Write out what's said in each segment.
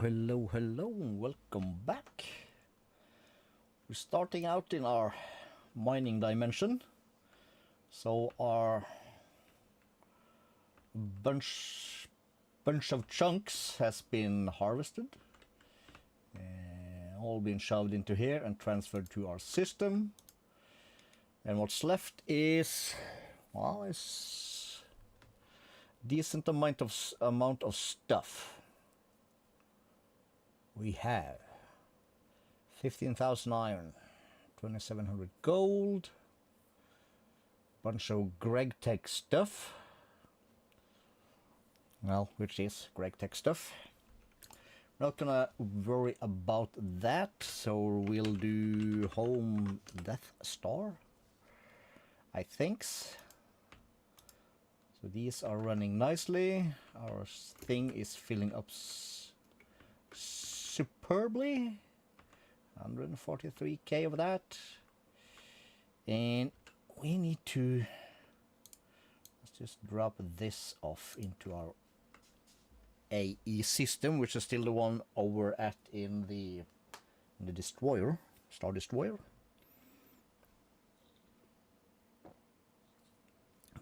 Hello, welcome back. We're starting out in our mining dimension. So our bunch of chunks has been harvested. All been shoved into here and transferred to our system. And what's left is, well, it's decent amount of stuff. We have 15,000 iron, 2,700 gold, bunch of Greg Tech stuff. Well, which is Greg Tech stuff. Not gonna worry about that, so we'll do Home Death Star, I think. So these are running nicely. Our thing is filling up superbly. 143k of that. And we need to, let's just drop this off into our AE system, which is still the one over at in the destroyer, Star Destroyer.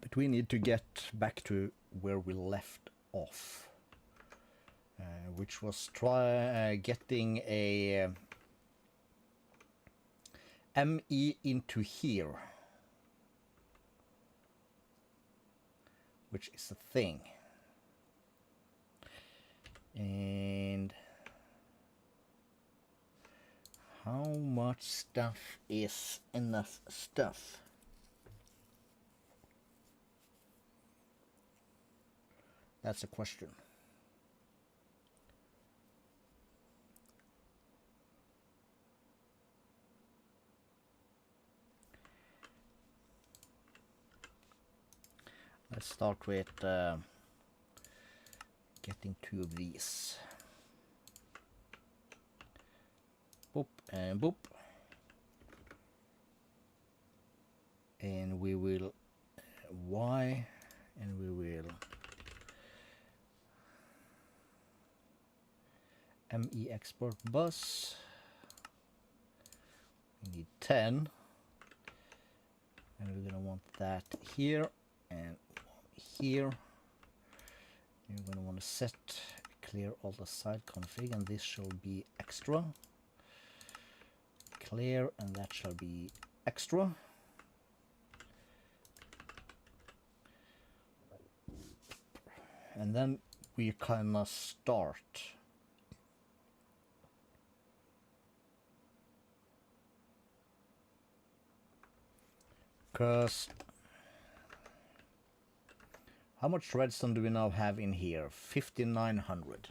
But we need to get back to where we left off, which was getting a ME into here, which is a thing. And how much stuff is enough stuff? That's a question. Let's start with getting 2 of these. Boop and boop. And we will Y, and we will ME export bus. We need 10. And we're gonna want that here and here. You're going to want to set clear all the side config, and this shall be extra. Clear, and that shall be extra. And then we kind of start. Because how much redstone do we now have in here? 5,900.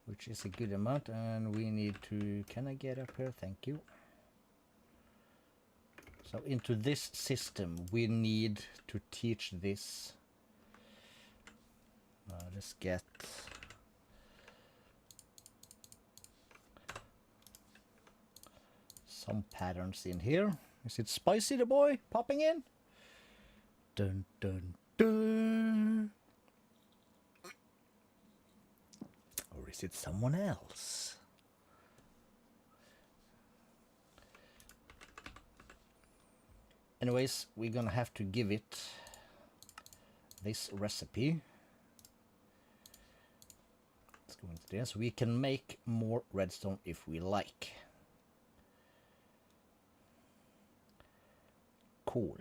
Which is a good amount, and we need to, can I get up here? Thank you. So into this system we need to teach this. Let's get some patterns in here. Is it Spicy the boy popping in? Dun dun dun. Or is it someone else? Anyways, we're gonna have to give it this recipe. Let's go into this. We can make more redstone if we like. Cool.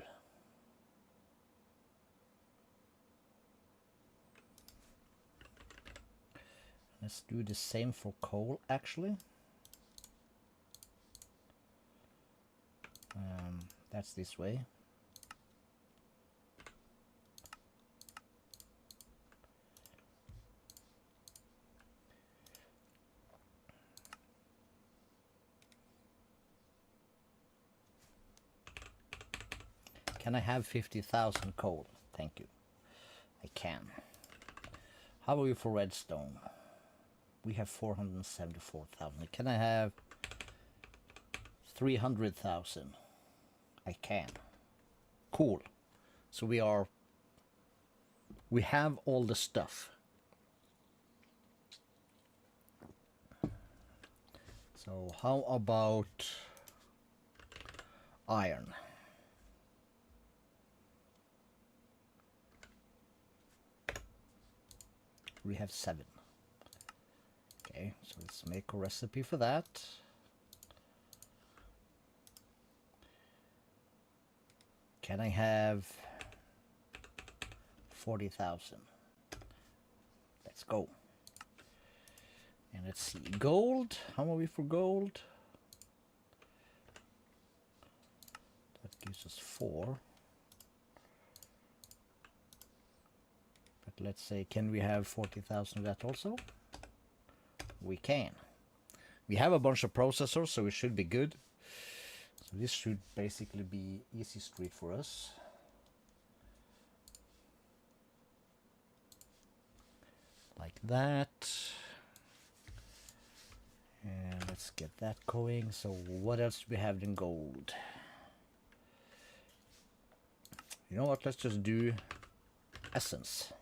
Let's do the same for coal, actually. That's this way. Can I have 50,000 coal? Thank you. I can. How are we for redstone? We have 474,000. Can I have 300,000? I can. Cool. So we have all the stuff. So how about iron? We have 7. Okay, so let's make a recipe for that. Can I have 40,000? Let's go. And let's see, gold. How are we for gold? That gives us 4. But let's say, can we have 40,000 of that also? We can. We have a bunch of processors, so it should be good. So this should basically be easy street for us. Like that. And let's get that going. So what else do we have in gold? You know what, let's just do essence.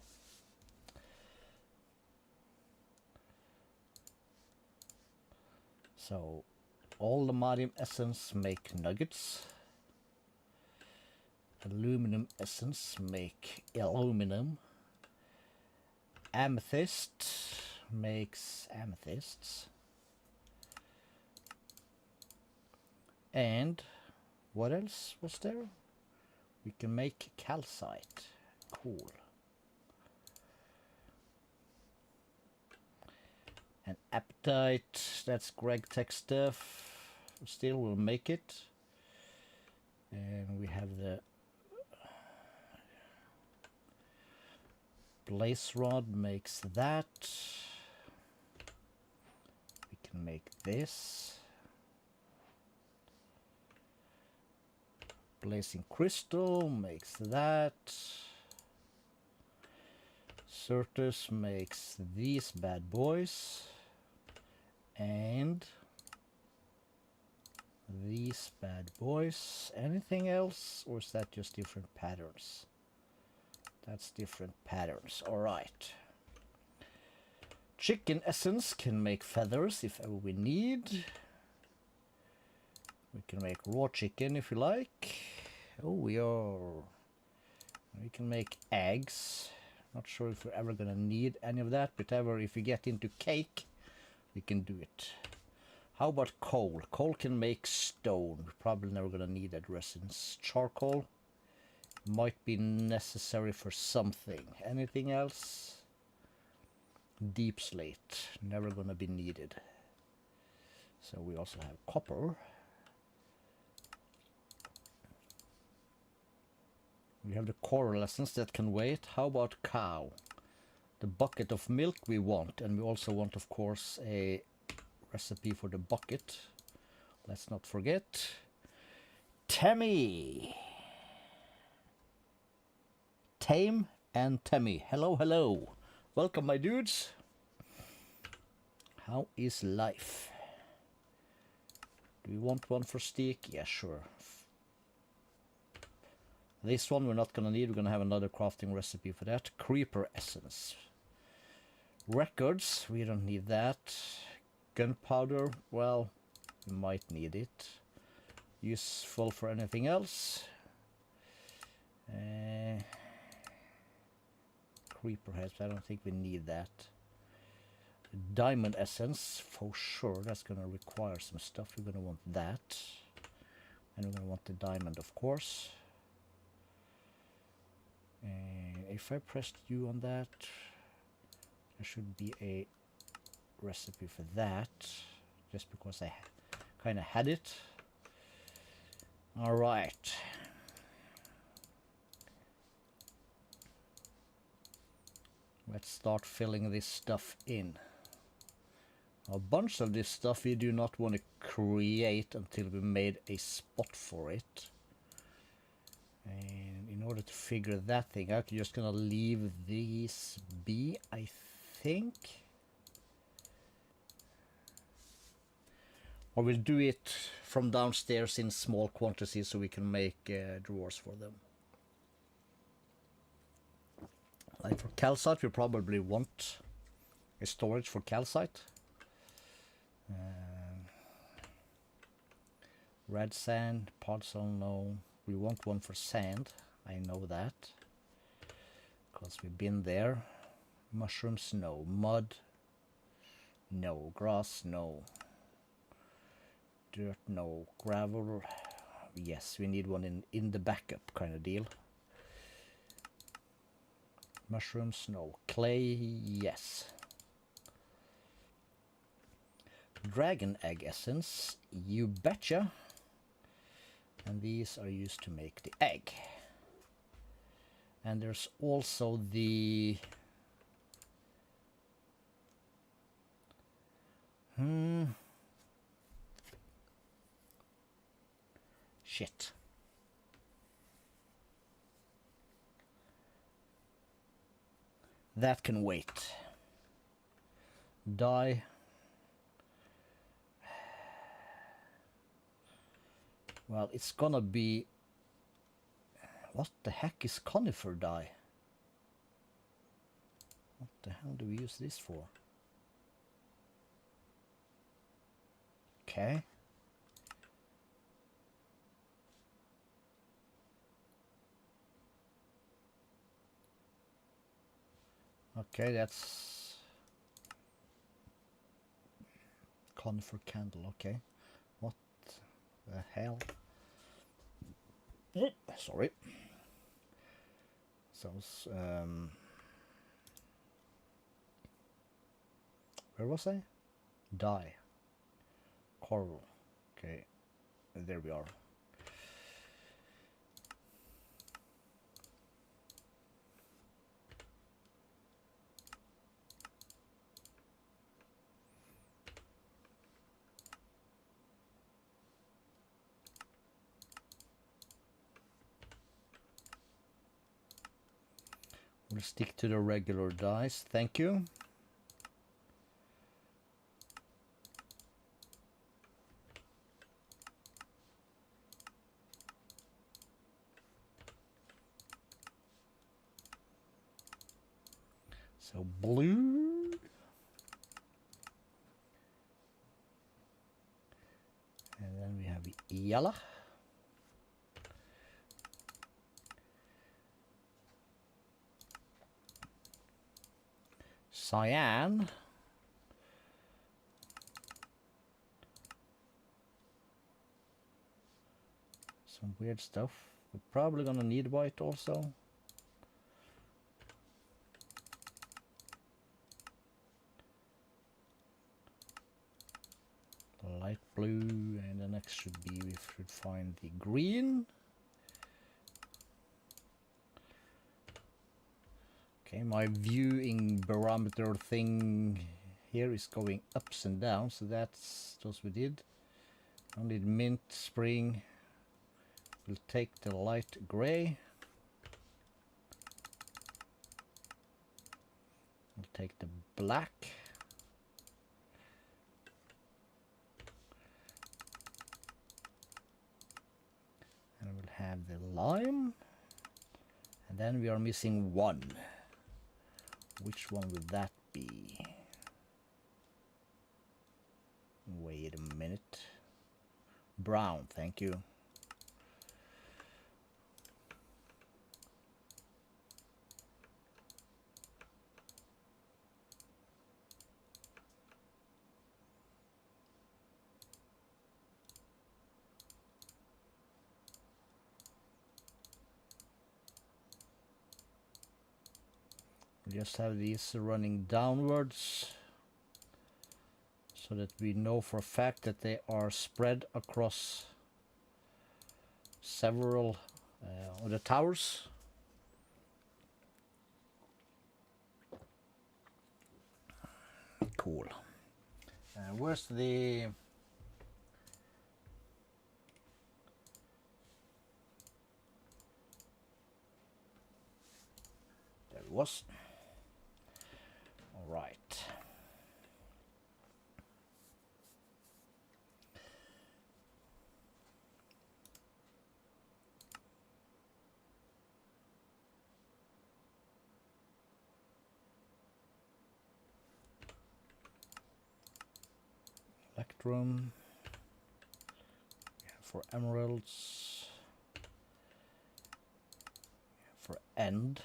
So all the Madium essence make nuggets. Aluminum essence make aluminum. Amethyst makes amethysts. And what else was there? We can make calcite. Cool. And apatite, that's Greg Tech stuff. Still, we'll make it. And we have the blaze rod makes that. We can make this. Blazing crystal makes that. Certus makes these bad boys. And these bad boys. Anything else, or is that just different patterns? That's different patterns. All right. Chicken essence can make feathers if ever we need. We can make raw chicken if you like. Oh, we can make eggs. Not sure if we're ever gonna need any of that, but ever if we get into cake, we can do it. How about coal? Coal can make stone. We're probably never gonna need that resins. Charcoal might be necessary for something. Anything else? Deep slate, never gonna be needed. So we also have copper. We have the coral essence that can wait. How about cow? The bucket of milk we want, and we also want, of course, a recipe for the bucket. Let's not forget. Temmie. Tame and Temmie. Hello, hello. Welcome, my dudes. How is life? Do we want one for steak? Yeah, sure. This one we're not gonna need. We're gonna have another crafting recipe for that. Creeper essence. Records, we don't need that. Gunpowder, well, we might need it. Useful for anything else. Creeper heads, I don't think we need that. Diamond essence, for sure, that's gonna require some stuff. We're gonna want that. And we're gonna want the diamond, of course. And if I pressed U on that, there should be a recipe for that, just because I kind of had it. All right. Let's start filling this stuff in. A bunch of this stuff we do not want to create until we made a spot for it. And in order to figure that thing out, you're just gonna leave these be, I think. Or we'll do it from downstairs in small quantities so we can make drawers for them. Like for calcite, we probably want a storage for calcite. Red sand, podzol, no. We want one for sand. I know that. Because we've been there. Mushrooms, no. Mud, no. Grass, no. Dirt, no. Gravel, yes. We need one in the backup kind of deal. Mushrooms, no. Clay, yes. Dragon egg essence, you betcha. And these are used to make the egg. And there's also the shit. That can wait. Dye. Well, it's gonna be... What the heck is conifer dye? What the hell do we use this for? Okay. Okay, that's conifer candle, okay. What the hell? Sorry. So, where was I? Dye. Coral. Okay, there we are. We'll stick to the regular dyes, thank you. So blue. And then we have yellow. Cyan. Some weird stuff. We're probably gonna need white also. Light blue, and the next should be, we should find the green. Okay, my viewing barometer thing here is going ups and downs, so that's those we did. I need mint, spring. We'll take the light gray. We'll take the black. And we'll have the lime. And then we are missing one. Which one would that be? Wait a minute. Brown, thank you. Just have these running downwards so that we know for a fact that they are spread across several of the towers. Cool. Where's the... There it was. All right. spectrum. For emeralds. For end.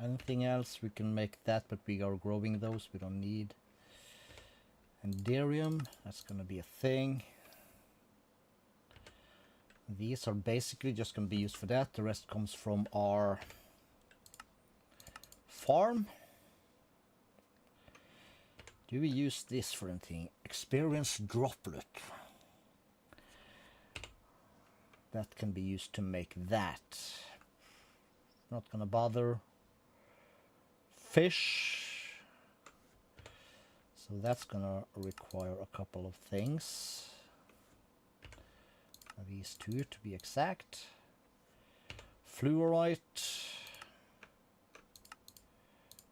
Anything else? We can make that, but we are growing those. We don't need. Enderium, that's gonna be a thing. These are basically just gonna be used for that. The rest comes from our farm. Do we use this for anything? Experience droplet. That can be used to make that. Not gonna bother. Fish. So that's gonna require a couple of things. These two to be exact. Fluorite.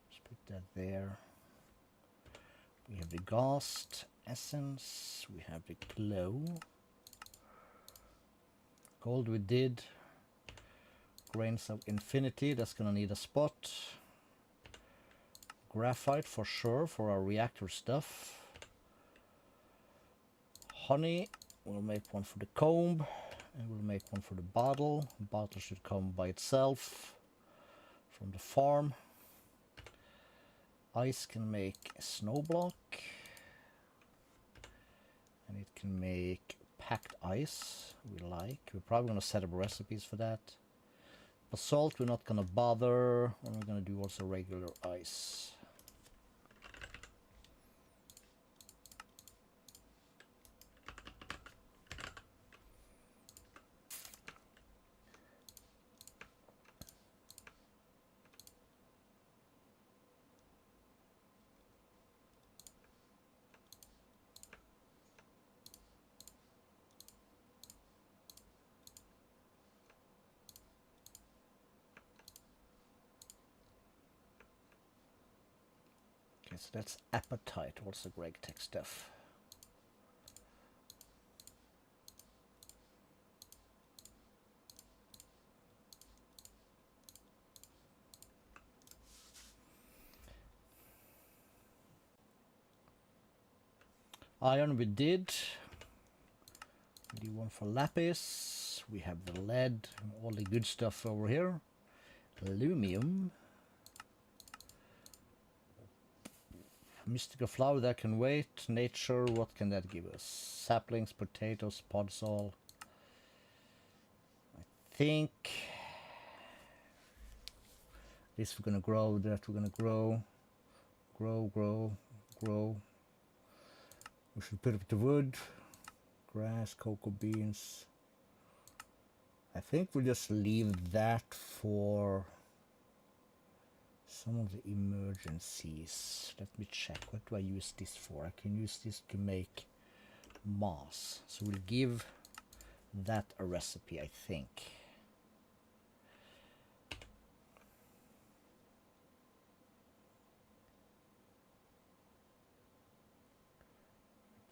Let's put that there. We have the Ghast essence. We have the glow. Gold we did. Grains of infinity. That's gonna need a spot. Graphite for sure for our reactor stuff. Honey. We'll make one for the comb. And we'll make one for the bottle. The bottle should come by itself from the farm. Ice can make a snow block. And it can make packed ice. We're probably going to set up recipes for that. Basalt we're not going to bother. And we're going to do also regular ice. So that's appetite, also Greg Tech stuff. Iron we did. We do one for lapis. We have the lead, all the good stuff over here. Aluminum. Mystical flower, that can wait. Nature, what can that give us? Saplings, potatoes, podzol. I think this we're gonna grow, that we're gonna grow. Grow. We should put up the wood. Grass, cocoa beans. I think we'll just leave that for some of the emergencies. Let me check. What do I use this for? I can use this to make moss. So we'll give that a recipe, I think.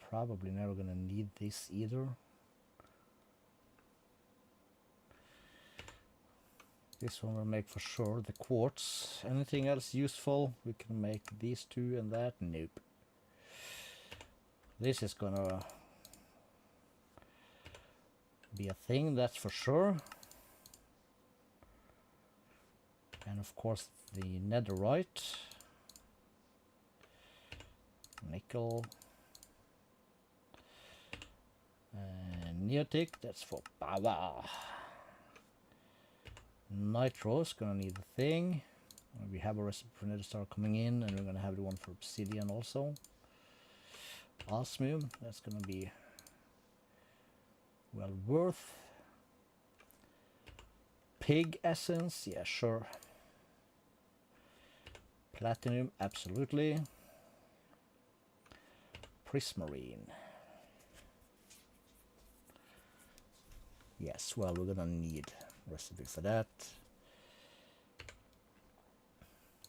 Probably never gonna need this either. This one will make for sure. The quartz. Anything else useful? We can make these two and that. Nope. This is gonna be a thing, that's for sure. And of course the netherite. Nickel. And neotic, that's for power. Nitro is gonna need a thing. We have a recipe for nether star coming in, and we're gonna have the one for obsidian also. Osmium, that's gonna be well worth. Pig essence, yeah, sure. Platinum, absolutely. Prismarine. Yes, well, we're gonna need a recipe for that.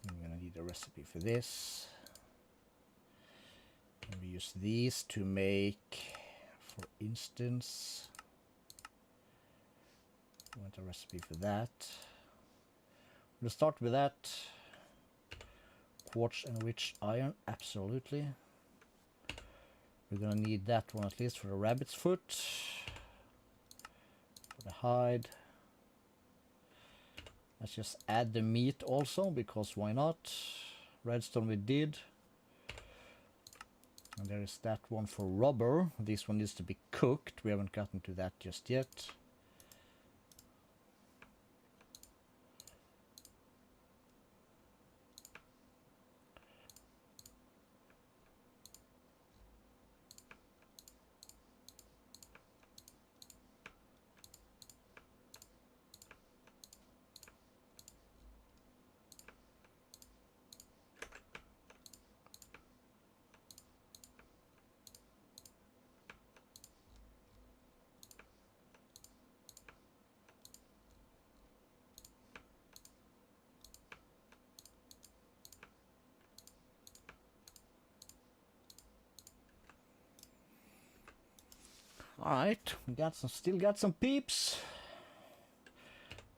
We're gonna need a recipe for this. And we use these to make, for instance, I want a recipe for that. We'll start with that. quartz enriched iron, absolutely. We're gonna need that one at least for the rabbit's foot, for the hide. Let's just add the meat also, because why not? Redstone we did. And there is that one for rubber. This one needs to be cooked. We haven't gotten to that just yet. Alright, we got some, still got some peeps.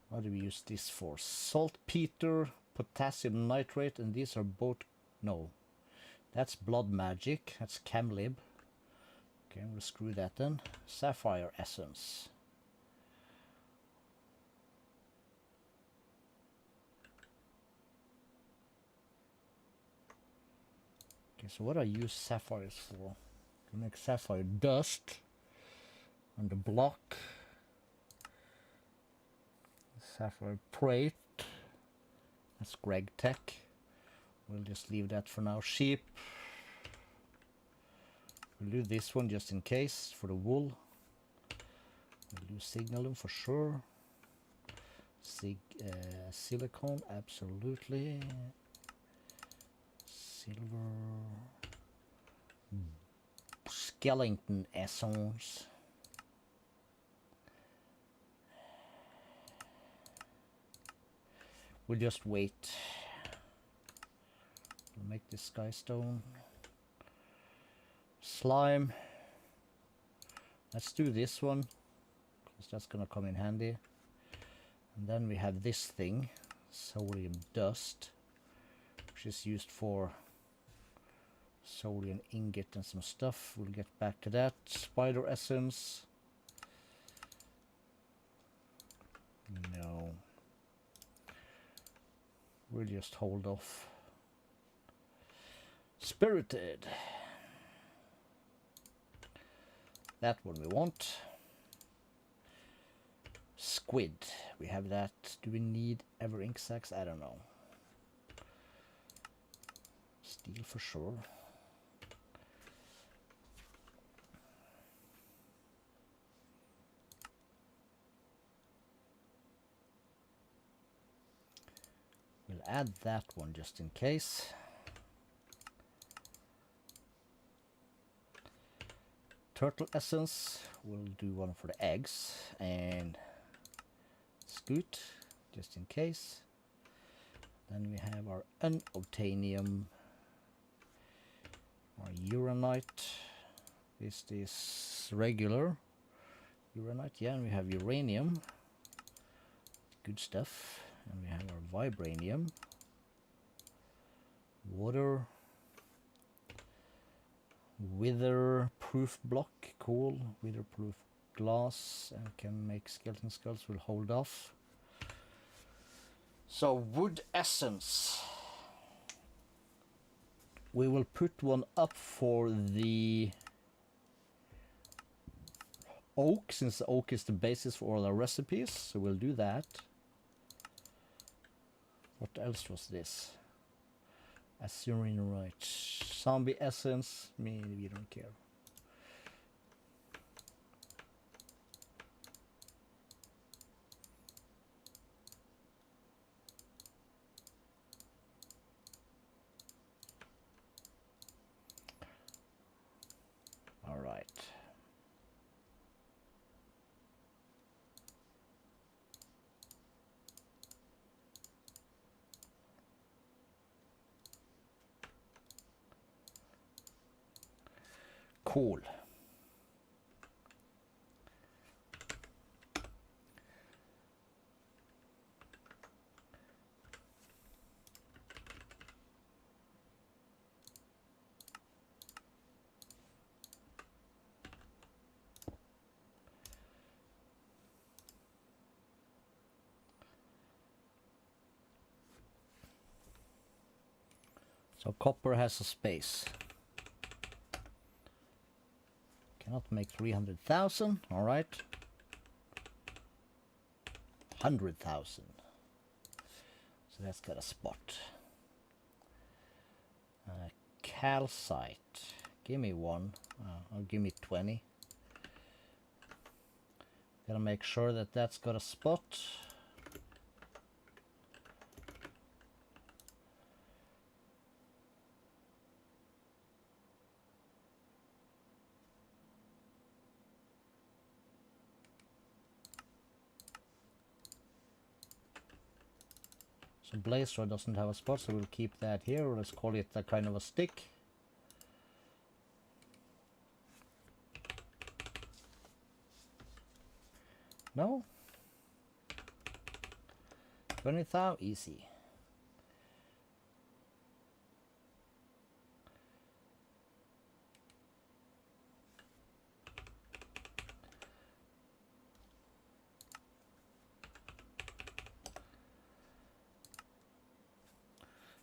What do we use this for? Saltpeter, potassium nitrate, and these are both, no. That's blood magic, that's Camlib. Okay, we'll screw that in. Sapphire essence. Okay, so what do I use sapphires for? To make sapphire dust. On the block. Sapphire plate. That's Greg Tech. We'll just leave that for now. Sheep. We'll do this one just in case for the wool. We'll do signalum for sure. Silicone, absolutely. Silver. Skeleton essence. We'll just wait. We'll make this sky stone. Slime. Let's do this one, because that's gonna come in handy. And then we have this thing, sodium dust, which is used for sodium ingot and some stuff. We'll get back to that. Spider essence. No. We'll just hold off. Spirited. That one we want. Squid. We have that. Do we need ever ink sacs? I don't know. Steel for sure. We'll add that one just in case. Turtle essence. We'll do one for the eggs and scoot just in case. Then we have our unobtainium, our uranite. This is regular uranite, yeah, and we have uranium. Good stuff. And we have our vibranium, water, wither-proof block, cool, wither-proof glass, and can make skeleton skulls. We'll hold off. So wood essence. We will put one up for the oak, since the oak is the basis for all our recipes, so we'll do that. What else was this? Azurine, right. Zombie essence. We don't care. All right. Cool. So copper has a space. Cannot make 300,000. All right. 100,000. So that's got a spot. Calcite. Give me one. Or give me 20. Gotta make sure that that's got a spot. So blaze rod doesn't have a spot, so we'll keep that here. Let's call it a kind of a stick. No? 20,000? Easy.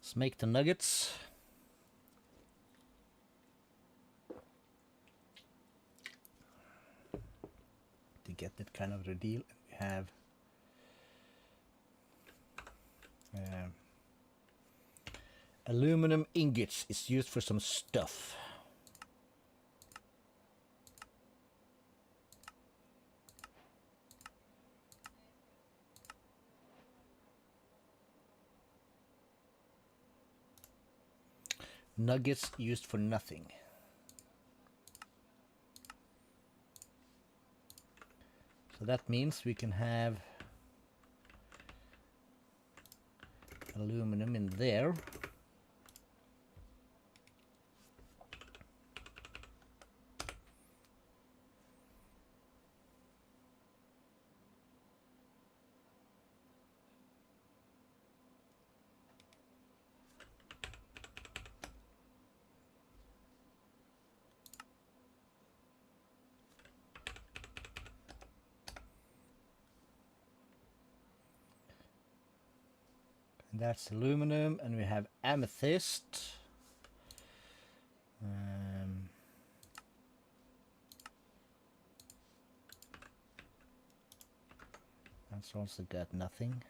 Let's make the nuggets. To get that kind of a deal, we have aluminum ingots is used for some stuff. Nuggets used for nothing. So that means we can have aluminum in there. That's aluminum, and we have amethyst. That's also got nothing.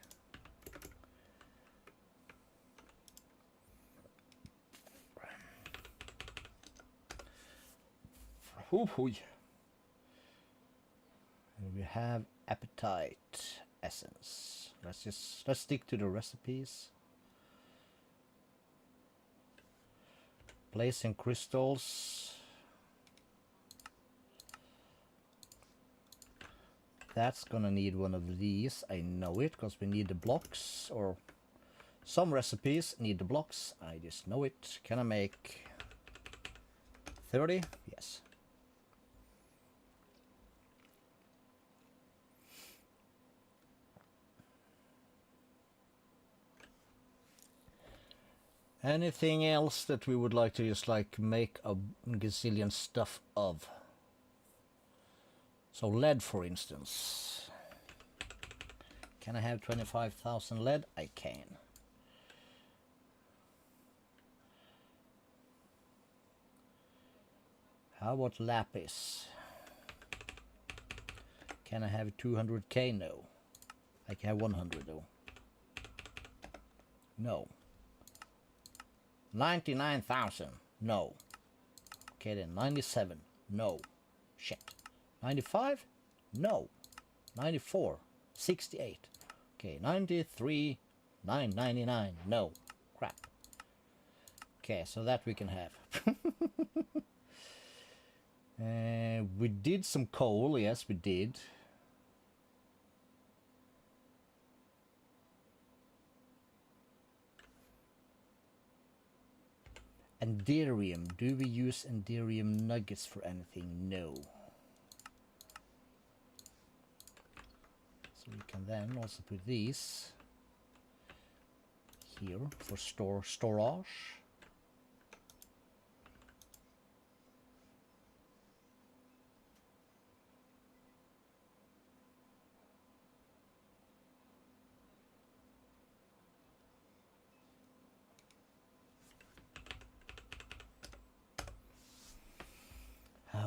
And we have appetite essence. Let's stick to the recipes. Placing crystals. That's gonna need one of these. I know it because we need the blocks, or some recipes need the blocks. I just know it. Can I make 30? Yes. Anything else that we would like to just like make a gazillion stuff of? So lead, for instance. Can I have 25,000 lead? I can. How about lapis? Can I have 200k? No. I can have 100 though. No. 99,000. No. Okay then, 97. No. Shit. 95? No. 94. 68. Okay, 93. 999. No. Crap. Okay, so that we can have. We did some coal. Yes, we did. Enderium. Do we use enderium nuggets for anything? No. So we can then also put these here for storage.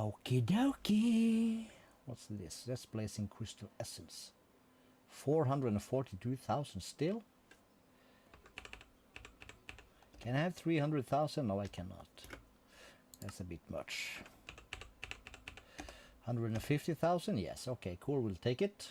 Okie dokie. What's this? Let's place in crystal essence. 442,000 still? Can I have 300,000? No, I cannot. That's a bit much. 150,000? Yes, okay, cool, we'll take it.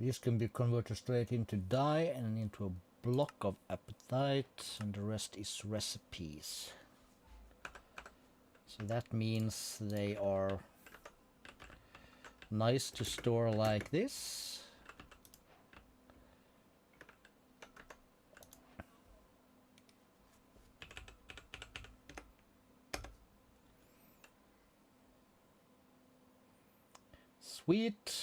This can be converted straight into dye and into a block of apatite, and the rest is recipes. So that means they are nice to store like this. Sweet.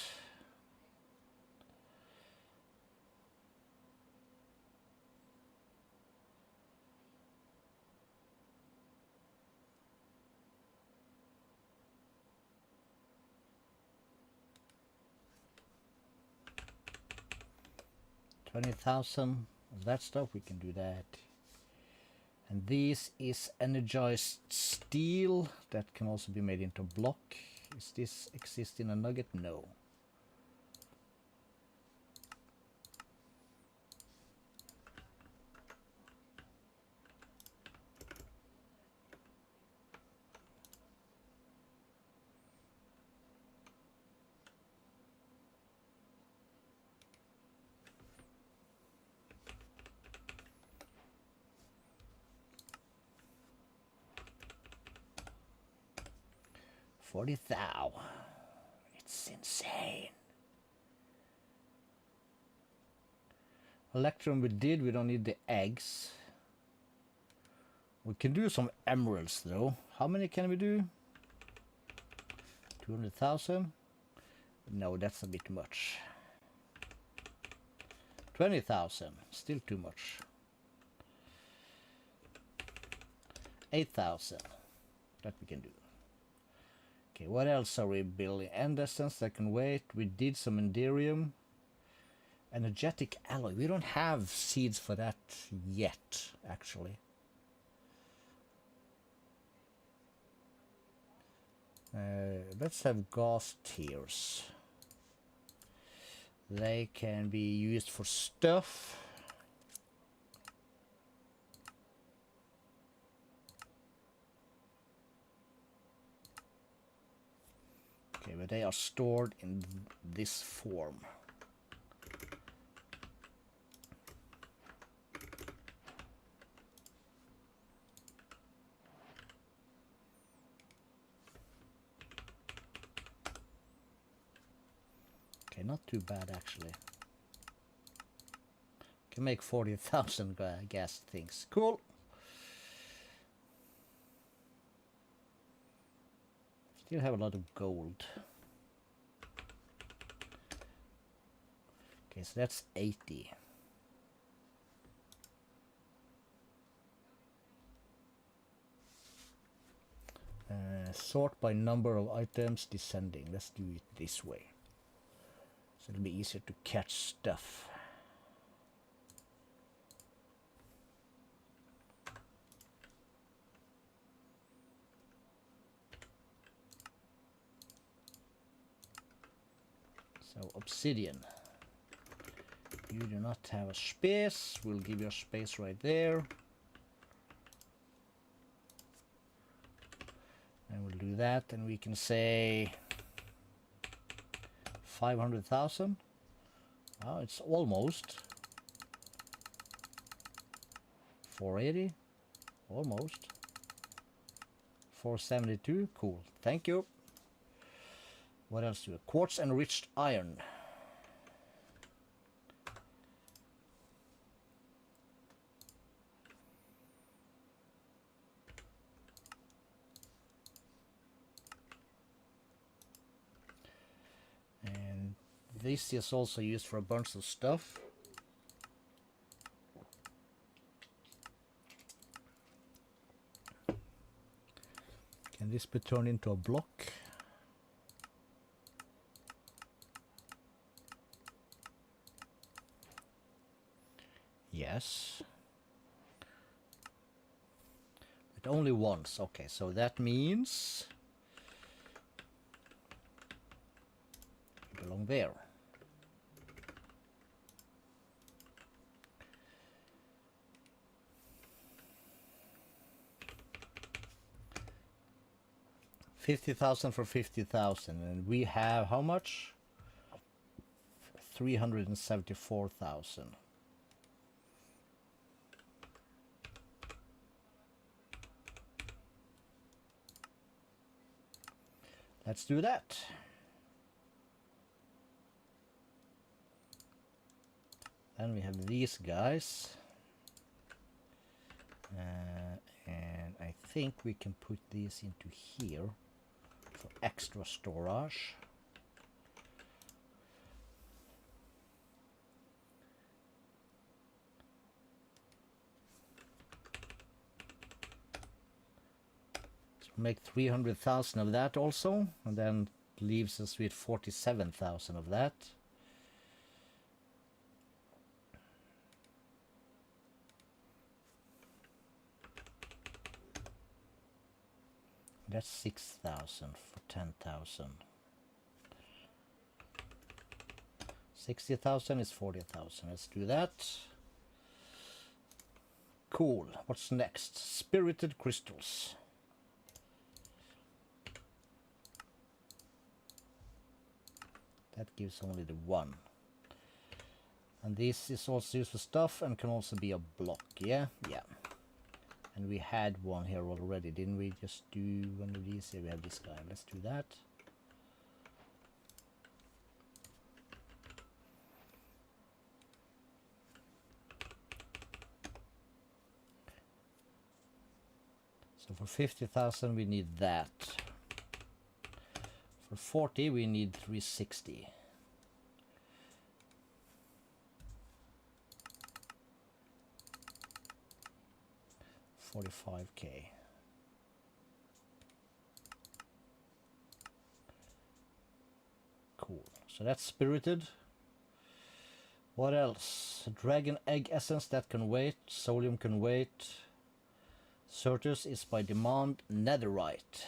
$20,000 of that stuff, we can do that. And this is energized steel that can also be made into block. Is this exist in a nugget? No. $40,000. It's insane. Electrum we did, we don't need the eggs. We can do some emeralds though. How many can we do? 200,000? No, that's a bit much. 20,000, still too much. 8,000, that we can do. Okay, what else are we building? Andescence that can wait. We did some Enderium. Energetic alloy. We don't have seeds for that yet, actually. Let's have gas tiers. They can be used for stuff. Okay, but they are stored in this form. Okay, not too bad actually. Can make 40,000 gas things. Cool. Still have a lot of gold. Okay, so that's 80. Sort by number of items descending. Let's do it this way. So it'll be easier to catch stuff. So obsidian. You do not have a space. We'll give you a space right there. And we'll do that, and we can say 500,000. Oh, it's almost 480. Almost 472. Cool. Thank you. What else do we have? Quartz enriched iron. this is also used for a bunch of stuff. Can this be turned into a block? Yes. But only once. Okay, so that means you belong there. $50,000 for 50,000, and we have how much? 374,000. Let's do that. Then we have these guys. And I think we can put these into here for extra storage. Make 300,000 of that also, and then leaves us with 47,000 of that. That's 6,000 for 10,000. 60,000 is 40,000. Let's do that. Cool. What's next? Spirited crystals. That gives only the one. And this is also used for stuff and can also be a block. Yeah, yeah. And we had one here already, didn't we? Just do one of these. Here we have this guy. Let's do that. So for 50,000 we need that. For 40 we need 360. $45K. Cool. So that's spirited. What else? Dragon egg essence, that can wait. Solium can wait. Certus is by demand. Netherite.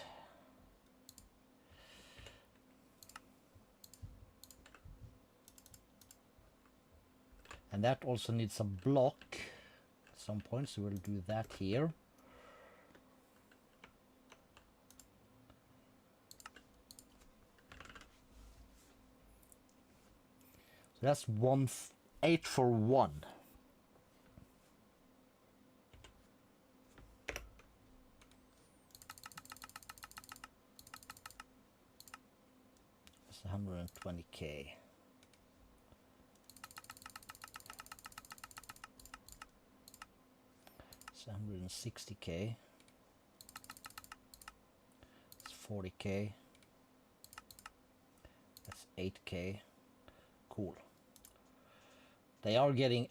And that also needs a block at some point, so we'll do that here. So that's 8 for 1. That's 120K. It's 160K. It's 40K. That's 8K. Cool. They are getting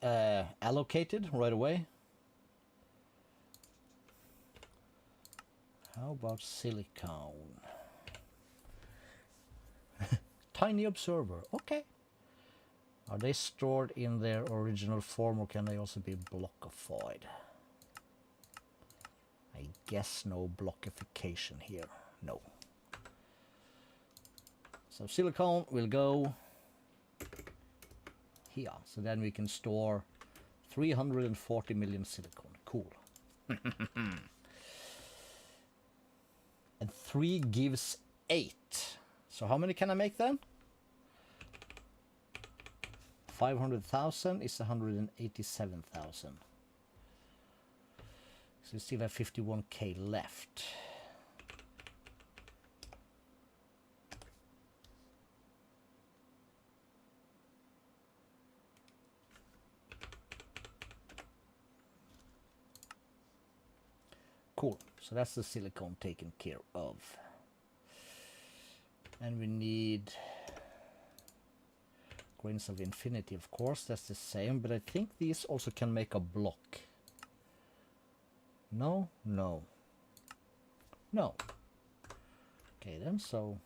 allocated right away. How about silicone? Tiny observer. Okay. Are they stored in their original form, or can they also be blockified? I guess no blockification here. No. So silicone will go here. So then we can store 340 million silicone. Cool. And 3 gives 8. So how many can I make then? 500,000 is 187,000. So we still have 51K left. Cool. So that's the silicone taken care of. And we need Grains of Infinity, of course, that's the same, but I think these also can make a block. No, no, no. Okay then, so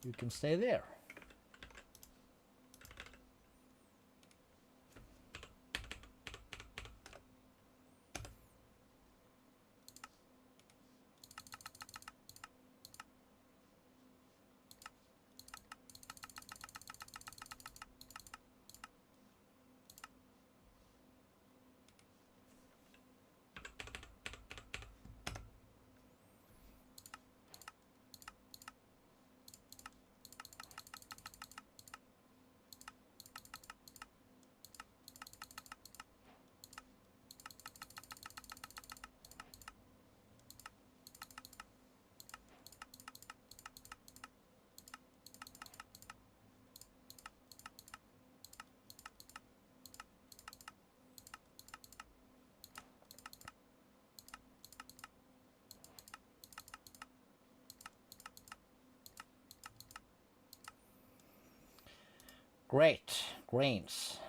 you can stay there. Great, grains.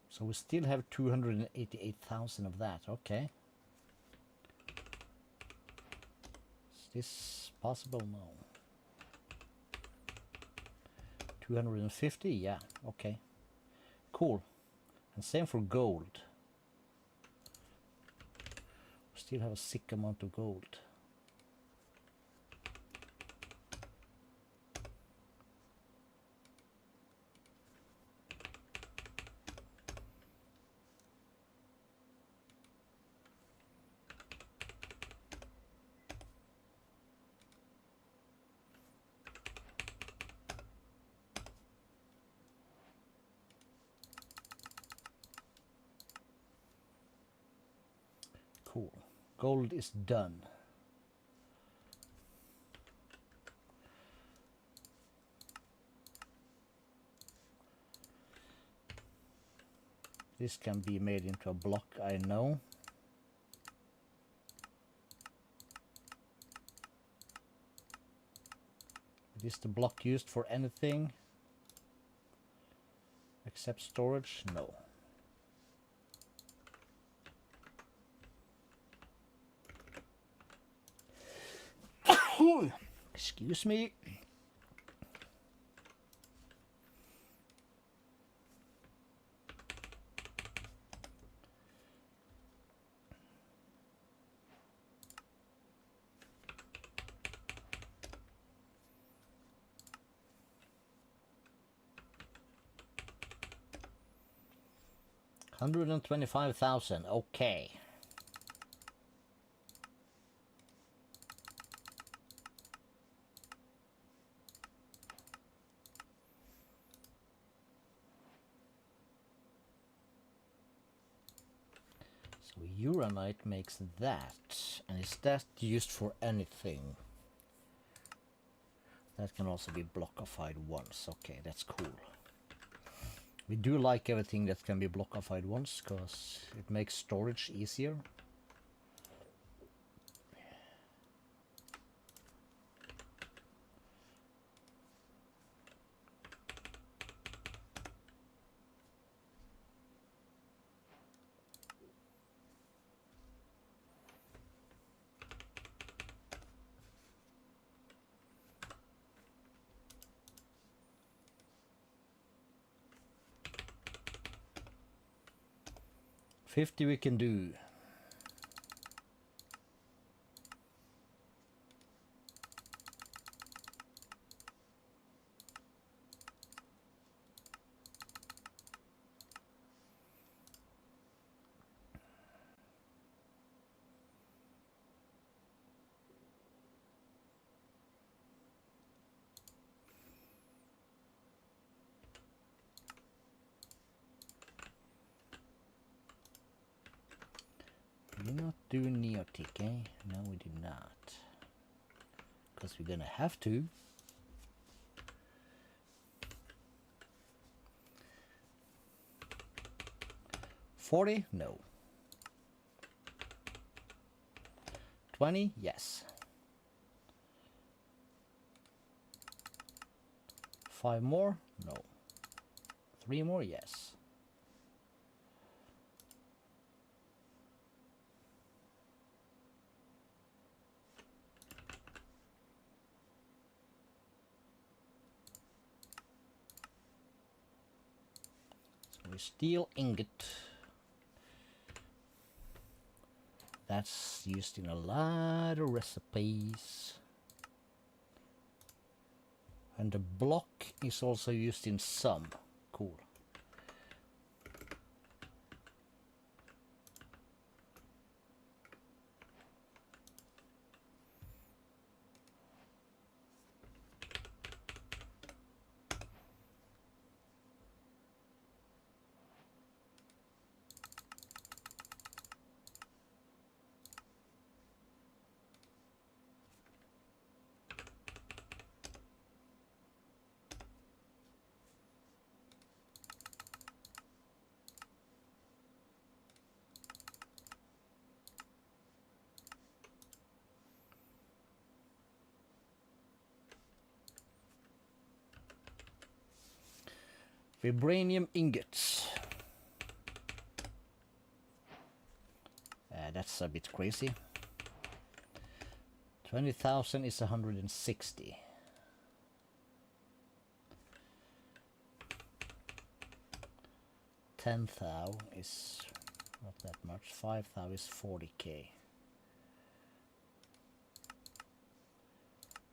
So we still have 288,000 of that, okay. Is this possible? No. 250, yeah, okay. Cool. And same for gold. We still have a sick amount of gold. Cool. Gold is done. This can be made into a block, I know. Is the block used for anything except storage? No. Excuse me. $125,000. Okay. So Uranite makes that, and is that used for anything? That can also be blockified once. Okay, that's cool. We do like everything that can be blockified once, because it makes storage easier. $50 we can do. We did not do Neotic, eh? No, we did not. Because we're gonna have to. $40? No. 20? Yes. 5 more? No. 3 more? Yes. So we steal ingot. That's used in a lot of recipes. And the block is also used in some. Cool. Vibranium ingots. That's a bit crazy. 20,000 is 160. 10,000 is not that much. 5,000 is 40k.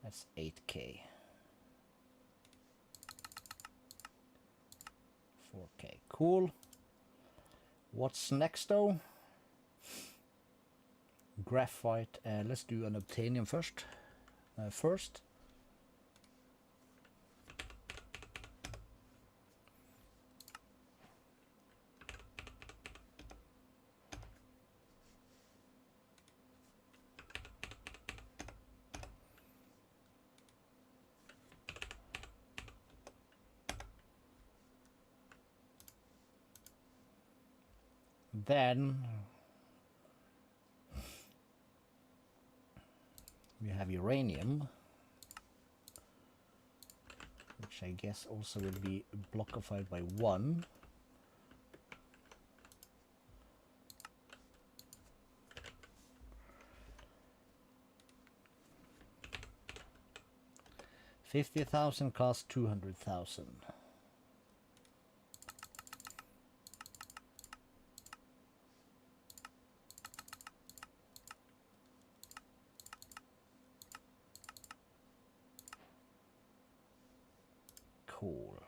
That's 8k. 4k. Cool. What's next though? Graphite. Let's do an obtainium first. First. Then we have uranium, which I guess also will be blockified by 1. $50,000 costs 200,000. Cool.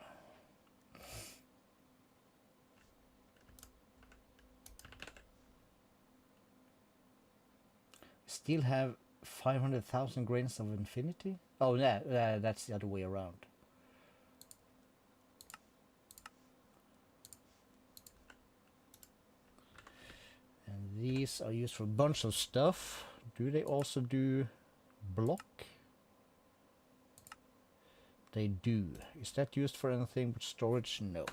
Still have 500,000 grains of infinity. Oh yeah, that's the other way around. And these are used for a bunch of stuff. Do they also do block? They do. Is that used for anything but storage? No.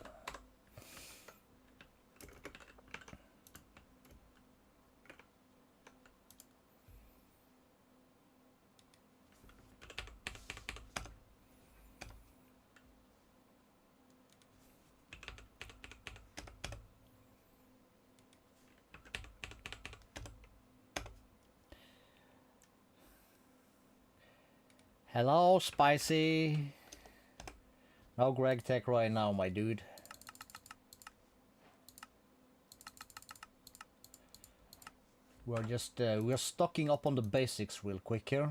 Hello, Spicy. No Greg Tech right now, my dude. We're just we're stocking up on the basics real quick here.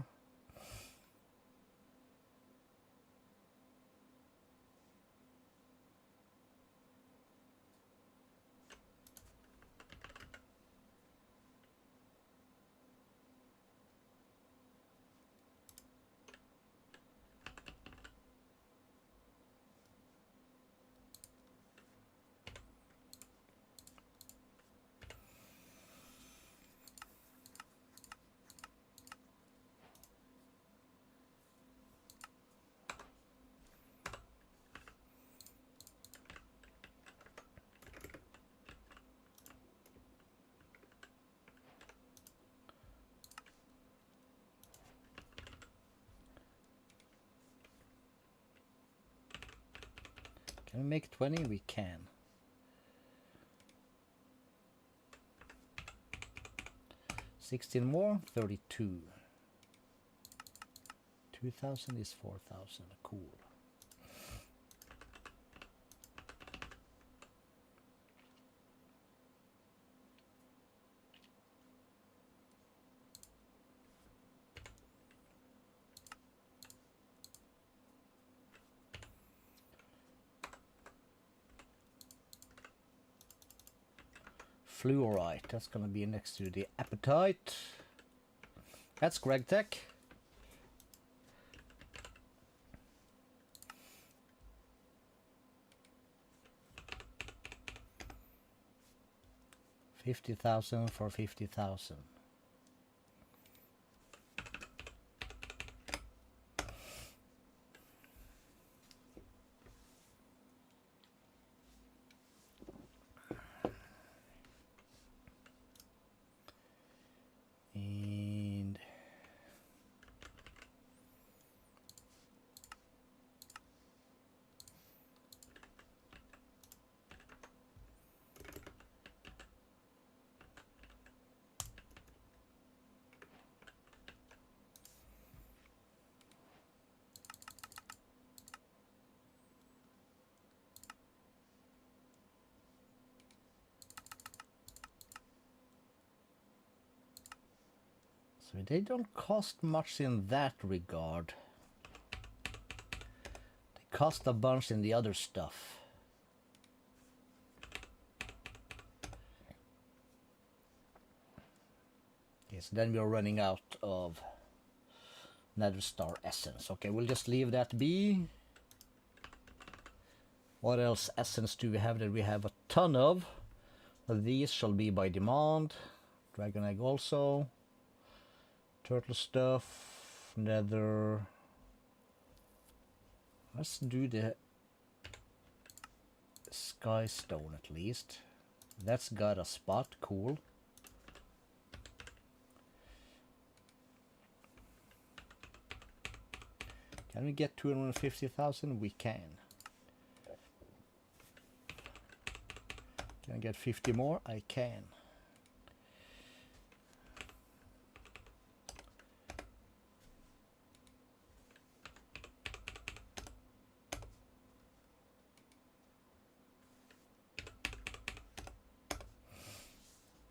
Can we make 20? We can. $16 more, 32. 2,000 is 4,000. Cool. Fluorite, that's gonna be next to the appetite. That's Greg Tech. $50,000 for 50,000. And so they don't cost much in that regard. They cost a bunch in the other stuff. Yes, then we're running out of Nether Star Essence. Okay, we'll just leave that be. What else essence do we have that we have a ton of? Well, these shall be by demand. Dragon Egg also. Turtle stuff. Nether. Let's do the Sky Stone at least. That's got a spot. Cool. Can we get 250,000? We can. Can I get 50 more? I can.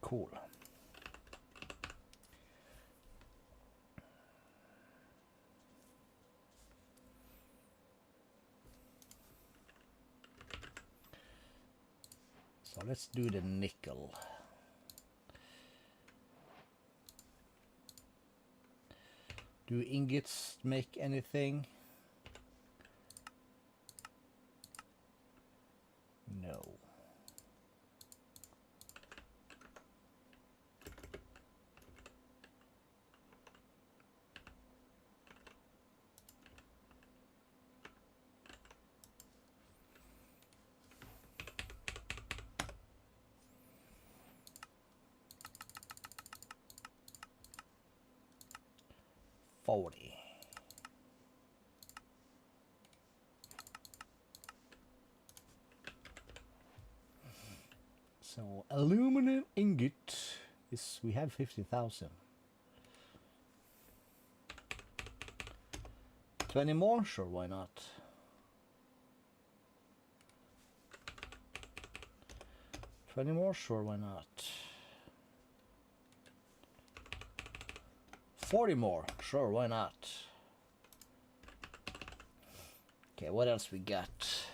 Cool. So let's do the nickel. Do ingots make anything? No. So aluminum ingot is, we have 50,000. 20 more? Sure, why not? $20 more? Sure, why not? 40 more? Sure, why not? Okay, what else we got?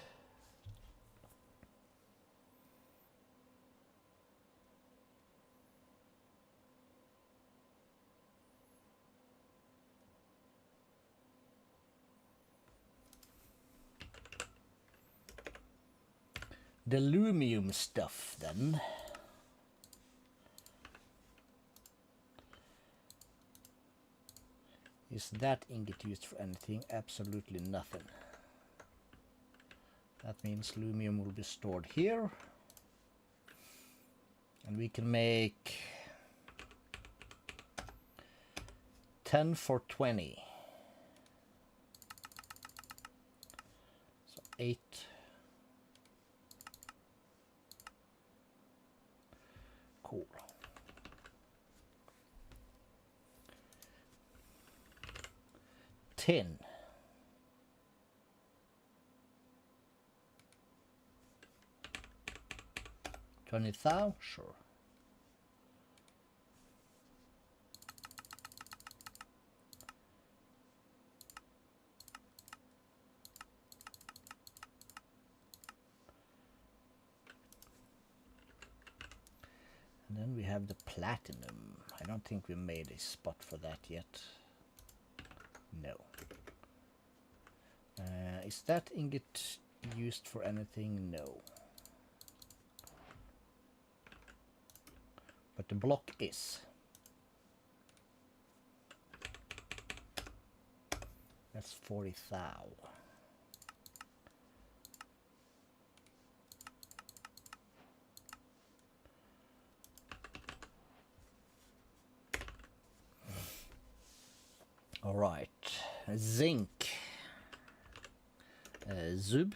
The lumium stuff then. Is that ingot used for anything? Absolutely nothing. That means lumium will be stored here. And we can make 10 for 20. So 8 tin. 20,000, sure. And then we have the platinum. I don't think we made a spot for that yet. No. Is that ingot used for anything? No. But the block is. That's 40,000. All right, zinc, Zub.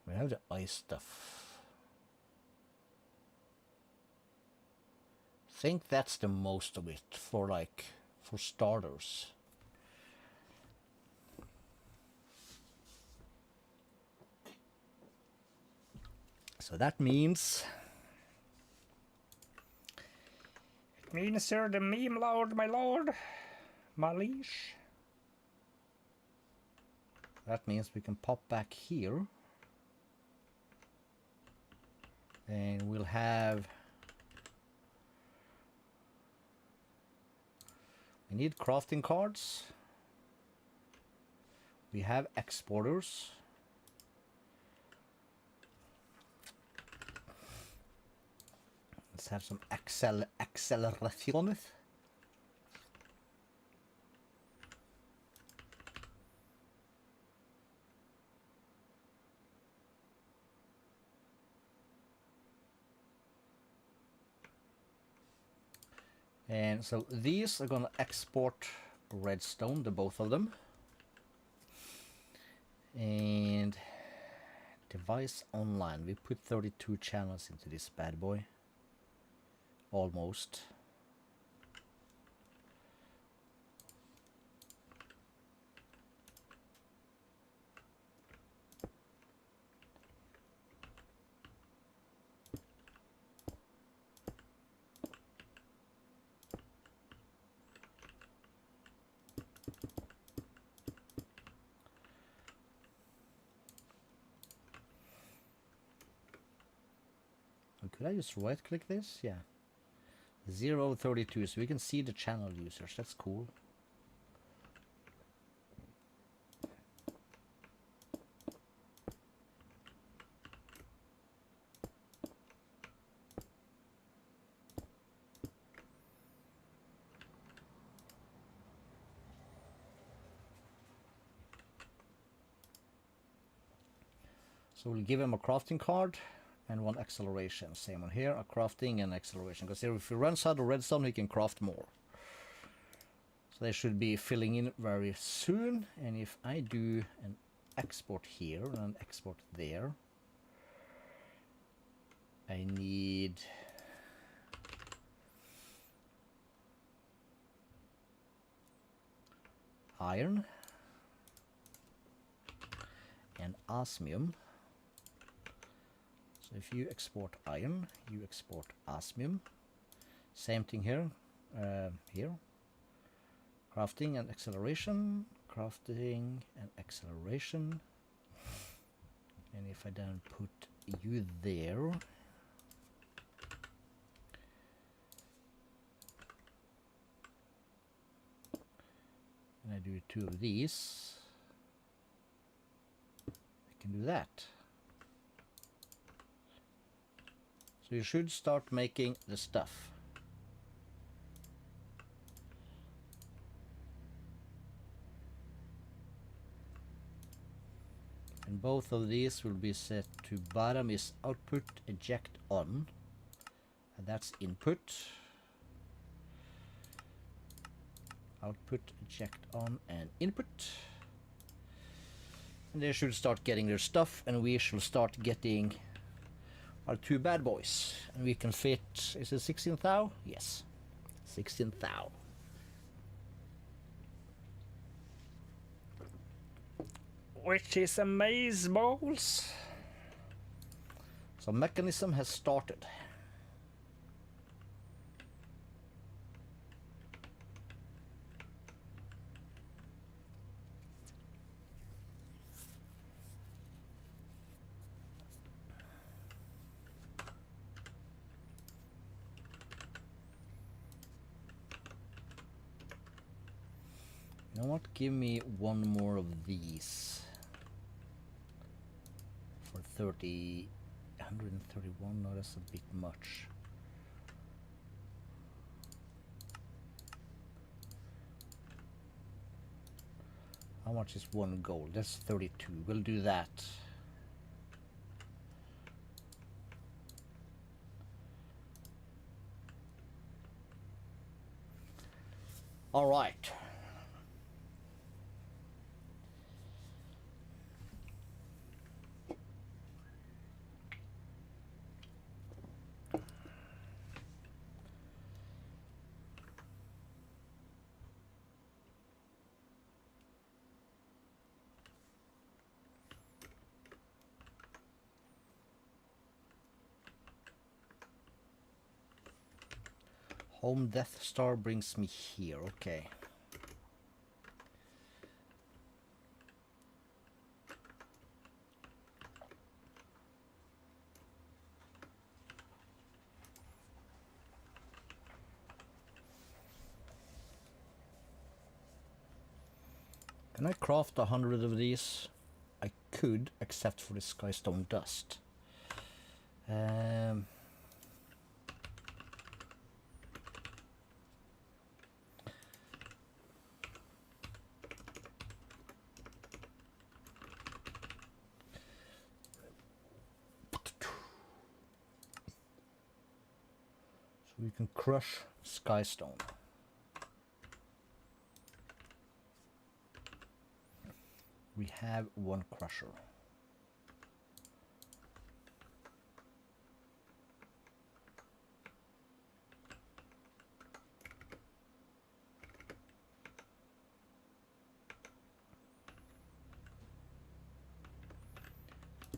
We have the ice stuff. I think that's the most of it for for starters. So that means sir, the meme lord, my lord, my liege. That means we can pop back here. And we'll have, we need crafting cards. We have exporters. Let's have some acceleraciones. And so these are gonna export redstone, the both of them. And device online, we put 32 channels into this bad boy. Almost. Could I just right click this? Yeah. 032, so we can see the channel users. That's cool. So we'll give him a crafting card and one acceleration. Same one here, a crafting and acceleration. Because if he runs out of redstone, he can craft more. So they should be filling in very soon. And if I do an export here and an export there, I need iron and osmium. So if you export iron, you export osmium. Same thing here. Here. Crafting and acceleration. Crafting and acceleration. And if I then put you there. And I do two of these. I can do that. So you should start making the stuff. And both of these will be set to bottom is output eject on, and that's input. Output eject on and input. And they should start getting their stuff, and we shall start getting our two bad boys. And we can fit, is it 16 thou? Yes, 16 thou. Which is amazeballs. So Mekanism has started. You know what? Give me one more of these. For 30, 131, no, that's a bit much. How much is one gold? That's 32. We'll do that. All right. Home Death Star brings me here, okay. Can I craft 100 of these? I could, except for the Skystone Dust. So we can crush Skystone. We have one crusher.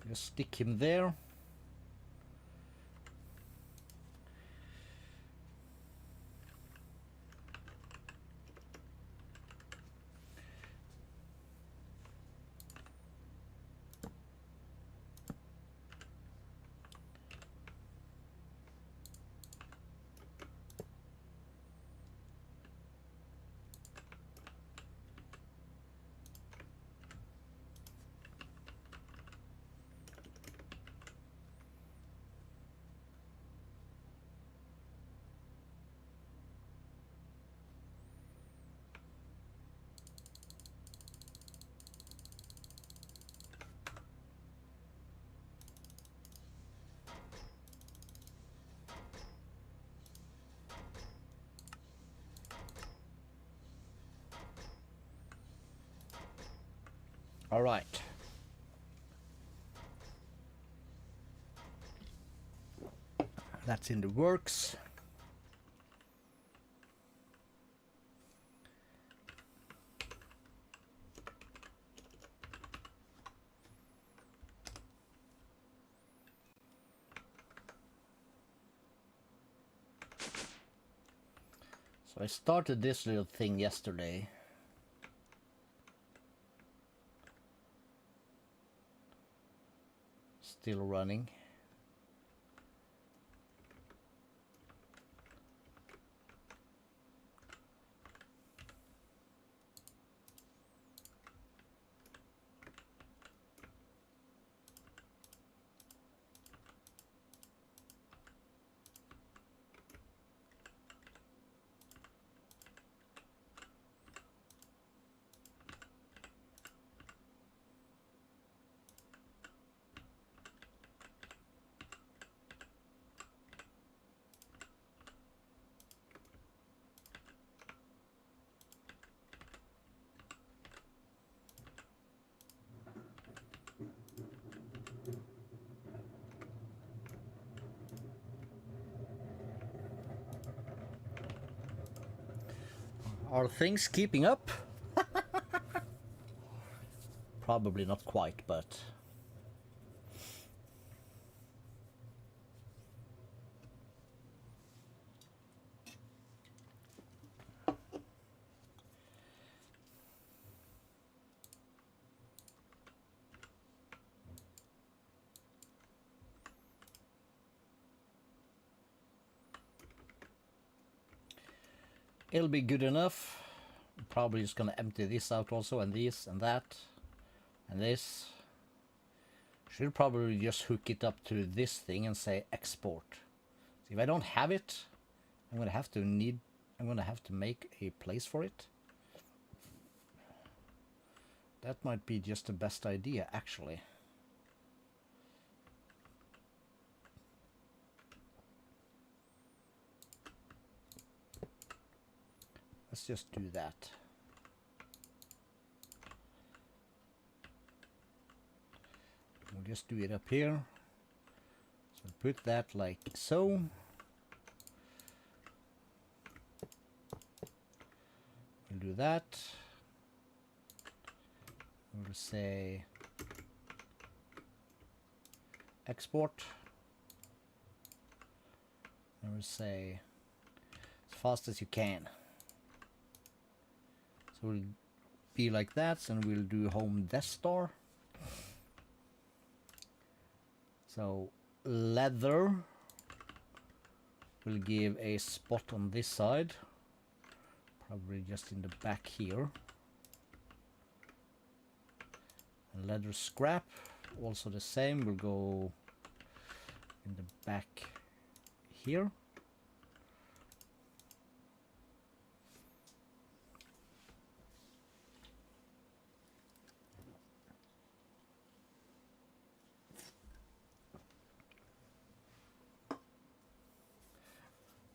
Just stick him there. All right. That's in the works. So I started this little thing yesterday. Still running. Are things keeping up? Probably not quite, but... it'll be good enough. I'm probably just gonna empty this out also, and this, and that, and this. Should probably just hook it up to this thing and say export. So if I don't have it, I'm gonna have to make a place for it. That might be just the best idea, actually. Let's just do that. We'll just do it up here. So put that like so. We'll do that. We'll say export. And we'll say as fast as you can. So we'll be like that, and we'll do home desktop. So leather will give a spot on this side, probably just in the back here. And leather scrap, also the same, will go in the back here.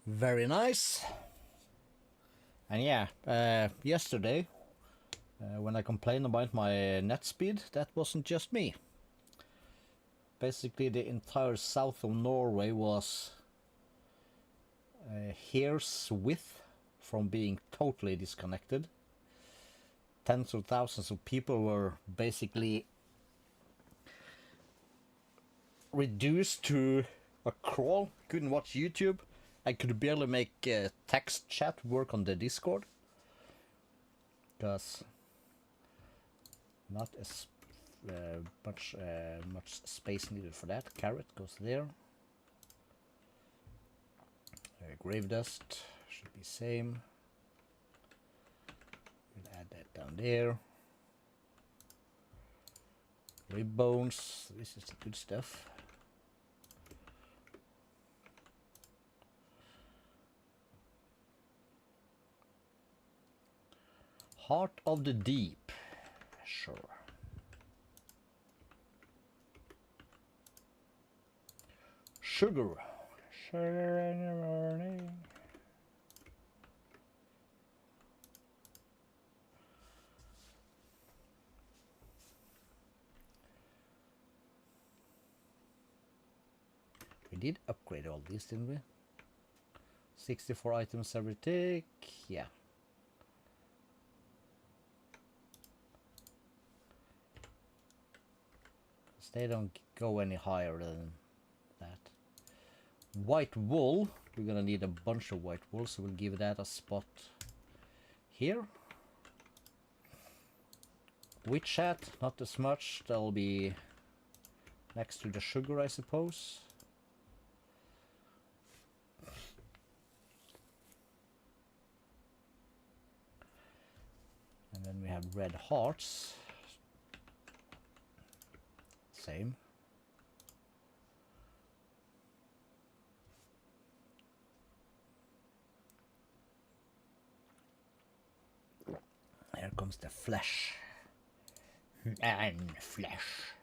Very nice. And yeah, yesterday when I complained about my net speed, that wasn't just me. Basically the entire south of Norway was a hair's width from being totally disconnected. Tens of thousands of people were basically reduced to a crawl. Couldn't watch YouTube. I could barely make text chat work on the Discord, because not as much space needed for that. Carrot goes there. Grave dust should be same. We'll add that down there. Rib bones. This is the good stuff. Heart of the Deep. Sure. Sugar. Sugar in the morning. We did upgrade all these, didn't we? 64 items every tick. Yeah. They don't go any higher than that. White wool, we're gonna need a bunch of white wool, so we'll give that a spot here. Witch hat, not as much, that'll be next to the sugar, I suppose. And then we have red hearts. Same. Here comes the flesh. And flesh.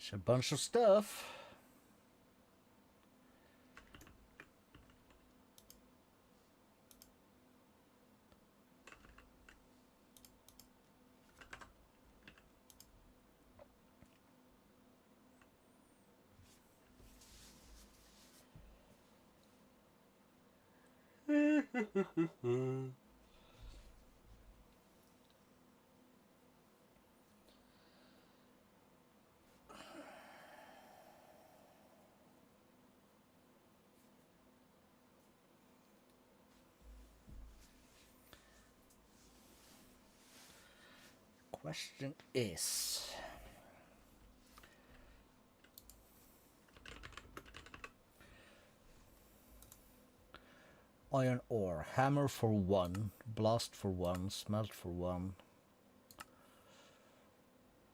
It's a bunch of stuff. Question is, iron ore, hammer for 1, blast for 1, smelt for 1.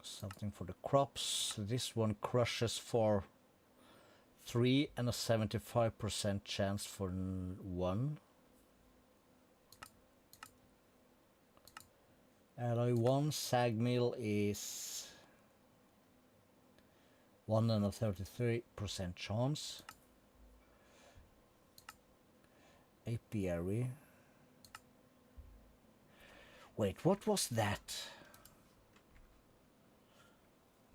Something for the crops. This one crushes for 3 and a 75% chance for 1. Alloy 1, sag mill is 1 and a 33% chance. Apiary. Wait, what was that?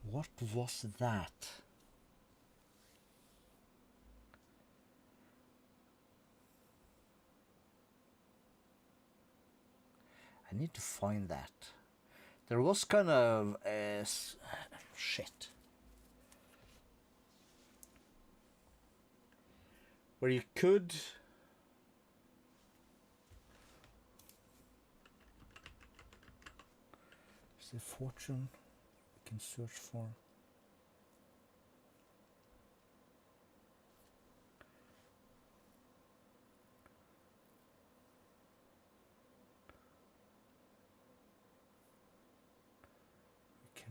What was that? I need to find that. There was kind of shit. Where you could is there fortune we can search for?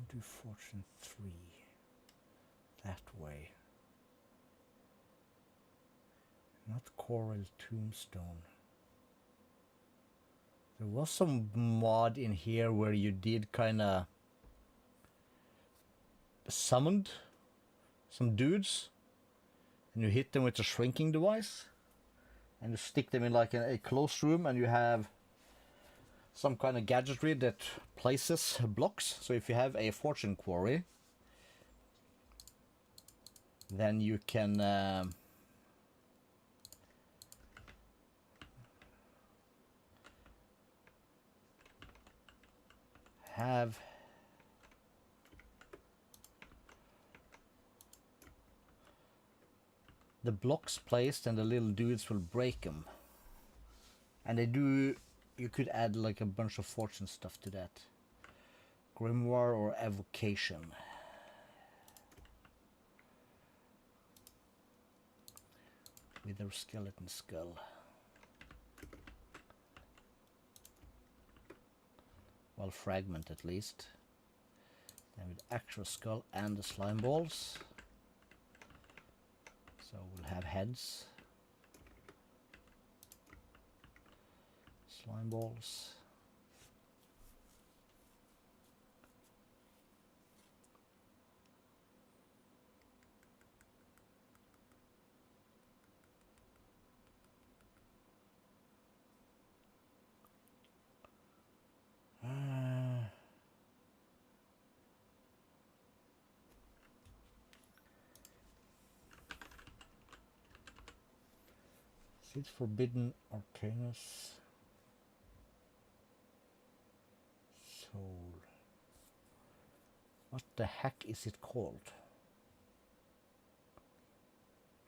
Do fortune 3 that way. Not coral tombstone. There was some mod in here where you did kinda summoned some dudes and you hit them with a shrinking device and you stick them in like a closed room and you have some kind of gadgetry that places blocks. So if you have a fortune quarry, then you can have the blocks placed and the little dudes will break them. And they do. You could add like a bunch of fortune stuff to that. Grimoire or evocation. Wither skeleton skull. Well, fragment at least. Then with actual skull and the slime balls. So we'll have heads. Slime balls. Seeds forbidden arcanus. Soul. What the heck is it called?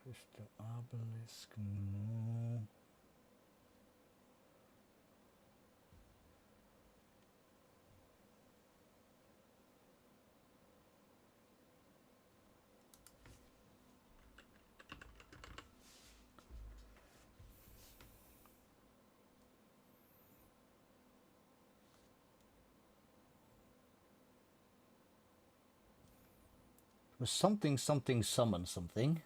Crystal obelisk, no. Was something summon something.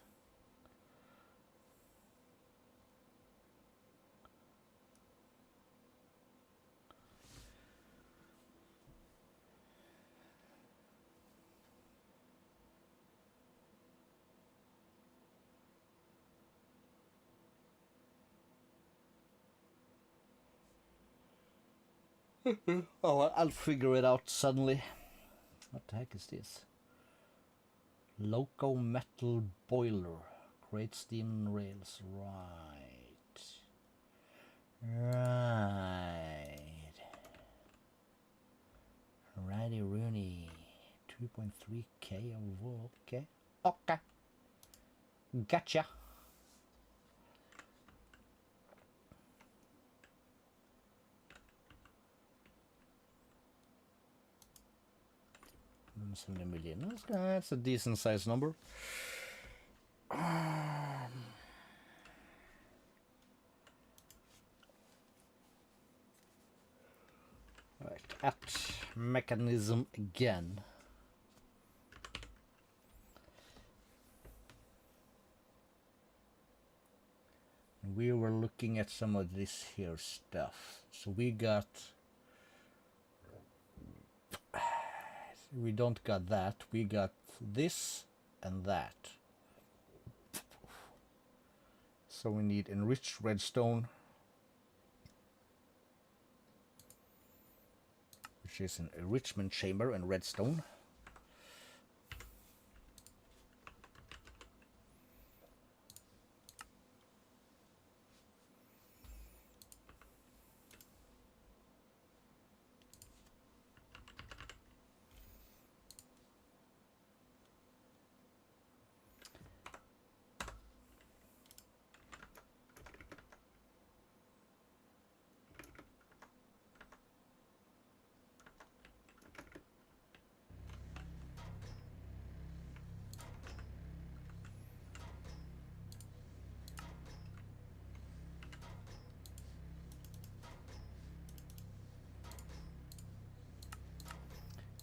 Oh, I'll figure it out suddenly. What the heck is this? Loco metal boiler. Great steam rails. Right. Righty Rooney. 2.3k of okay. Okay. Gotcha. $70 million. That's a decent sized number. Right, at Mekanism again. We were looking at some of this here stuff. So we don't got that. We got this and that. So we need enriched redstone, which is an enrichment chamber and redstone.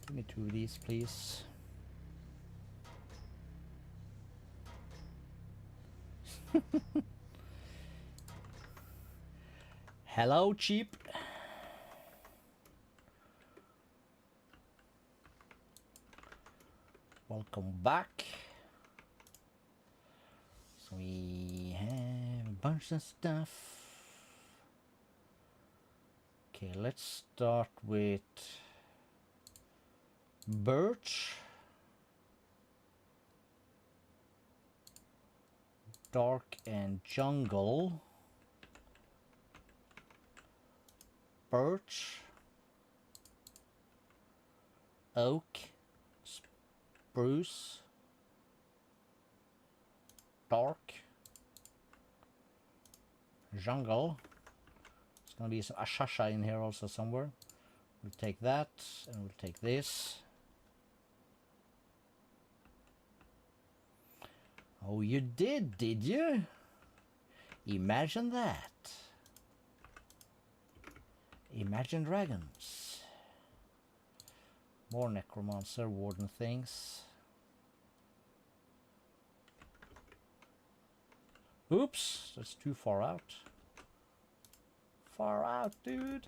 Give me 2 of these, please. Hello, cheap. Welcome back. So we have a bunch of stuff. Okay, let's start with birch, dark and jungle, birch, oak, spruce, dark, jungle. There's gonna be some ashasha in here also somewhere. We'll take that and we'll take this. Oh, you did you? Imagine that. Imagine dragons. More necromancer, warden things. Oops, that's too far out. Far out, dude.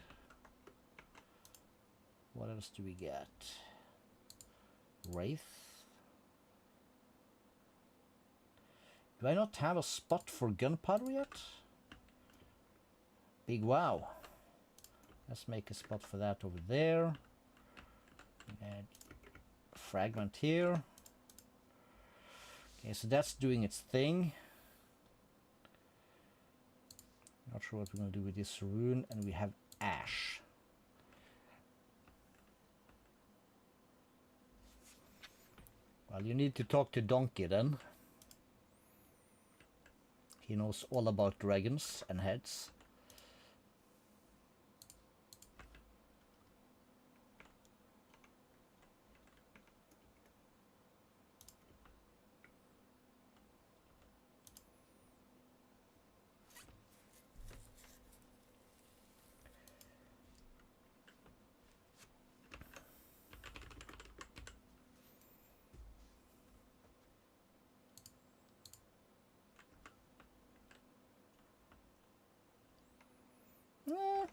What else do we get? Wraith. Do I not have a spot for gunpowder yet? Big wow. Let's make a spot for that over there. Add a fragment here. Okay, so that's doing its thing. Not sure what we're going to do with this rune. And we have ash. Well, you need to talk to Donkey then. He knows all about dragons and heads.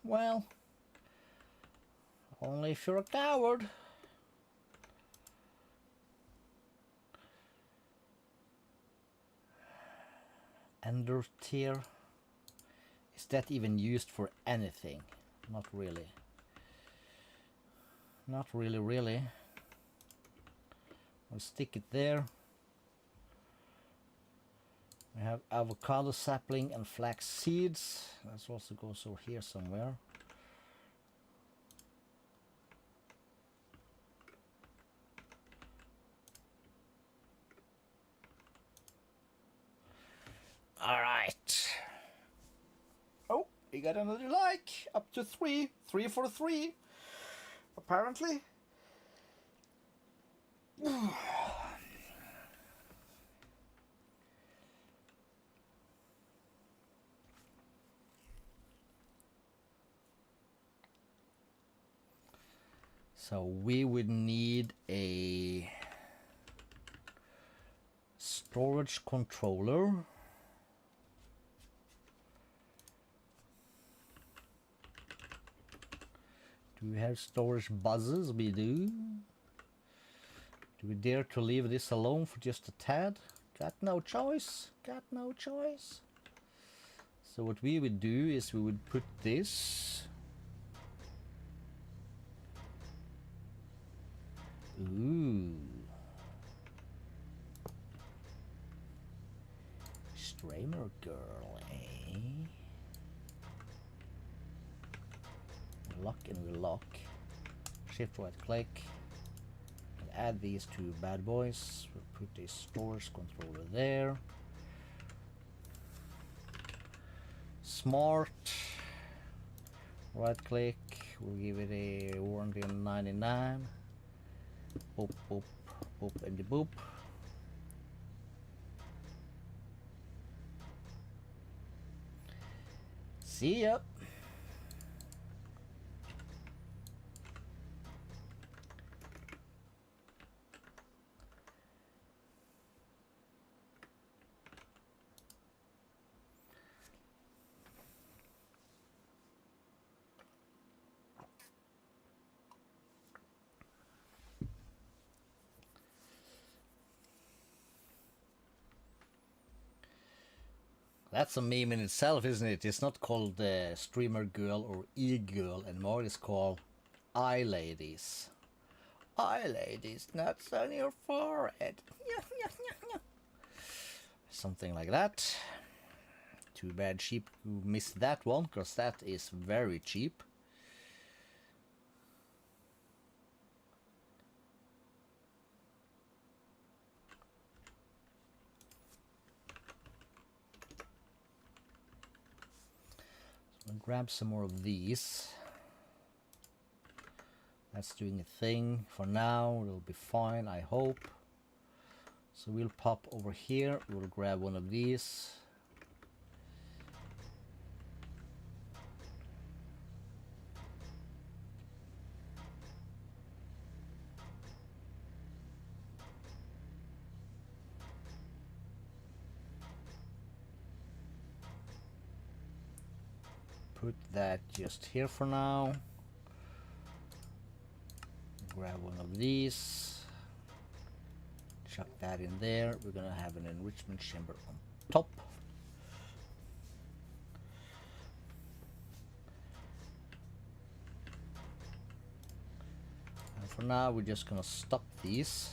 Well, only if you're a coward. Ender tier. Is that even used for anything? Not really. Not really, really. We'll stick it there. We have avocado sapling and flax seeds. That also goes over here somewhere. All right. Oh, we got another like. Up to 3. 3 for 3. Apparently. So we would need a storage controller. Do we have storage buzzes? We do. Do we dare to leave this alone for just a tad? Got no choice. Got no choice. So what we would do is we would put this. Ooh. Streamer girl, eh? We lock and we lock. Shift right click. And add these two bad boys. We'll put a storage controller there. Smart. Right click. We'll give it a warranty on 99. Boop, boop, boop, and the boop. See ya. That's a meme in itself, isn't it? It's not called streamer girl or e-girl anymore. It's called eye ladies. Eye ladies, nuts on your forehead. Something like that. Too bad sheep who missed that one, because that is very cheap. So I'll grab some more of these. That's doing a thing for now. It'll be fine, I hope. So we'll pop over here. We'll grab one of these. Put that just here for now. Grab one of these. Chuck that in there. We're gonna have an enrichment chamber on top. And for now, we're just gonna stop these.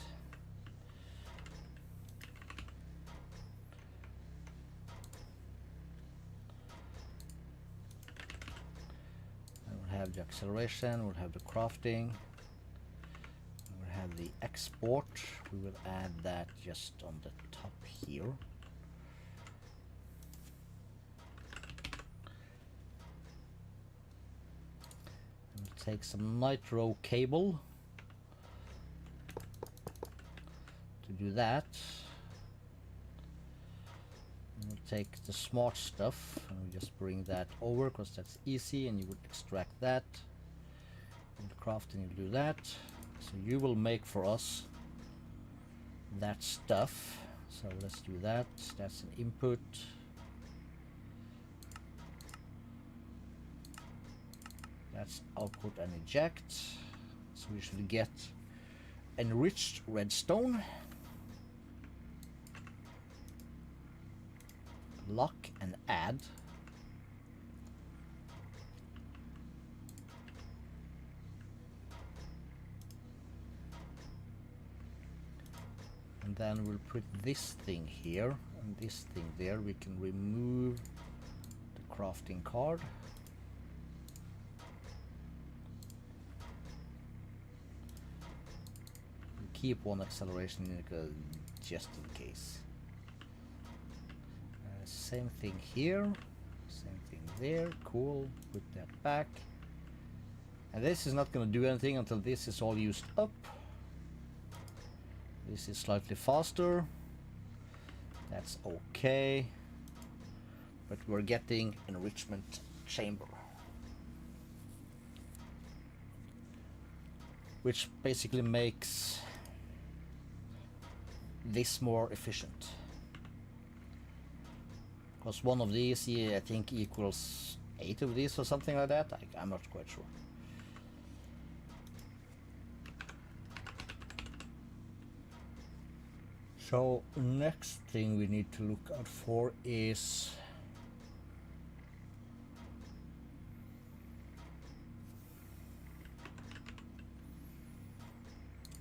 And we'll have the acceleration, we'll have the crafting. The export, we will add that just on the top here. And we'll take some nitro cable to do that. And we'll take the smart stuff and we'll just bring that over because that's easy, and you would extract that. And the crafting, you do that. So you will make for us that stuff. So let's do that. That's an input. That's output and eject. So we should get enriched redstone. Lock and add. And then we'll put this thing here and this thing there. We can remove the crafting card. We'll keep one acceleration in just in case. Same thing here, same thing there. Cool, put that back. And this is not going to do anything until this is all used up. This is slightly faster. That's okay. But we're getting enrichment chamber, which basically makes this more efficient. Because one of these, yeah, I think equals 8 of these or something like that. I'm not quite sure. So next thing we need to look out for is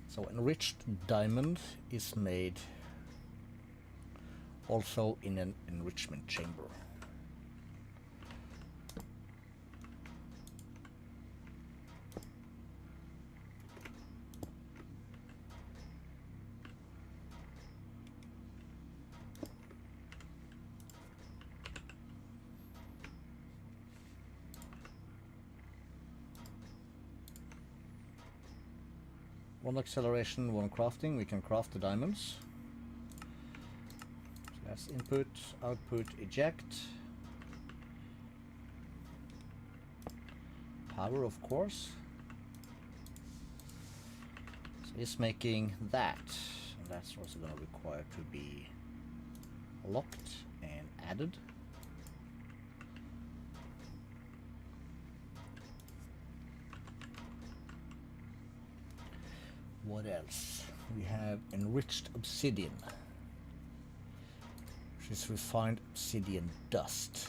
so enriched diamond is made also in an enrichment chamber. One acceleration, one crafting. We can craft the diamonds. So that's input, output, eject. Power, of course. So it's making that. And that's also going to require to be locked and added. What else? We have enriched obsidian, which is refined obsidian dust,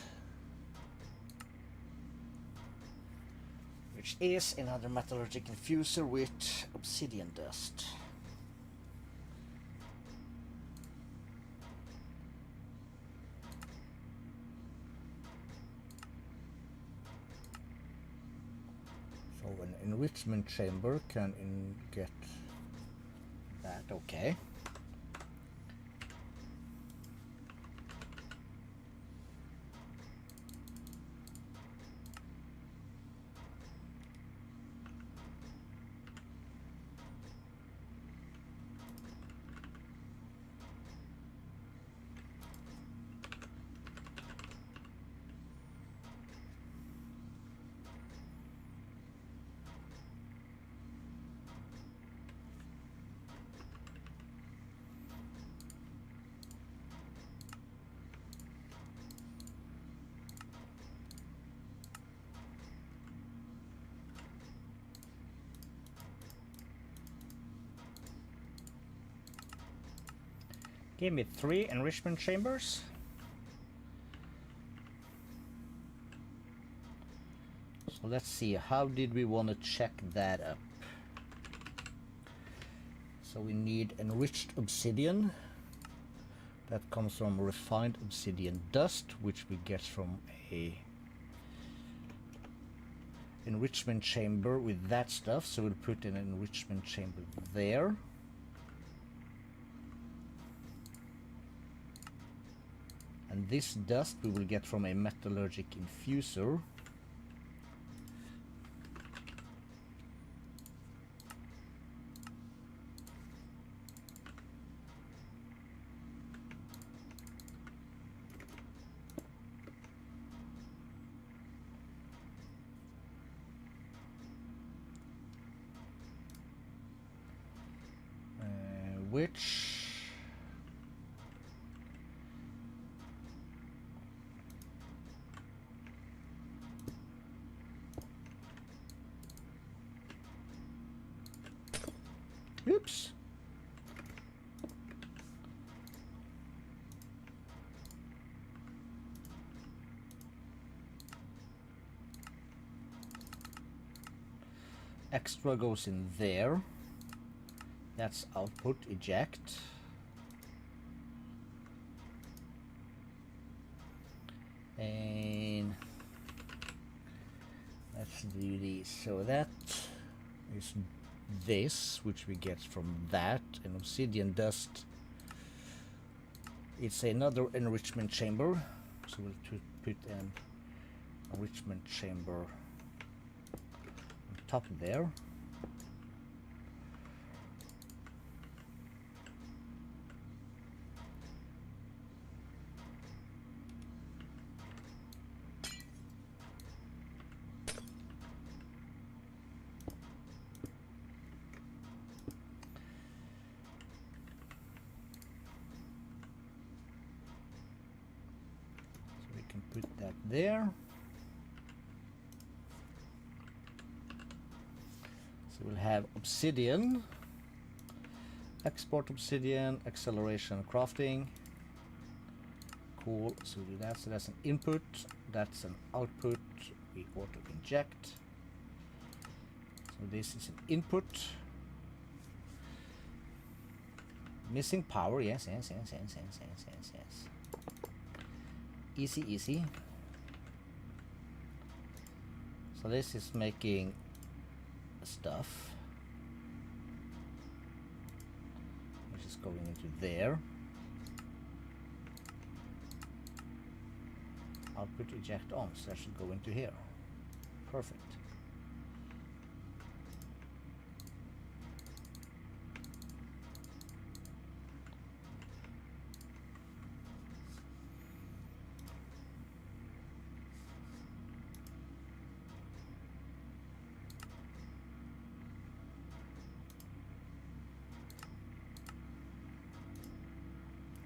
which is another metallurgic infuser with obsidian dust. So an enrichment chamber can get that, okay. Give me 3 enrichment chambers. So let's see, how did we want to check that up? So we need enriched obsidian. That comes from refined obsidian dust, which we get from a enrichment chamber with that stuff. So we'll put in an enrichment chamber there. And this dust we will get from a metallurgic infuser. Which oops. Extra goes in there. That's output, eject. And let's do this. So that is this, which we get from that, and obsidian dust. It's another enrichment chamber, so we'll put an enrichment chamber on top there. Put that there. So we'll have obsidian, export obsidian, acceleration crafting. Cool, so we do that. So that's an input, that's an output. We auto inject. So this is an input. Missing power, yes. Easy. So this is making stuff, which is going into there. Output eject on, so that should go into here. Perfect.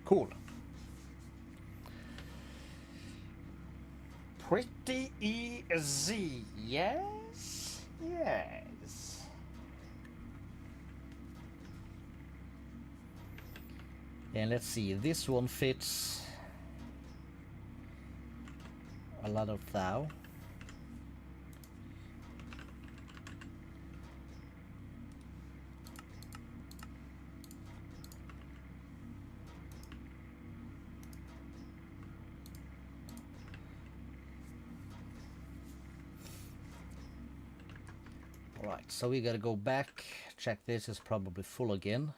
Cool. Pretty easy, yes. And let's see, this one fits a lot of thou. Alright, so we gotta go back, check this is probably full again.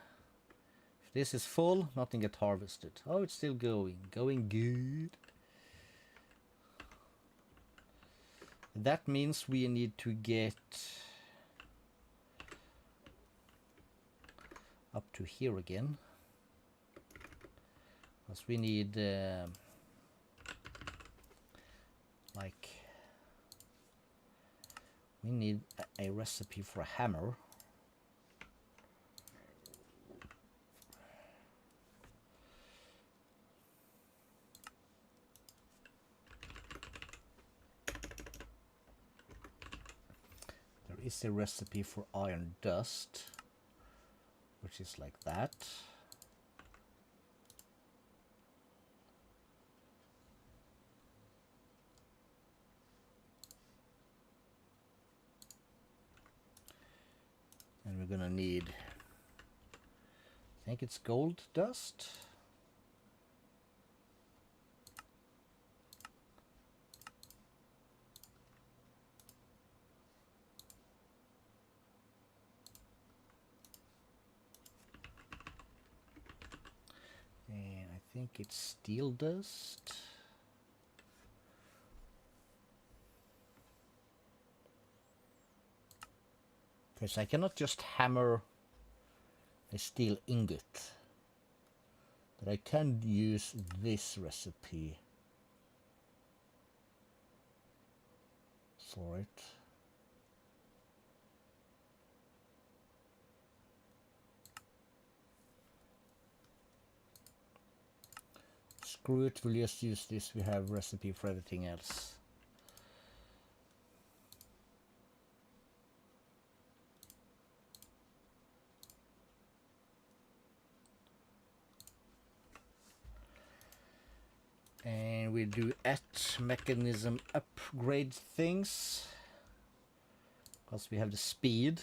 If this is full, nothing get harvested. Oh, it's still going good. That means we need to get up to here again. Because we need like we need a recipe for a hammer. There is a recipe for iron dust, which is like that. And we're gonna need, I think it's gold dust. And I think it's steel dust. Because I cannot just hammer a steel ingot, but I can use this recipe for it. Screw it, we'll just use this, we have recipe for everything else. And we do Mechanism upgrade things, because we have the speed.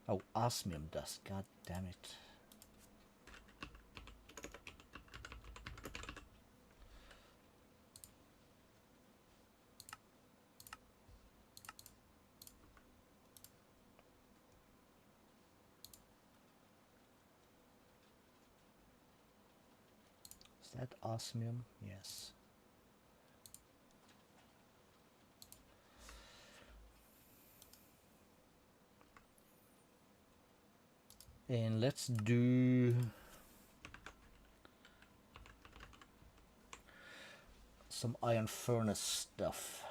Oh, osmium dust, god damn it. that osmium? Yes. And let's do some iron furnace stuff.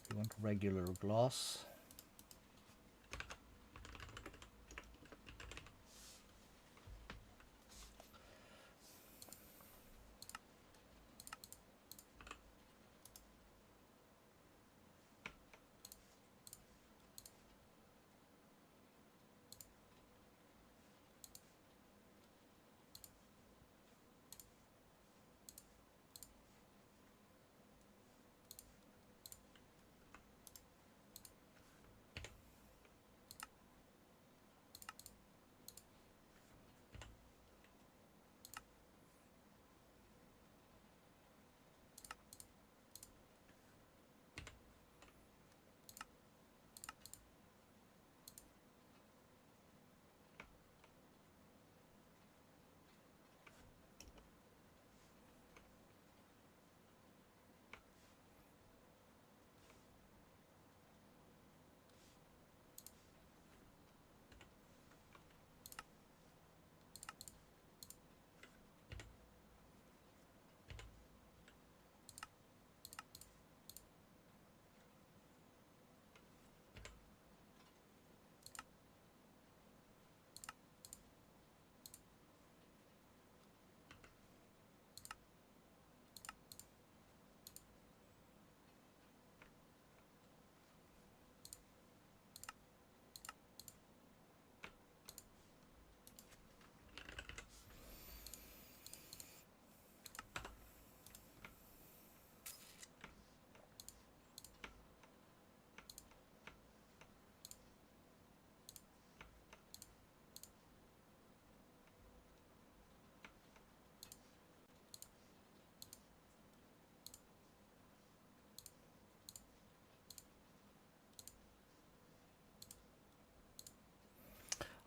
We want regular glass.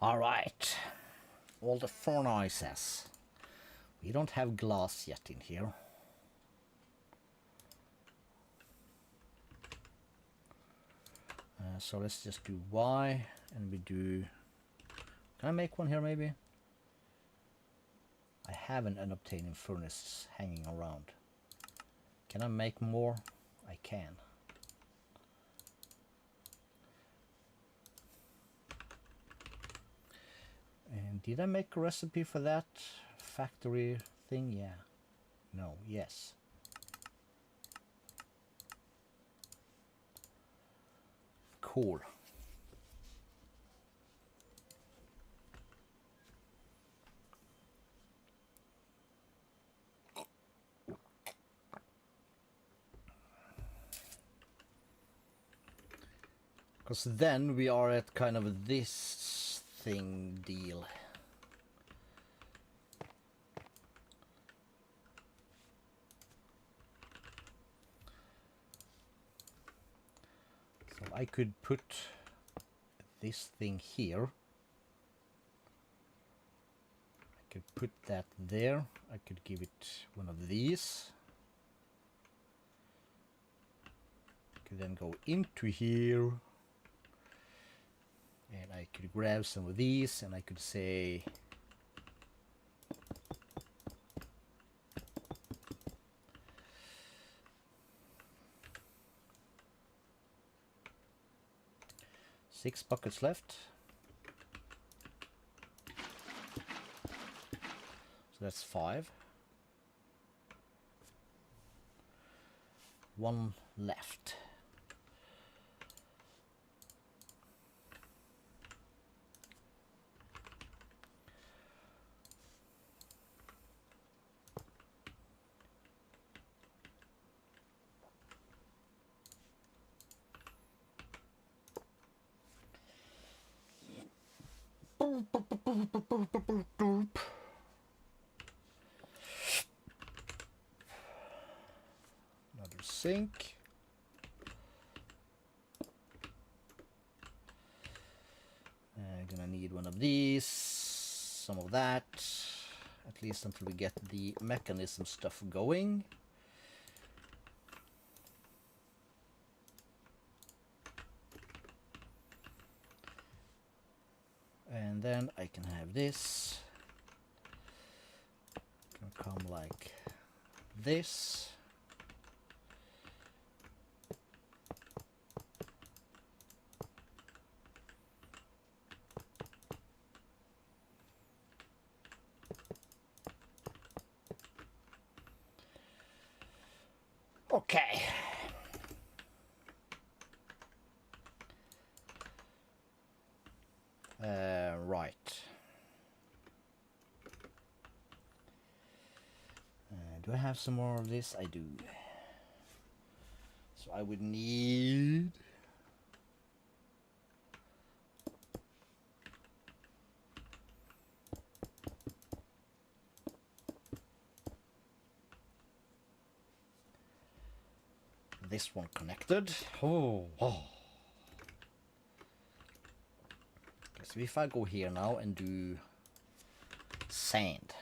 All right, all the furnaces. We don't have glass yet in here. So let's just do Y, and we do... Can I make one here maybe? I have an unobtainium furnace hanging around. Can I make more? I can. And did I make a recipe for that factory thing? Yeah. No. Yes. Cool. Because then we are at kind of this thing deal. So I could put this thing here. I could put that there. I could give it one of these. Could then go into here. And I could grab some of these, and I could say six buckets left. So that's 5. 1 left. Another sink. Gonna need one of these, some of that, at least until we get the mechanism stuff going. And then I can have this. Gonna come like this. Okay. Right. Do I have some more of this? I do. So I would need... this one connected. Oh. Okay, so if I go here now and do sand.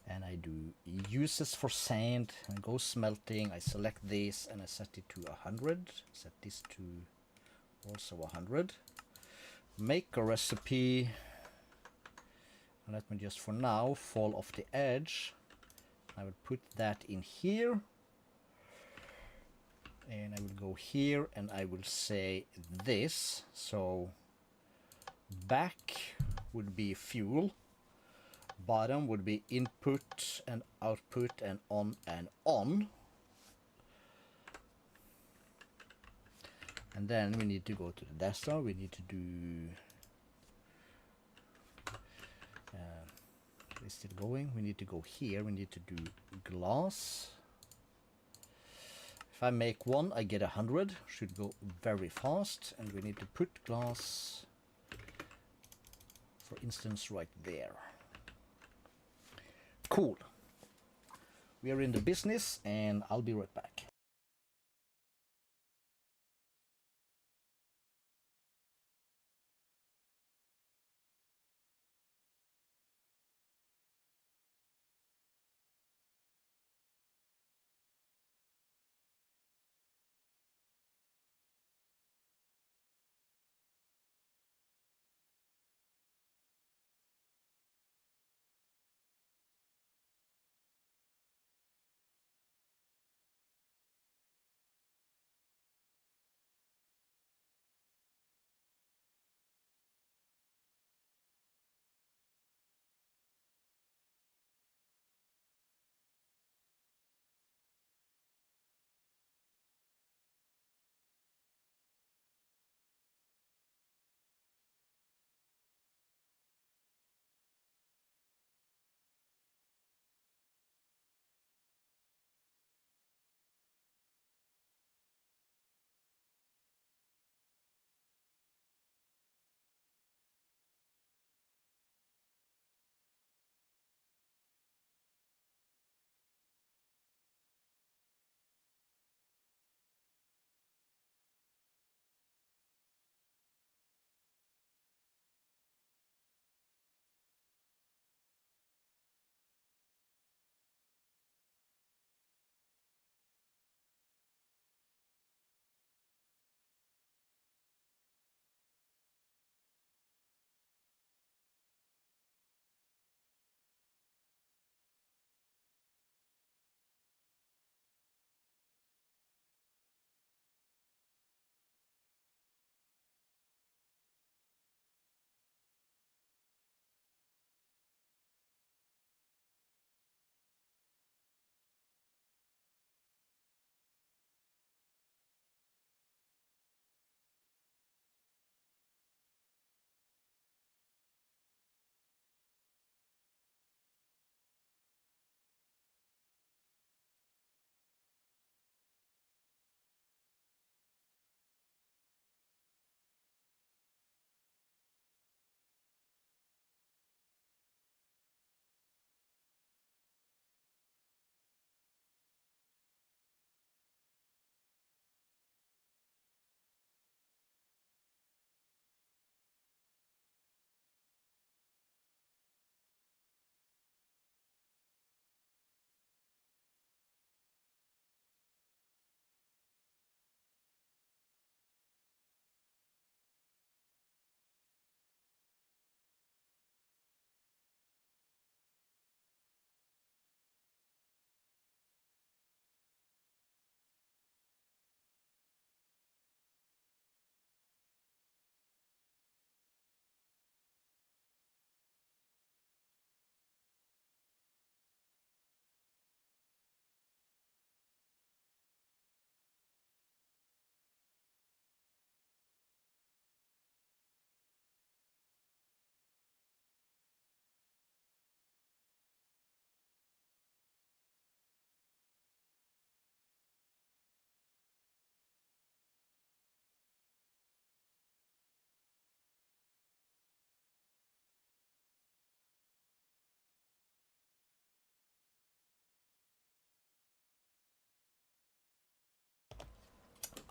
And I do uses for sand and go smelting. I select this and I set it to 100. Set this to also 100. Make a recipe. And let me just for now fall off the edge. I will put that in here. And I will go here and I will say this. So back would be fuel. Bottom would be input and output and on and on. And then we need to go to the desktop. We need to do it's still going. We need to go here. We need to do glass. If I make one, I get 100. Should go very fast. And we need to put glass, for instance, right there. Cool. We are in the business and I'll be right back.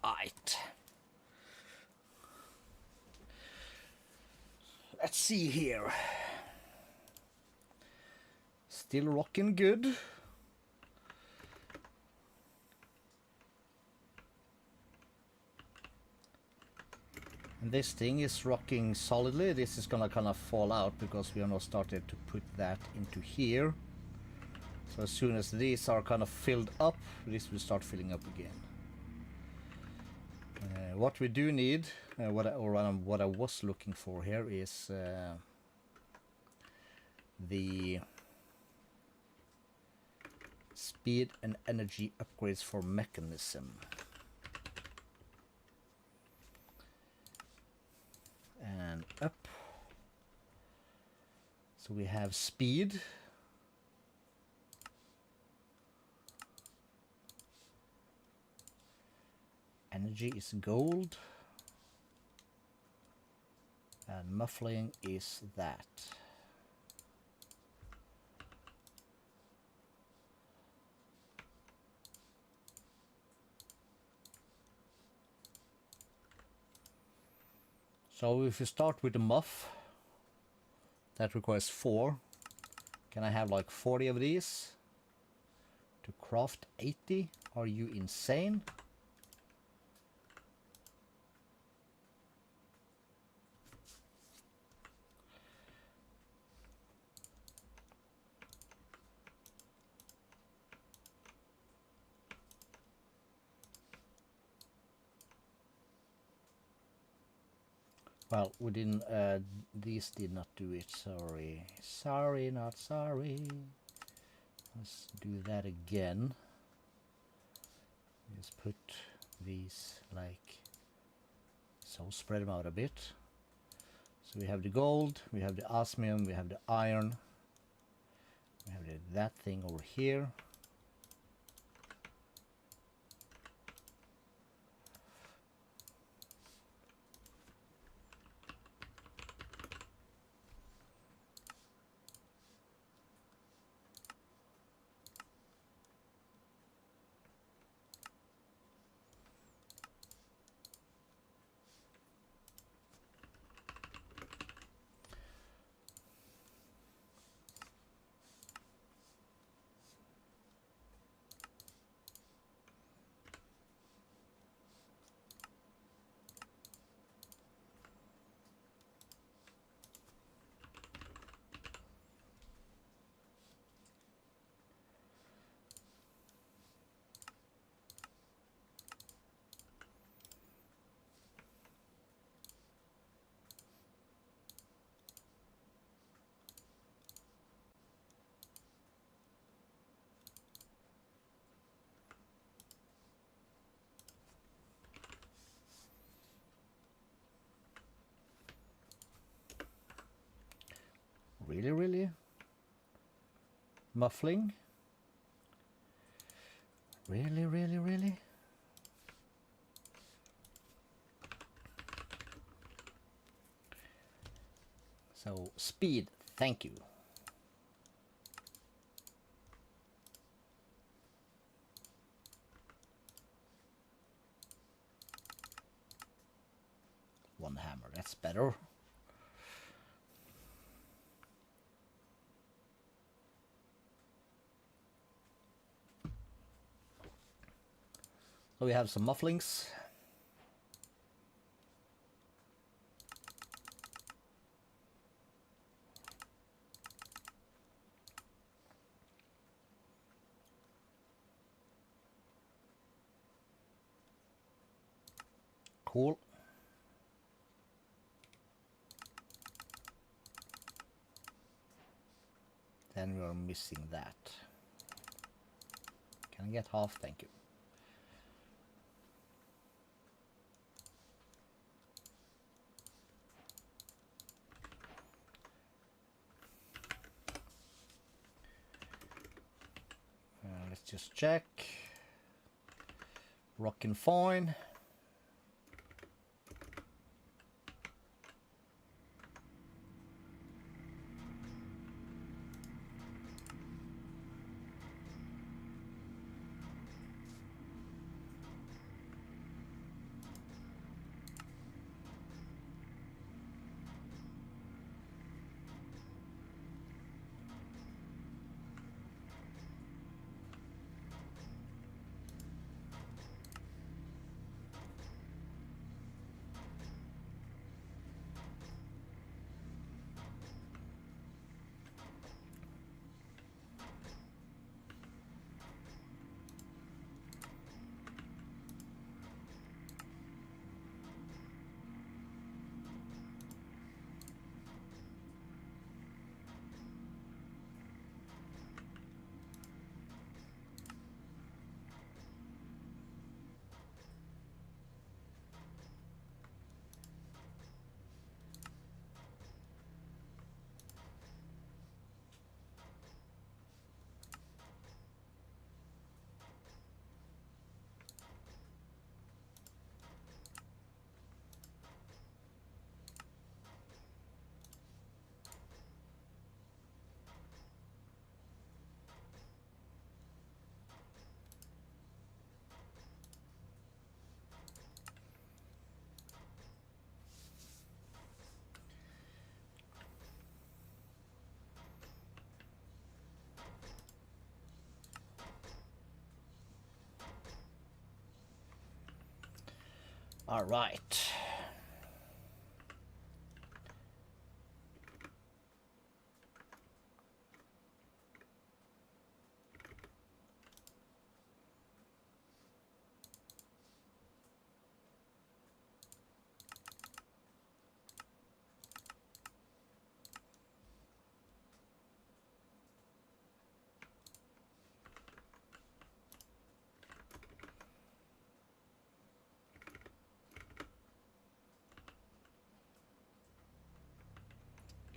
Alright. Let's see here. Still rocking good. And this thing is rocking solidly. This is gonna kind of fall out because we are now started to put that into here. So as soon as these are kind of filled up, this will start filling up again. What we do need, what I was looking for here is the speed and energy upgrades for Mekanism. And up. So we have speed. Energy is gold. And muffling is that. So if you start with the muff, that requires 4. Can I have like 40 of these to craft 80? Are you insane? Well, we didn't, these did not do it, sorry. Sorry, not sorry. Let's do that again. Just put these like so, spread them out a bit. So we have the gold, we have the osmium, we have the iron, we have that thing over here. Really? Muffling? Really? So, speed, thank you. One hammer, that's better. So we have some mufflings. Cool. Then we are missing that. Can I get half? Thank you. Let's just check. Rockin' fine. All right.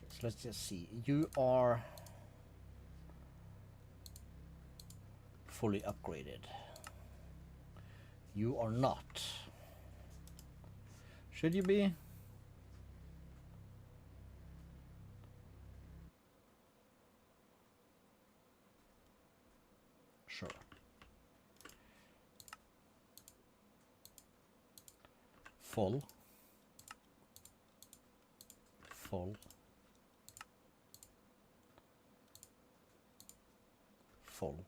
So let's just see. You are fully upgraded. You are not. Should you be? Sure. Full. Full. Full.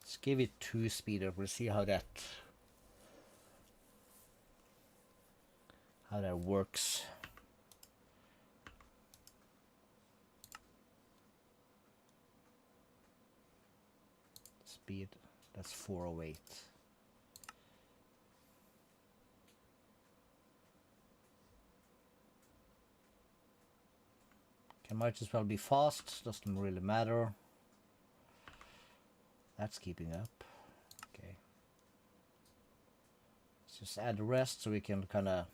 Let's give it 2 speed up. We'll see how that works. Speed, that's 408. Can might as well be fast, doesn't really matter. That's keeping up. Okay. Let's just add the rest so we can kind of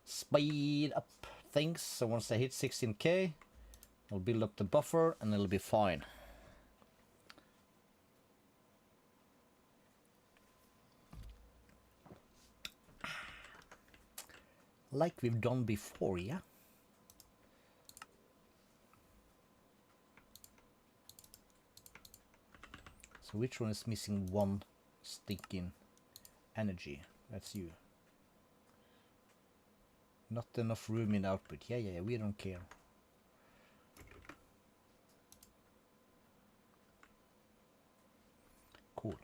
speed up things. So once they hit 16k, I'll build up the buffer and it'll be fine. Like we've done before, yeah? So which one is missing 1 stinking energy? That's you. Not enough room in output. Yeah, we don't care. Cool.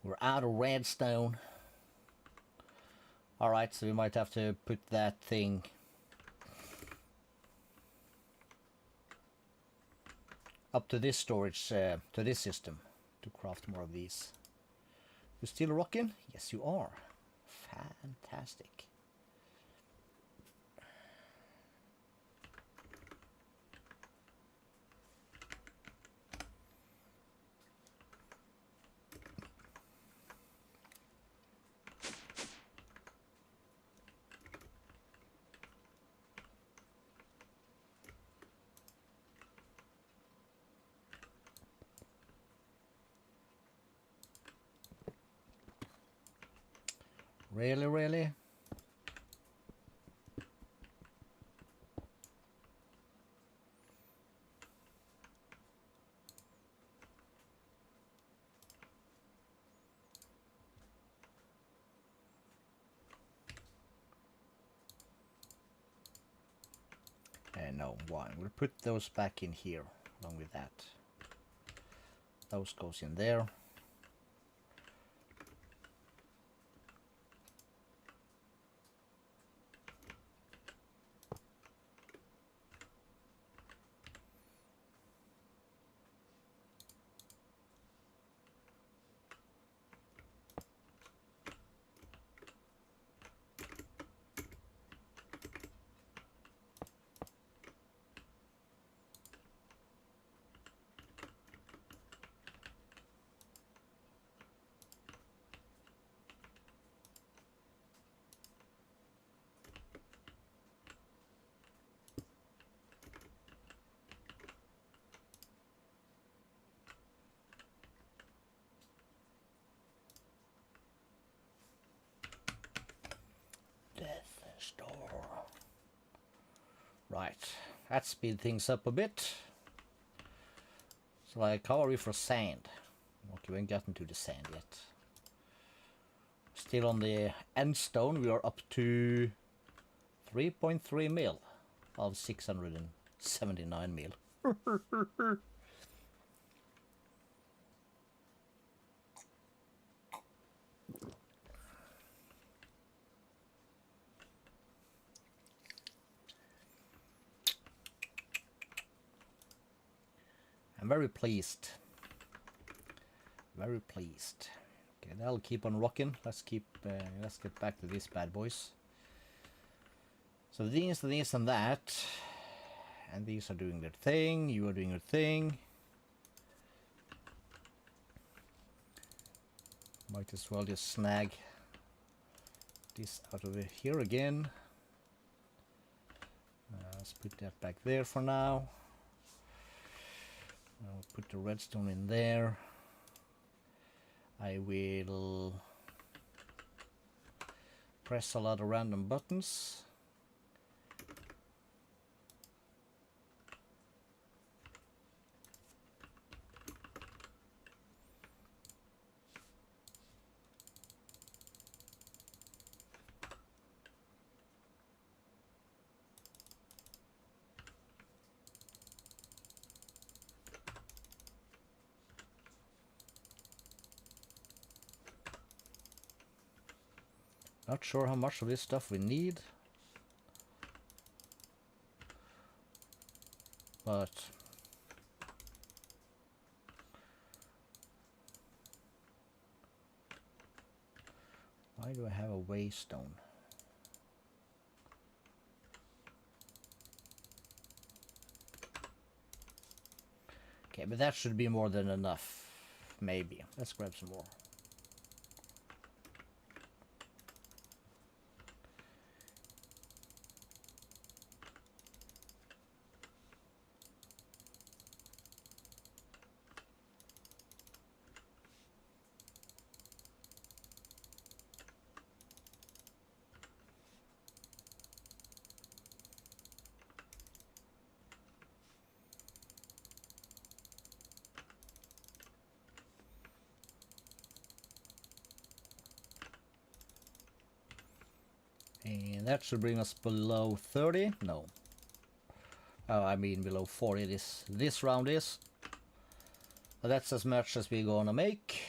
We're out of redstone. Alright, so we might have to put that thing up to this storage, to this system, to craft more of these. You still rocking? Yes, you are. Fantastic. Really, really? No, why? We'll put those back in here along with that. Those goes in there. Store. Right, that speed things up a bit. So like, how are we for sand? Okay, we haven't gotten to the sand yet. Still on the end stone, we are up to 3.3 mil of 679 mil. I'm very pleased. Very pleased. Okay, that'll keep on rocking. Let's get back to these bad boys. So these, and that, and these are doing their thing. You are doing your thing. Might as well just snag this out of here again. Let's put that back there for now. I'll put the redstone in there. I will press a lot of random buttons. Not sure how much of this stuff we need, but why do I have a waystone? Okay, but that should be more than enough, maybe. Let's grab some more. And that should bring us below 30. No. Oh, I mean below 40 this round is. But that's as much as we're gonna make.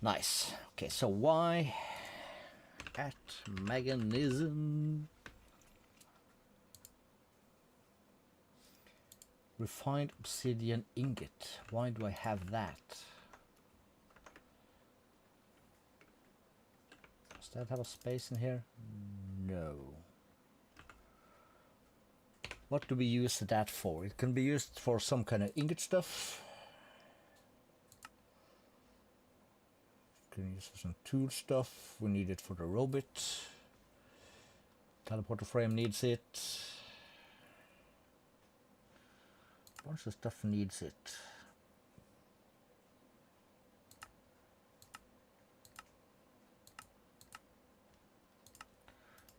Nice. Okay, so why at Mechanism? Refined obsidian ingot. Why do I have that? Does that have a space in here? No. What do we use that for? It can be used for some kind of ingot stuff. Can use some tool stuff. We need it for the robot. Teleporter frame needs it. A bunch of stuff needs it.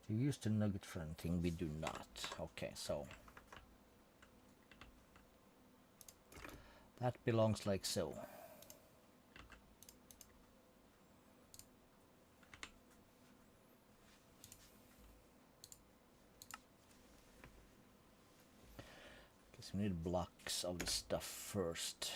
To use the nugget for anything, we do not. Okay, so that belongs like so. Guess we need blocks of the stuff first.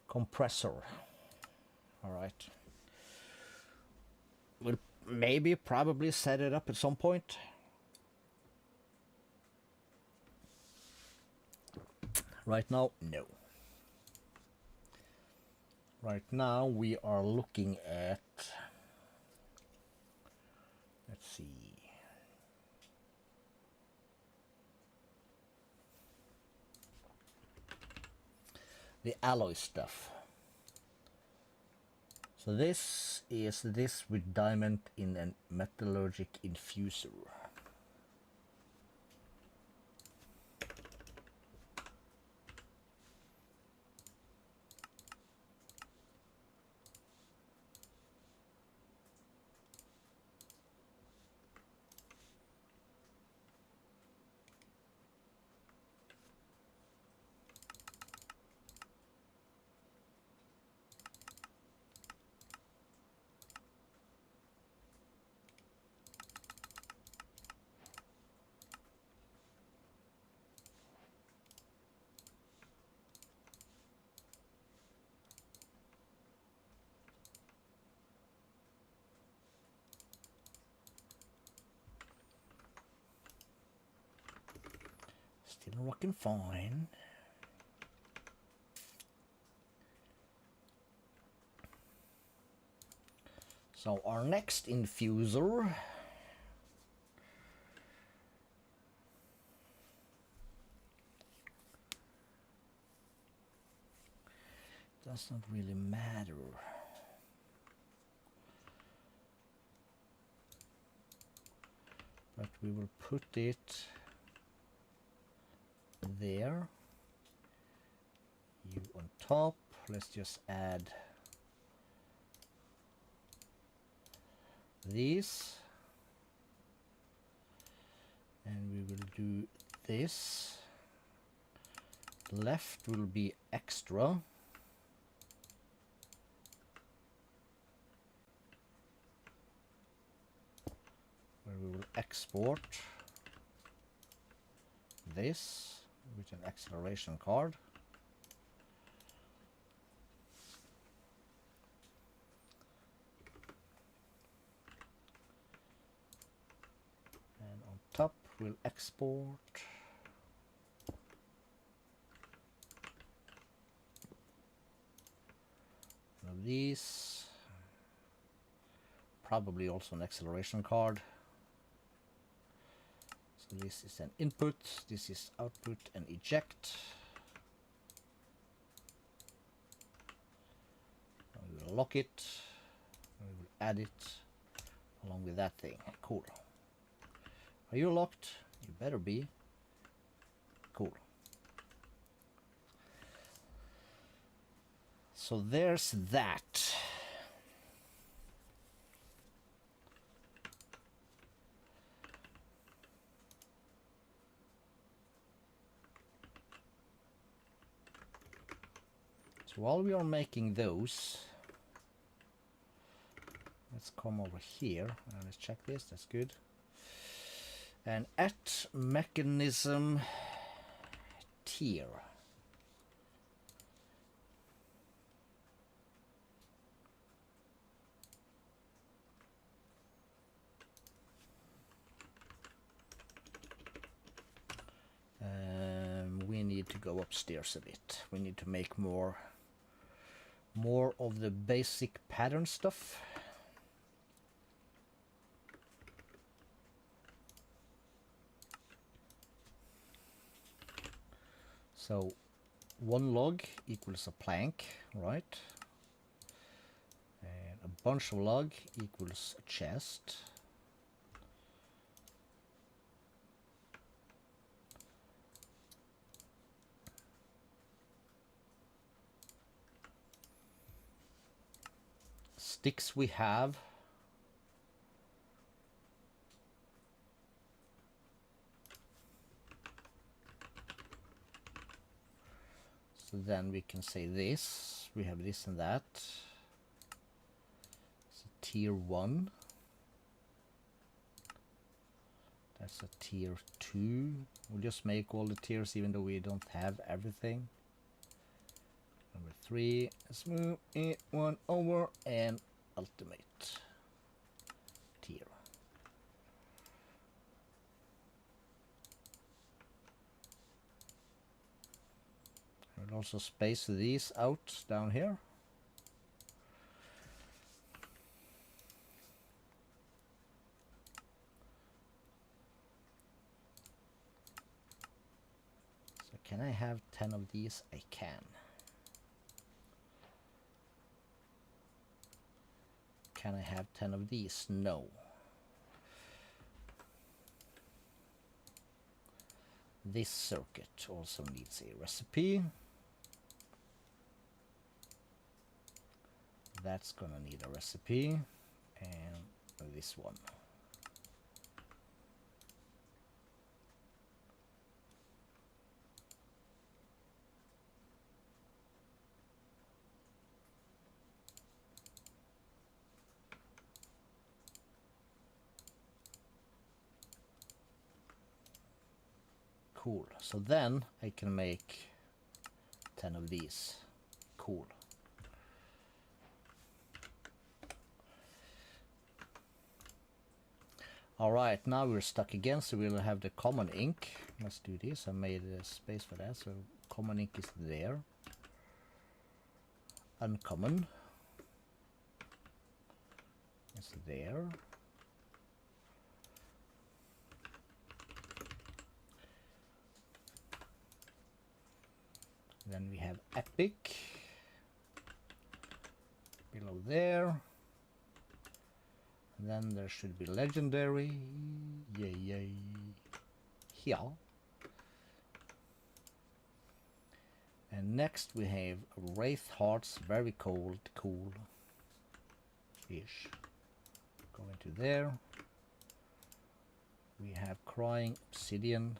Compressor. All right. We'll maybe probably set it up at some point. Right now, no. Right now we are looking at, let's see. The alloy stuff. So this is this with diamond in a metallurgic infuser. Still rocking fine. So our next infuser doesn't really matter. But we will put it there. You on top. Let's just add these. And we will do this. Left will be extra. Where we will export this with an acceleration card. And on top we'll export one of these, probably also an acceleration card. So this is an input, this is output and eject. We will lock it, we will add it along with that thing. Cool. Are you locked? You better be. Cool. So there's that. So while we are making those, let's come over here and let's check this. That's good. And at mechanism tier, we need to go upstairs a bit. We need to make more of the basic pattern stuff. So one log equals a plank, right? And a bunch of log equals a chest. Sticks we have. So then we can say this, we have this and that. It's a tier 1. That's a tier 2. We'll just make all the tiers even though we don't have everything. Number 3, let's move it one over and ultimate tier. We'll also space these out down here. So can I have 10 of these? I can. can I have 10 of these? No. This circuit also needs a recipe. That's gonna need a recipe. And this one. Cool. So then I can make 10 of these. Cool. Alright, now we're stuck again, so we'll have the common ink. Let's do this. I made a space for that, so common ink is there. Uncommon is there. Then we have epic below there. And then there should be legendary. Yay, yay. Here. And next we have Wraith Hearts, very cold, cool ish. Go into there. We have Crying Obsidian.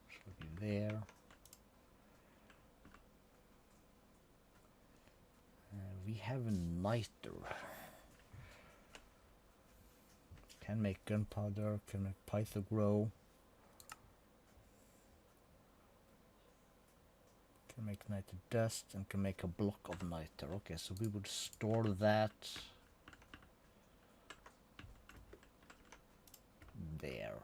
Should be there. We have a niter. Can make gunpowder, can make python grow. Can make niter dust and can make a block of niter. Okay, so we would store that there.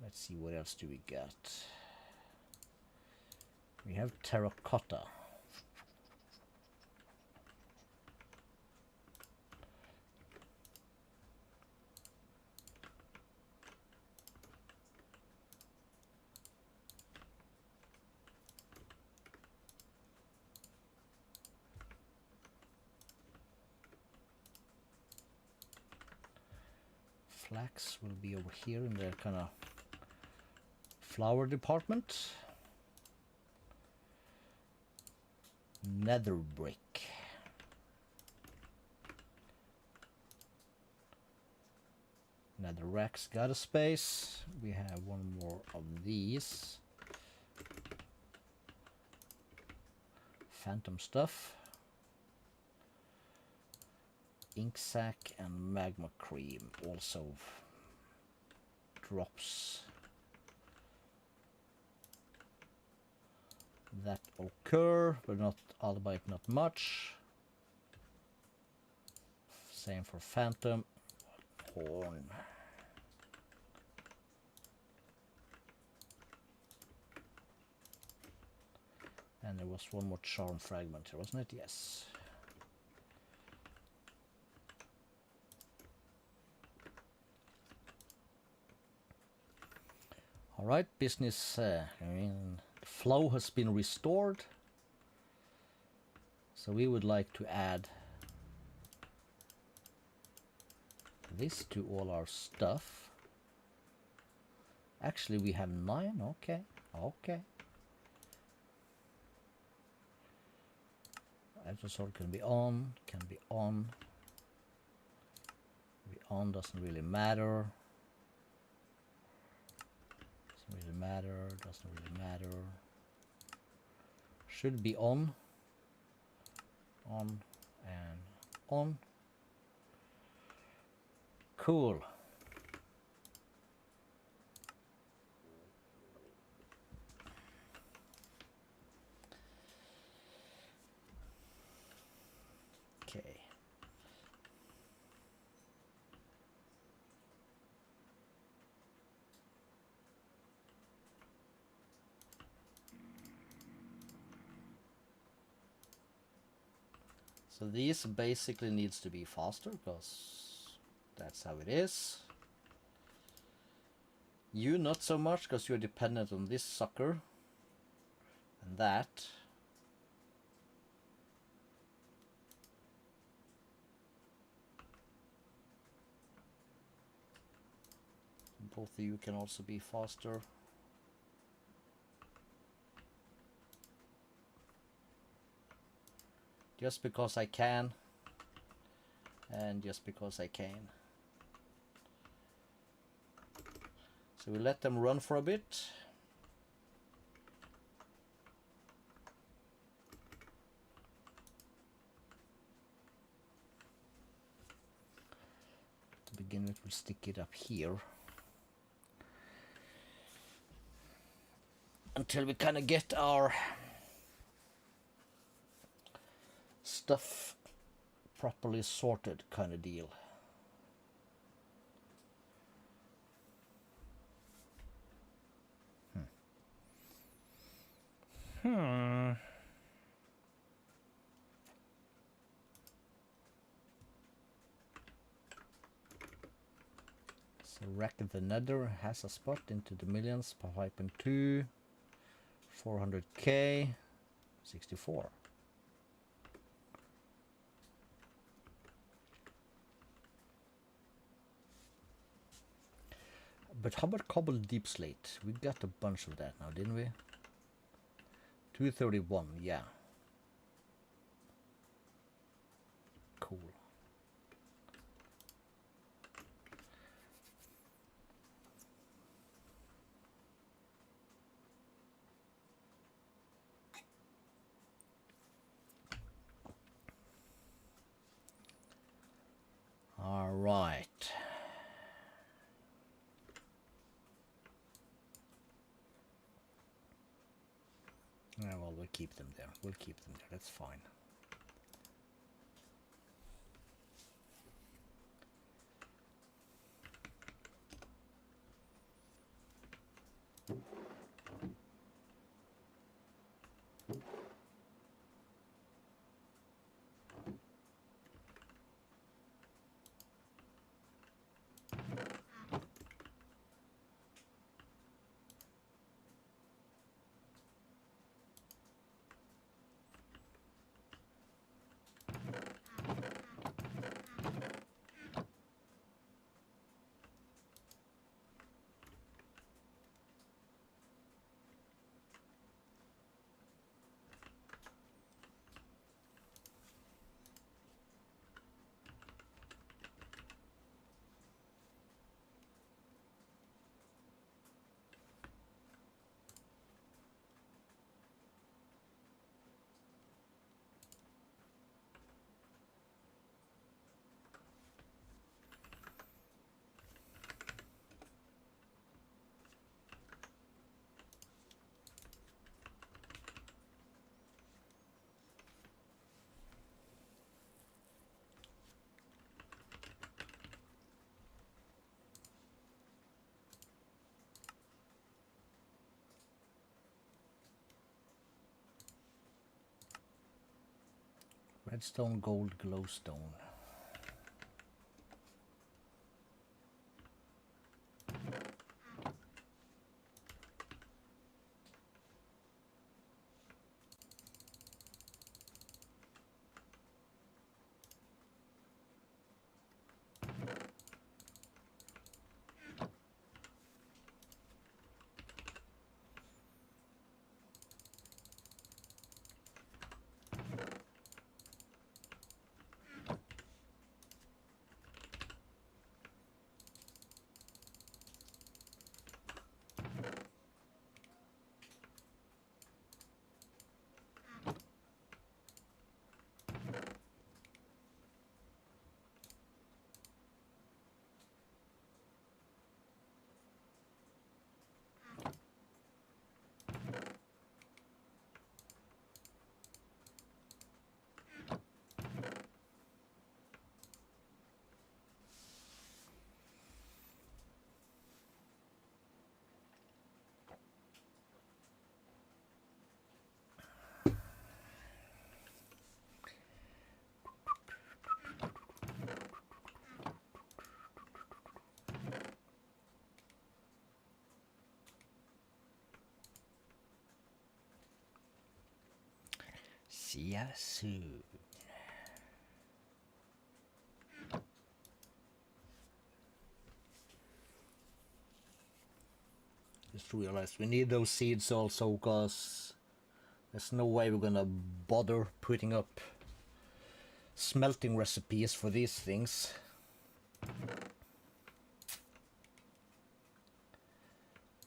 Let's see, what else do we got? We have terracotta. Flax will be over here in the kind of flower department. Nether brick. Netherrack's got a space. We have one more of these. Phantom stuff. Ink sac and magma cream also drops that occur, but not, albeit not much. Same for phantom. Horn. And there was one more charm fragment here, wasn't it? Yes. All right, business, flow has been restored. So we would like to add this to all our stuff. Actually, we have 9. Okay, okay. Episode can be on, Be on, doesn't really matter. Doesn't really matter. Should be on and on. Cool. Okay. So these basically needs to be faster because that's how it is. You not so much because you're dependent on this sucker and that. Both of you can also be faster. Just because I can. And just because I can. So we let them run for a bit. To begin with, we'll stick it up here. Until we kind of get our stuff properly sorted, kind of deal. So Wreck the Nether has a spot into the millions. Piping 2, 400k, 64. But how about cobbled deep slate? We got a bunch of that now, didn't we? 231, yeah. Cool. All right. Yeah, well, we'll keep them there. We'll keep them there. That's fine. Redstone, gold, glowstone. See ya soon. just realized we need those seeds also, because there's no way we're gonna bother putting up smelting recipes for these things.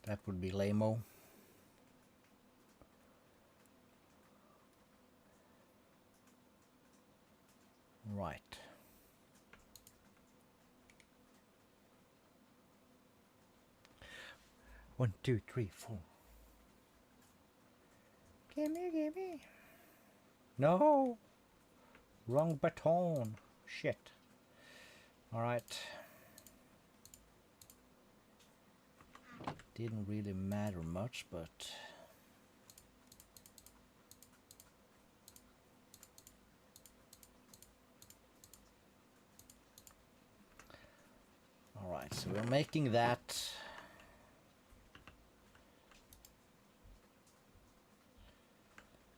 That would be lame-o. Right. One, two, three, four. Gimme. No! Wrong baton. Shit. Alright. Didn't really matter much, but... Alright, so we're making that.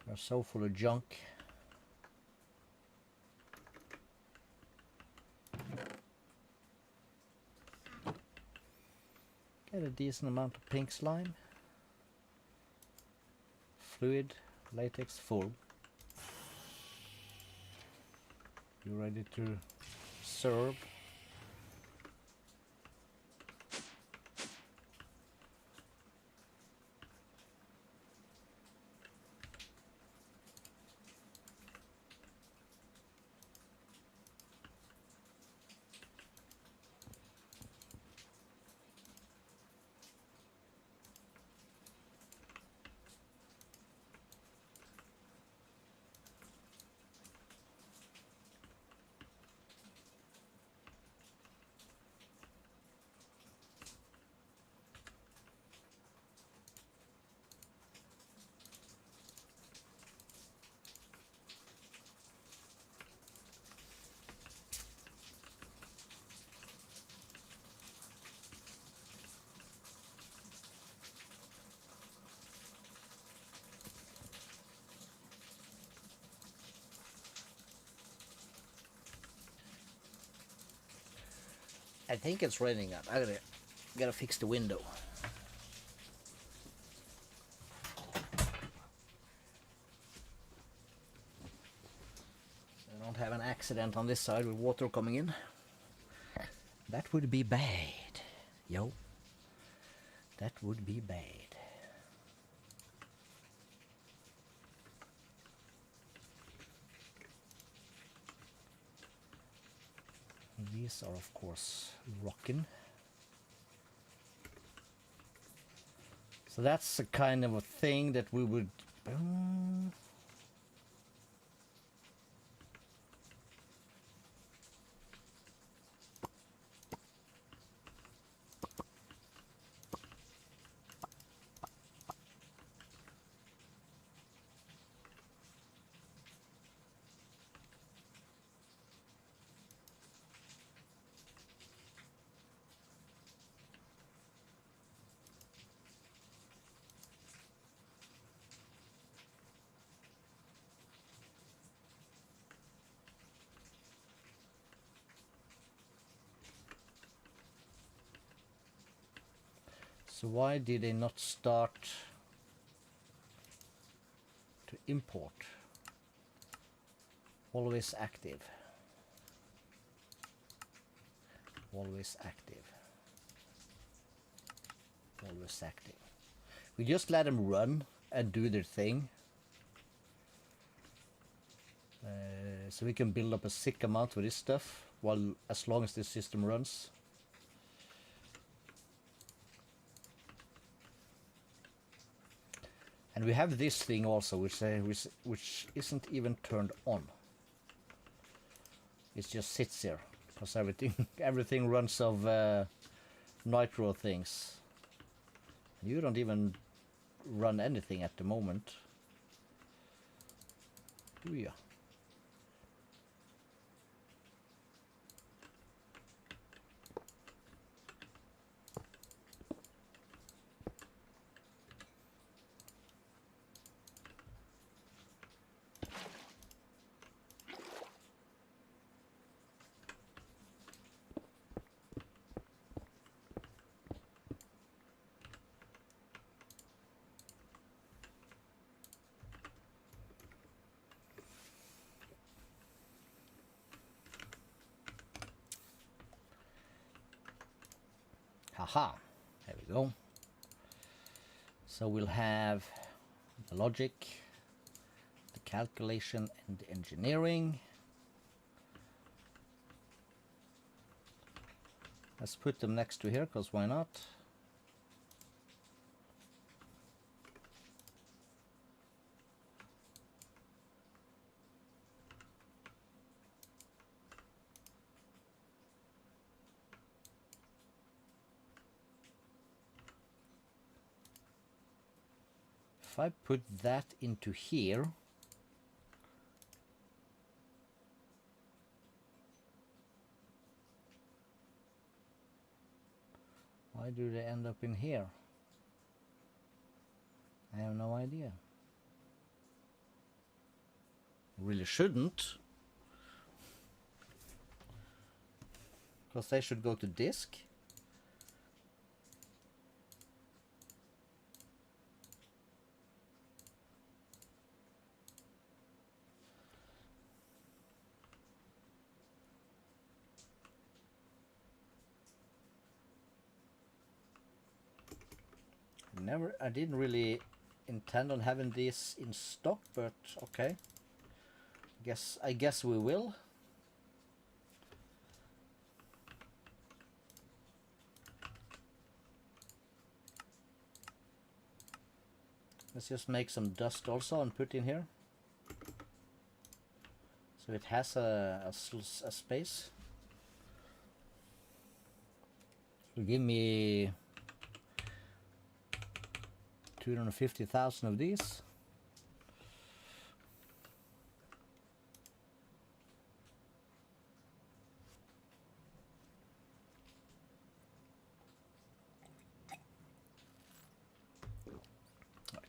We're so full of junk. Get a decent amount of pink slime. Fluid, latex full. You ready to serve? I think it's raining up. I gotta fix the window. I don't have an accident on this side with water coming in. That would be bad. Yo. That would be bad. These are of course rocking. So that's a kind of a thing that we would... So why did they not start to import? Always active. Always active. Always active. We just let them run and do their thing. So we can build up a sick amount of this stuff while, as long as this system runs. And we have this thing also, which isn't even turned on. It just sits there because everything runs of nitro things. You don't even run anything at the moment, do you? Aha, there we go. So we'll have the logic, the calculation, and the engineering. Let's put them next to here, because why not? If I put that into here, why do they end up in here? I have no idea. Really shouldn't, because they should go to disk. I didn't really intend on having this in stock, but okay. I guess we will. Let's just make some dust also and put in here, so it has a space. So give me 250,000 of these.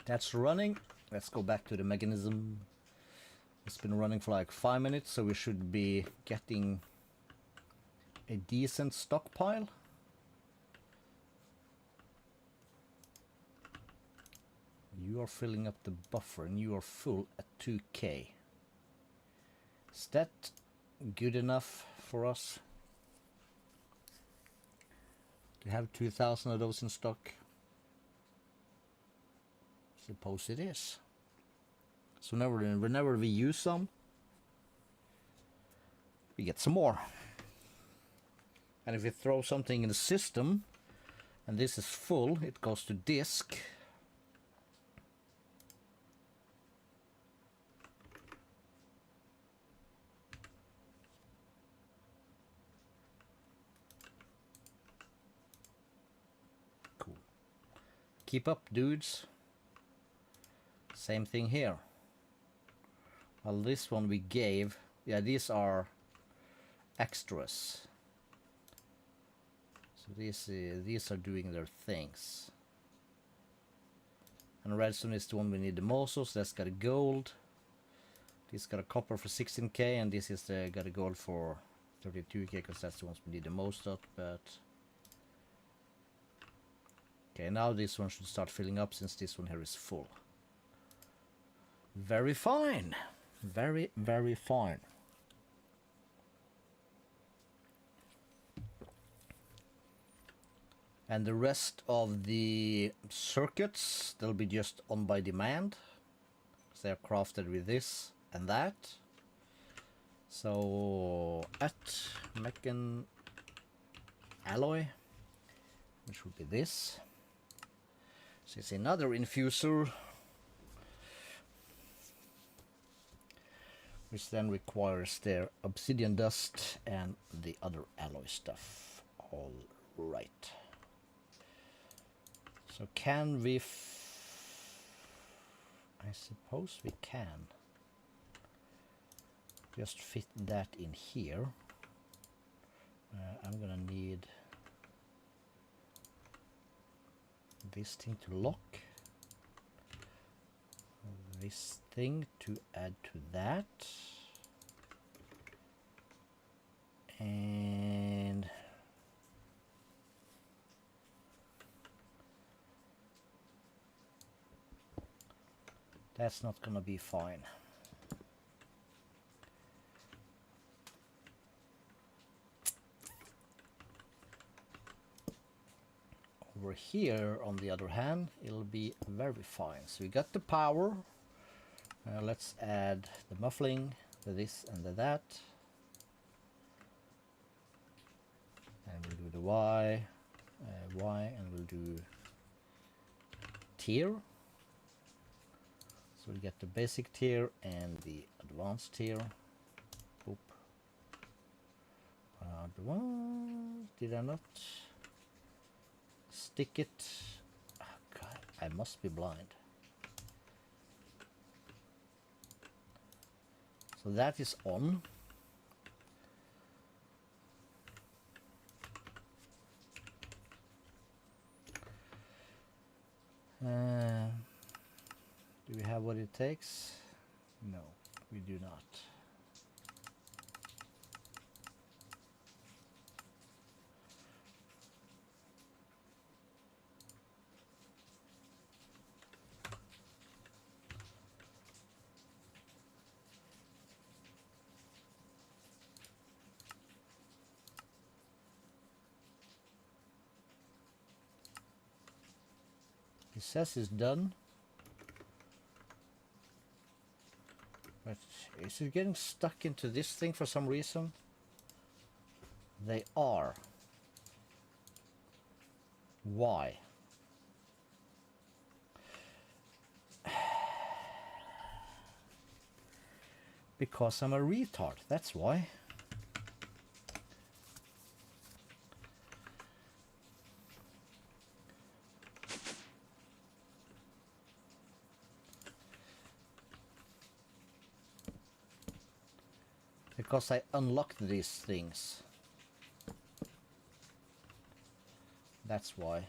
That's running. Let's go back to the mechanism. It's been running for like 5 minutes, so we should be getting a decent stockpile. You are filling up the buffer and you are full at 2K. Is that good enough for us to have 2,000 of those in stock? Suppose it is. So whenever we use some, we get some more. And if we throw something in the system and this is full, it goes to disk. Cool. Keep up, dudes. Same thing here. Well, this one we gave, yeah, these are extras. So these are doing their things. And redstone is the one we need the most of, so that's got a gold. This got a copper for 16K, and this is got a gold for 32K, because that's the ones we need the most of, but... Okay, now this one should start filling up, since this one here is full. Very fine. Very, very fine. And the rest of the circuits, they'll be just on by demand. They're crafted with this and that. So at Mechan alloy, which would be this. So it's another infuser, which then requires their obsidian dust and the other alloy stuff. All right. So can we... I suppose we can just fit that in here. I'm gonna need this thing to lock, this thing to add to that, and that's not gonna be fine. Over here, on the other hand, it'll be very fine. So we got the power. Let's add the muffling, the this and the that. And we'll do the Y, and we'll do tier. So we get the basic tier and the advanced tier. Boop. Did I not stick it? Oh God, I must be blind. So that is on. Do we have what it takes? No, we do not. It says it's done. But is it getting stuck into this thing for some reason? They are. Why? Because I'm a retard, that's why. Because I unlocked these things. That's why.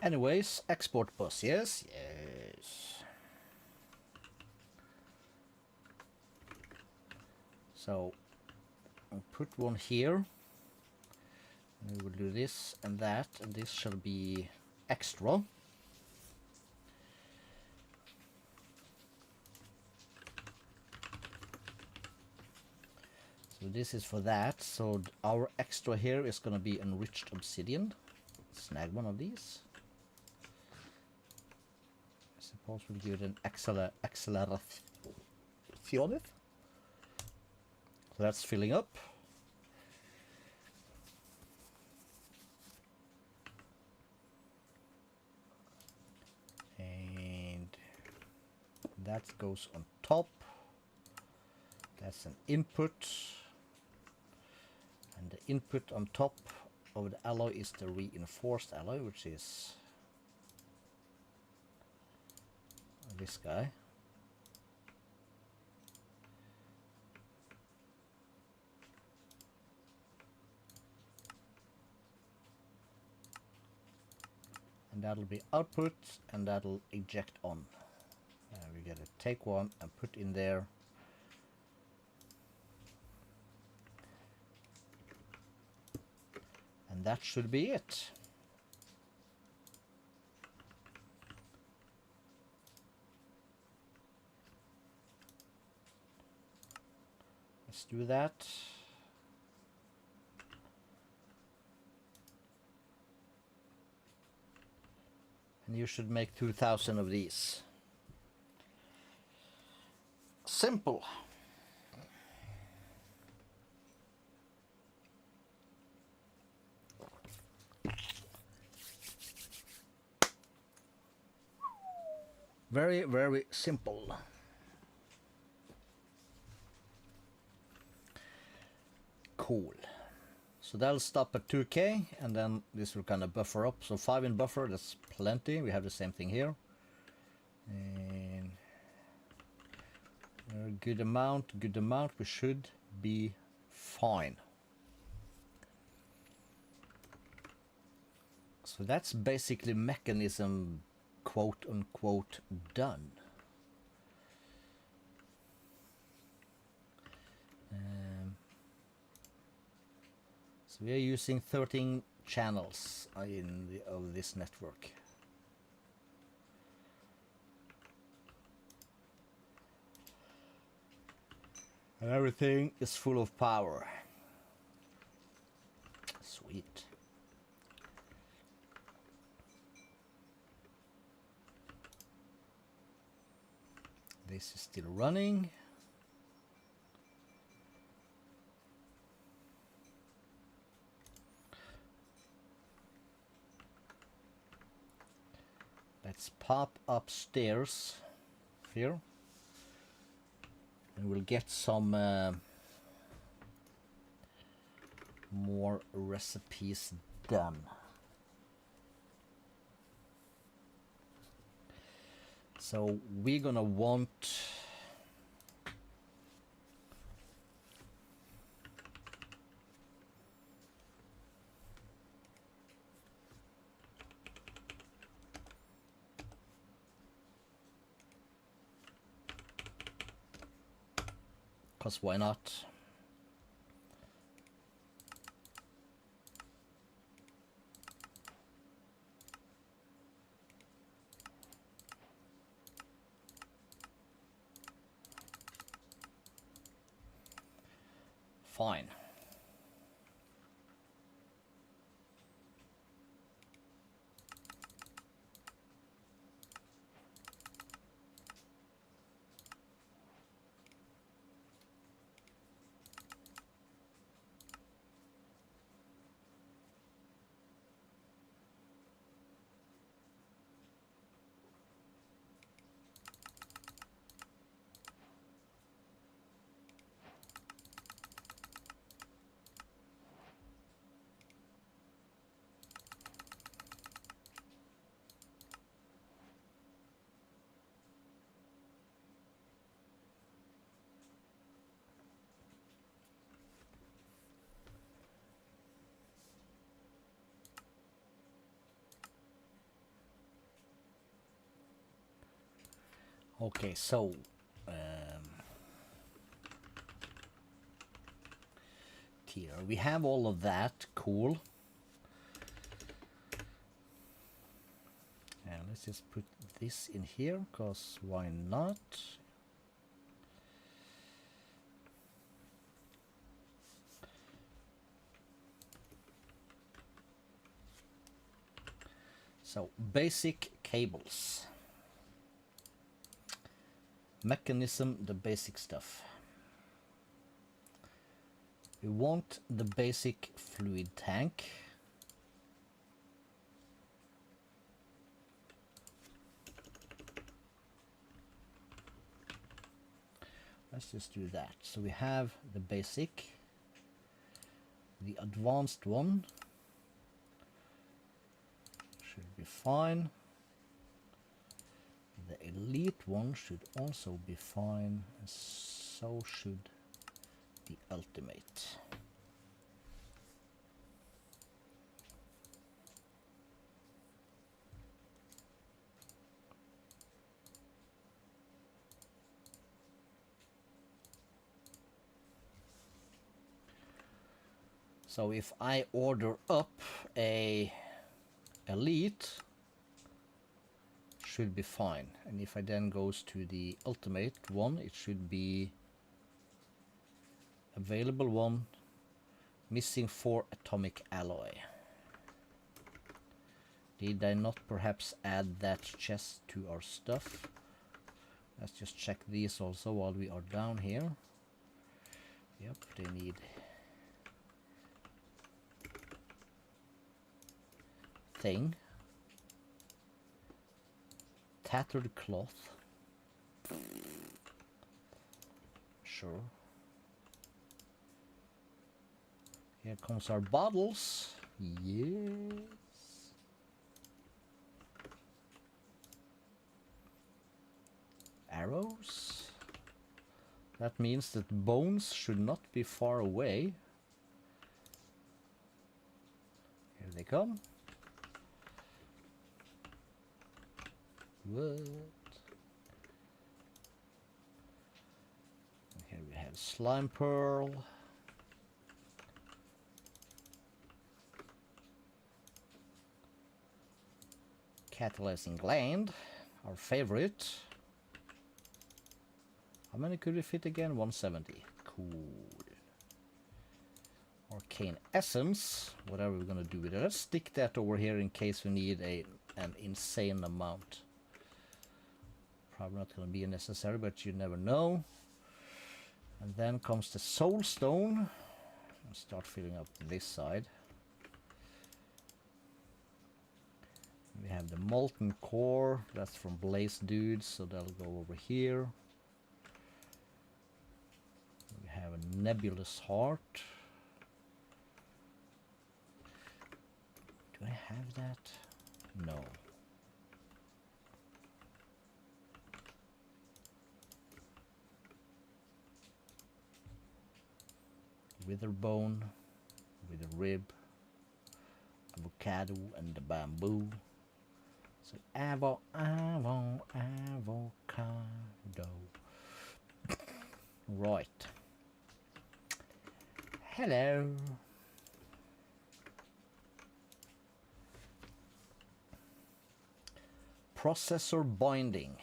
Anyways, export bus, yes, yes. So I'll put one here. And we will do this and that, and this shall be extra. So this is for that. So our extra here is going to be enriched obsidian. Snag one of these. I suppose we'll give it an acceleration. So that's filling up. And that goes on top. That's an input. And the input on top of the alloy is the reinforced alloy, which is this guy. And that'll be output, and that'll eject on. We gotta take one and put in there. And that should be it. Let's do that. And you should make 2,000 of these. Simple. Very, very simple. Cool. So that'll stop at 2K, and then this will kind of buffer up. So 5 in buffer, that's plenty. We have the same thing here. And Good amount, we should be fine. So that's basically Mekanism quote unquote done. So we are using 13 channels of this network. And everything is full of power. Sweet. This is still running. Let's pop upstairs here. And we'll get some more recipes done. So we're gonna want because why not? Fine. Okay, so here we have all of that. Cool. And let's just put this in here, because why not? So basic cables. Mechanism, the basic stuff. We want the basic fluid tank. Let's just do that. So we have the basic, the advanced one should be fine. The elite one should also be fine, and so should the ultimate. So if I order up a elite, should be fine, and if I then goes to the ultimate one, it should be available one, missing 4 atomic alloy. Did I not perhaps add that chest to our stuff? Let's just check these also while we are down here. Yep, they need thing. Tattered cloth. Sure. Here comes our bottles. Yes. Arrows. That means that bones should not be far away. Here they come. What? Here we have slime pearl. Catalyzing gland, our favorite. How many could we fit again? 170. Cool. Arcane essence. Whatever we're gonna do with it. Let's stick that over here in case we need an insane amount. Probably not gonna be necessary, but you never know. And then comes the soul stone. I'll start filling up this side. We have the molten core. That's from Blaze Dudes, so that'll go over here. We have a nebulous heart. Do I have that? No. Witherbone, with a rib, avocado, and the bamboo. So avocado. Right. Hello. Processor binding.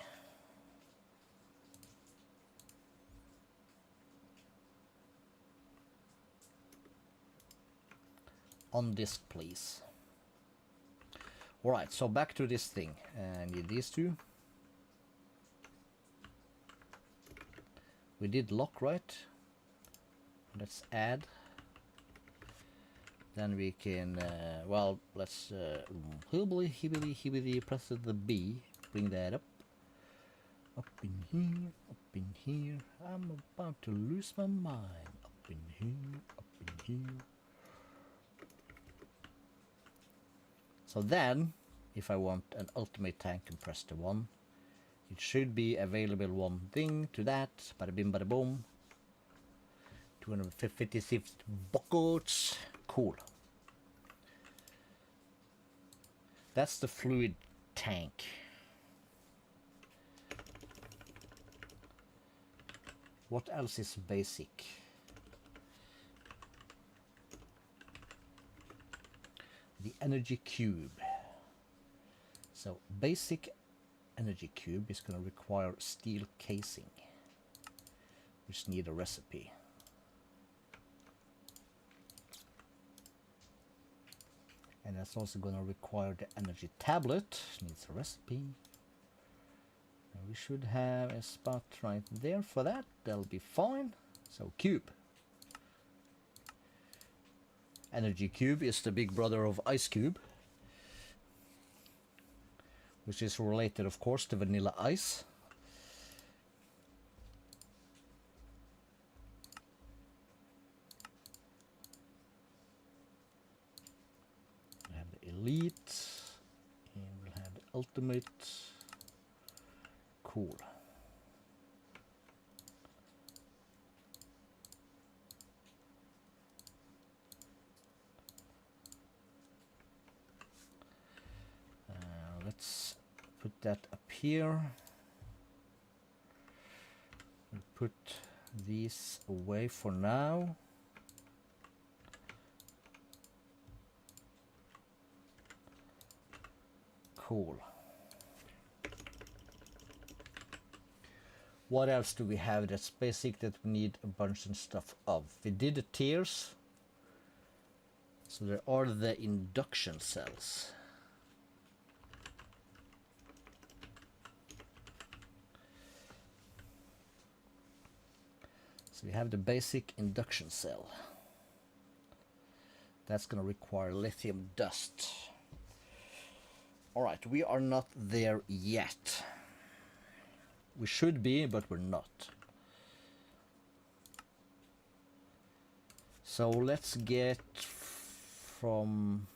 On disk, please. Alright, so back to this thing. I need these two. We did lock, right? Let's add. Then we can, well, let's hibbly press the B. Bring that up. Up in here. I'm about to lose my mind. Up in here. So then, if I want an ultimate tank and press the 1, it should be available one thing to that. Bada bim bada boom. 256 buckets. Cool. That's the fluid tank. What else is basic? The energy cube. So basic energy cube is going to require steel casing, which need a recipe. And that's also going to require the energy tablet, needs a recipe. And we should have a spot right there for that. That'll be fine. So cube. Energy cube is the big brother of ice cube, which is related, of course, to vanilla ice. We'll have the elite, and we'll have the ultimate. Cool. Let's put that up here. We'll put these away for now. Cool. What else do we have that's basic that we need a bunch of stuff of? We did the tiers. So there are the induction cells. So we have the basic induction cell. That's going to require lithium dust. Alright, we are not there yet. We should be, but we're not. So let's get from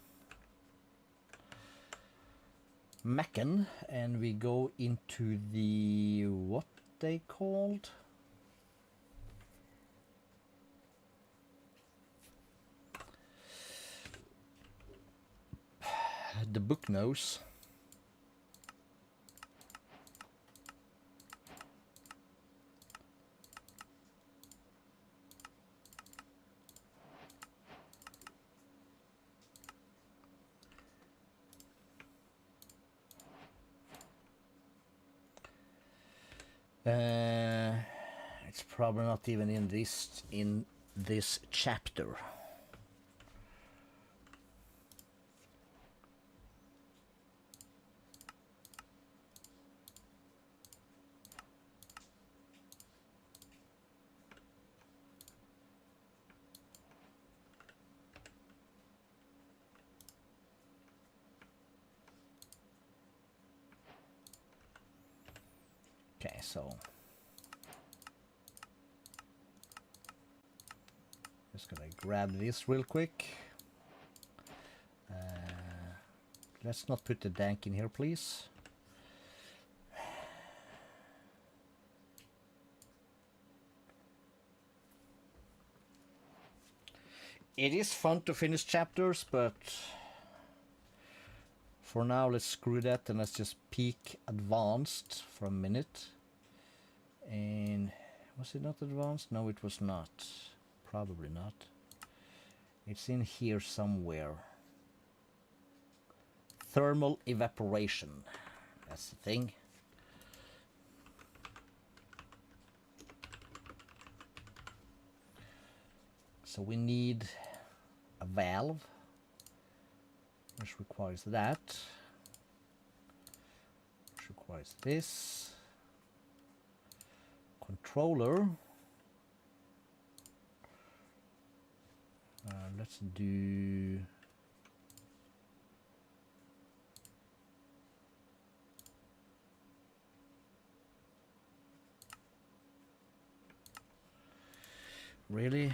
Mechan and we go into the, what they called? the book knows. It's probably not even in this chapter. Okay, so just gonna grab this real quick. Let's not put the dank in here, please. It is fun to finish chapters, but for now let's screw that and let's just peek advanced for a minute. And was it not advanced? No, it was not. Probably not. It's in here somewhere. Thermal evaporation. That's the thing. So we need a valve, which requires that. Which requires this. Controller. Let's do really?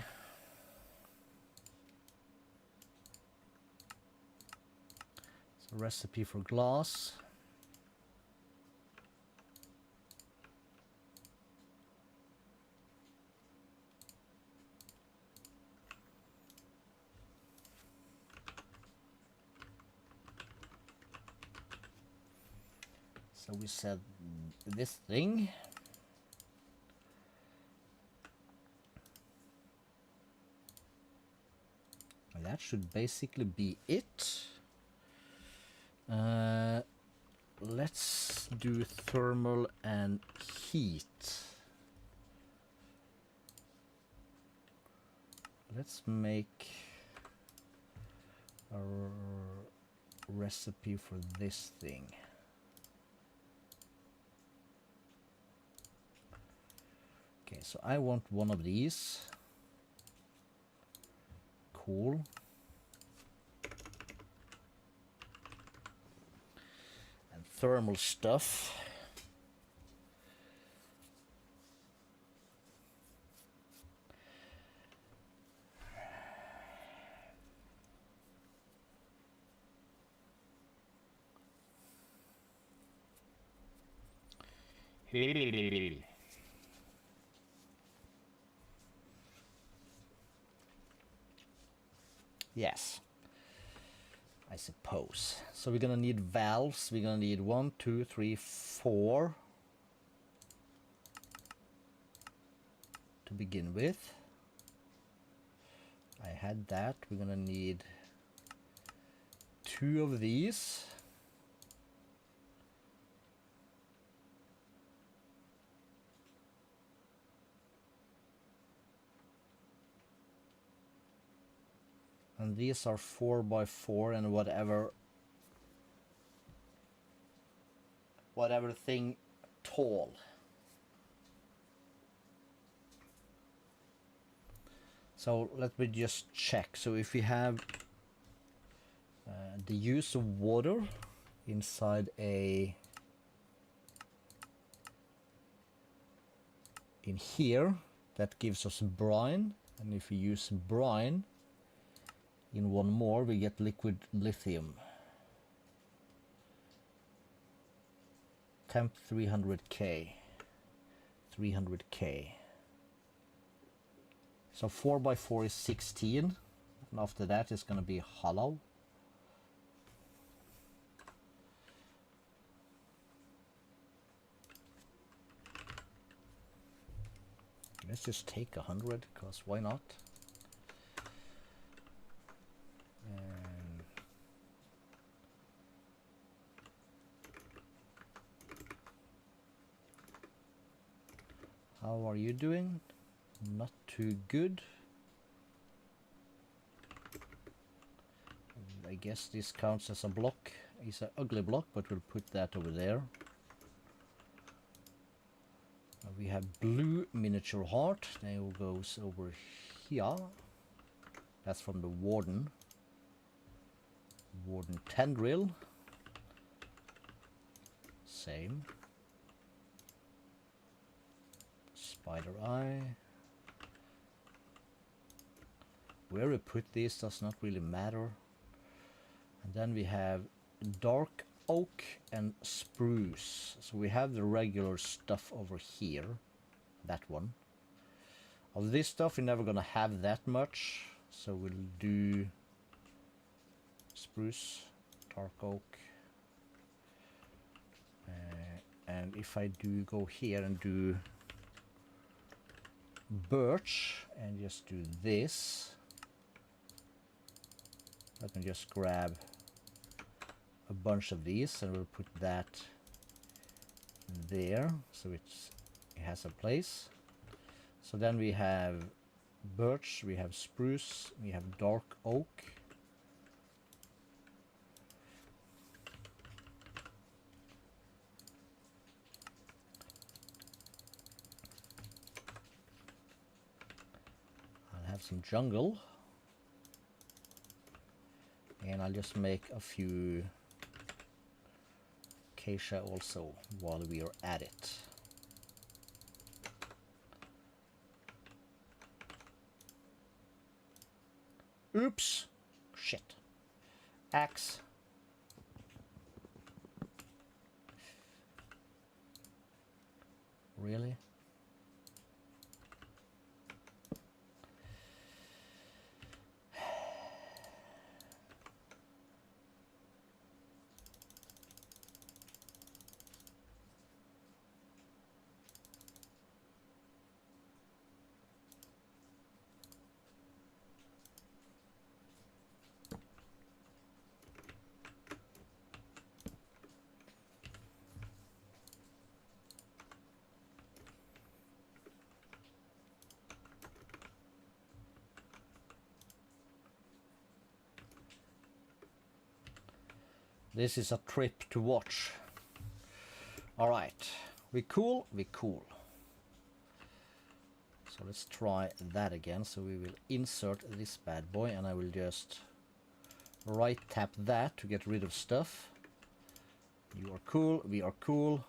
It's a recipe for glass. So we said this thing. And that should basically be it. Let's do thermal and heat. Let's make a recipe for this thing. Okay, so I want one of these. Cool. And thermal stuff. Yes, I suppose. So we're gonna need valves. We're gonna need 1, 2, 3, 4 to begin with. I had that. We're gonna need 2 of these. And these are 4x4 and whatever thing tall. So let me just check. So if we have the use of water inside in here, that gives us brine, and if we use brine in one more, we get liquid lithium. Temp 300K. 300K. So 4x4 is 16. And after that it's going to be hollow. Let's just take 100, because why not? And how are you doing? Not too good. I guess this counts as a block. It's an ugly block, but we'll put that over there. We have blue miniature heart. Now goes over here. That's from the warden. Warden tendril. Same. Spider eye. Where we put this does not really matter. And then we have dark oak and spruce. So we have the regular stuff over here. That one. Of this stuff we're never gonna have that much. So we'll do spruce, dark oak. And if I do go here and do birch and just do this. Let me just grab a bunch of these and we'll put that there so it has a place. So then we have birch, we have spruce, we have dark oak. I'll have some jungle. And I'll just make a few acacia also while we are at it. Oops! Shit. Axe. Really? This is a trip to watch. Alright, we cool, we cool. So let's try that again. So we will insert this bad boy and I will just right tap that to get rid of stuff. You are cool, we are cool.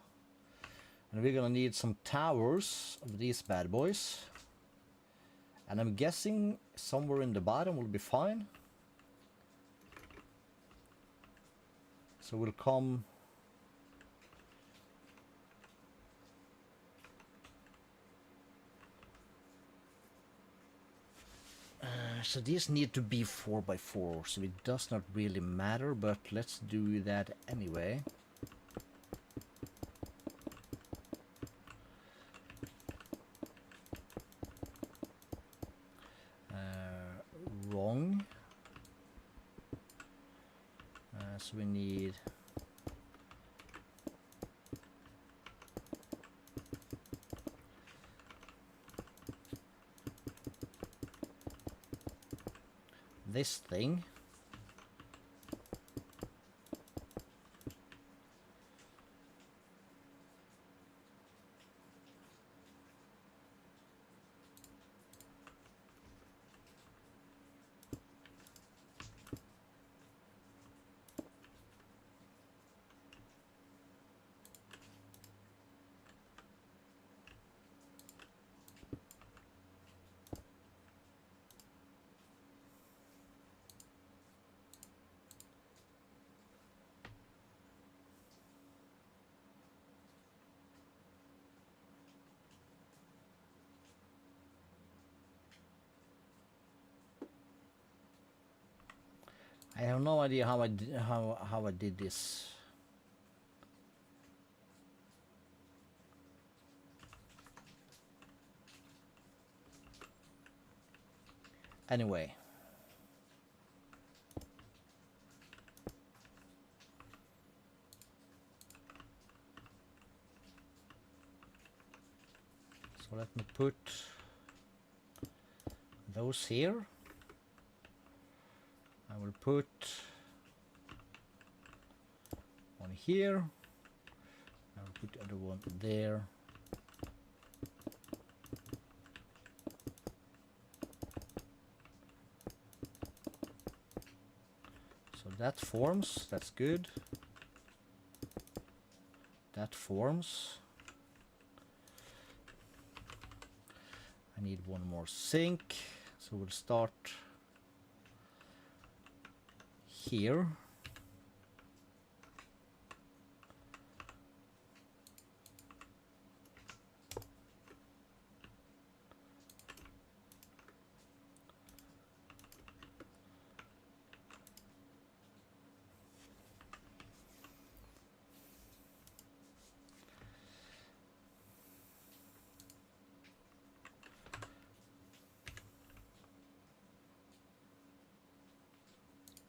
And we're gonna need some towers of these bad boys. And I'm guessing somewhere in the bottom will be fine. So we'll come so these need to be 4x4, so it does not really matter, but let's do that anyway. Wrong. So we need this thing. I have no idea how I did this. Anyway. So let me put those here. I will put one here. I will put the other one there. So that forms, that's good. That forms. I need one more sink, so we'll start here.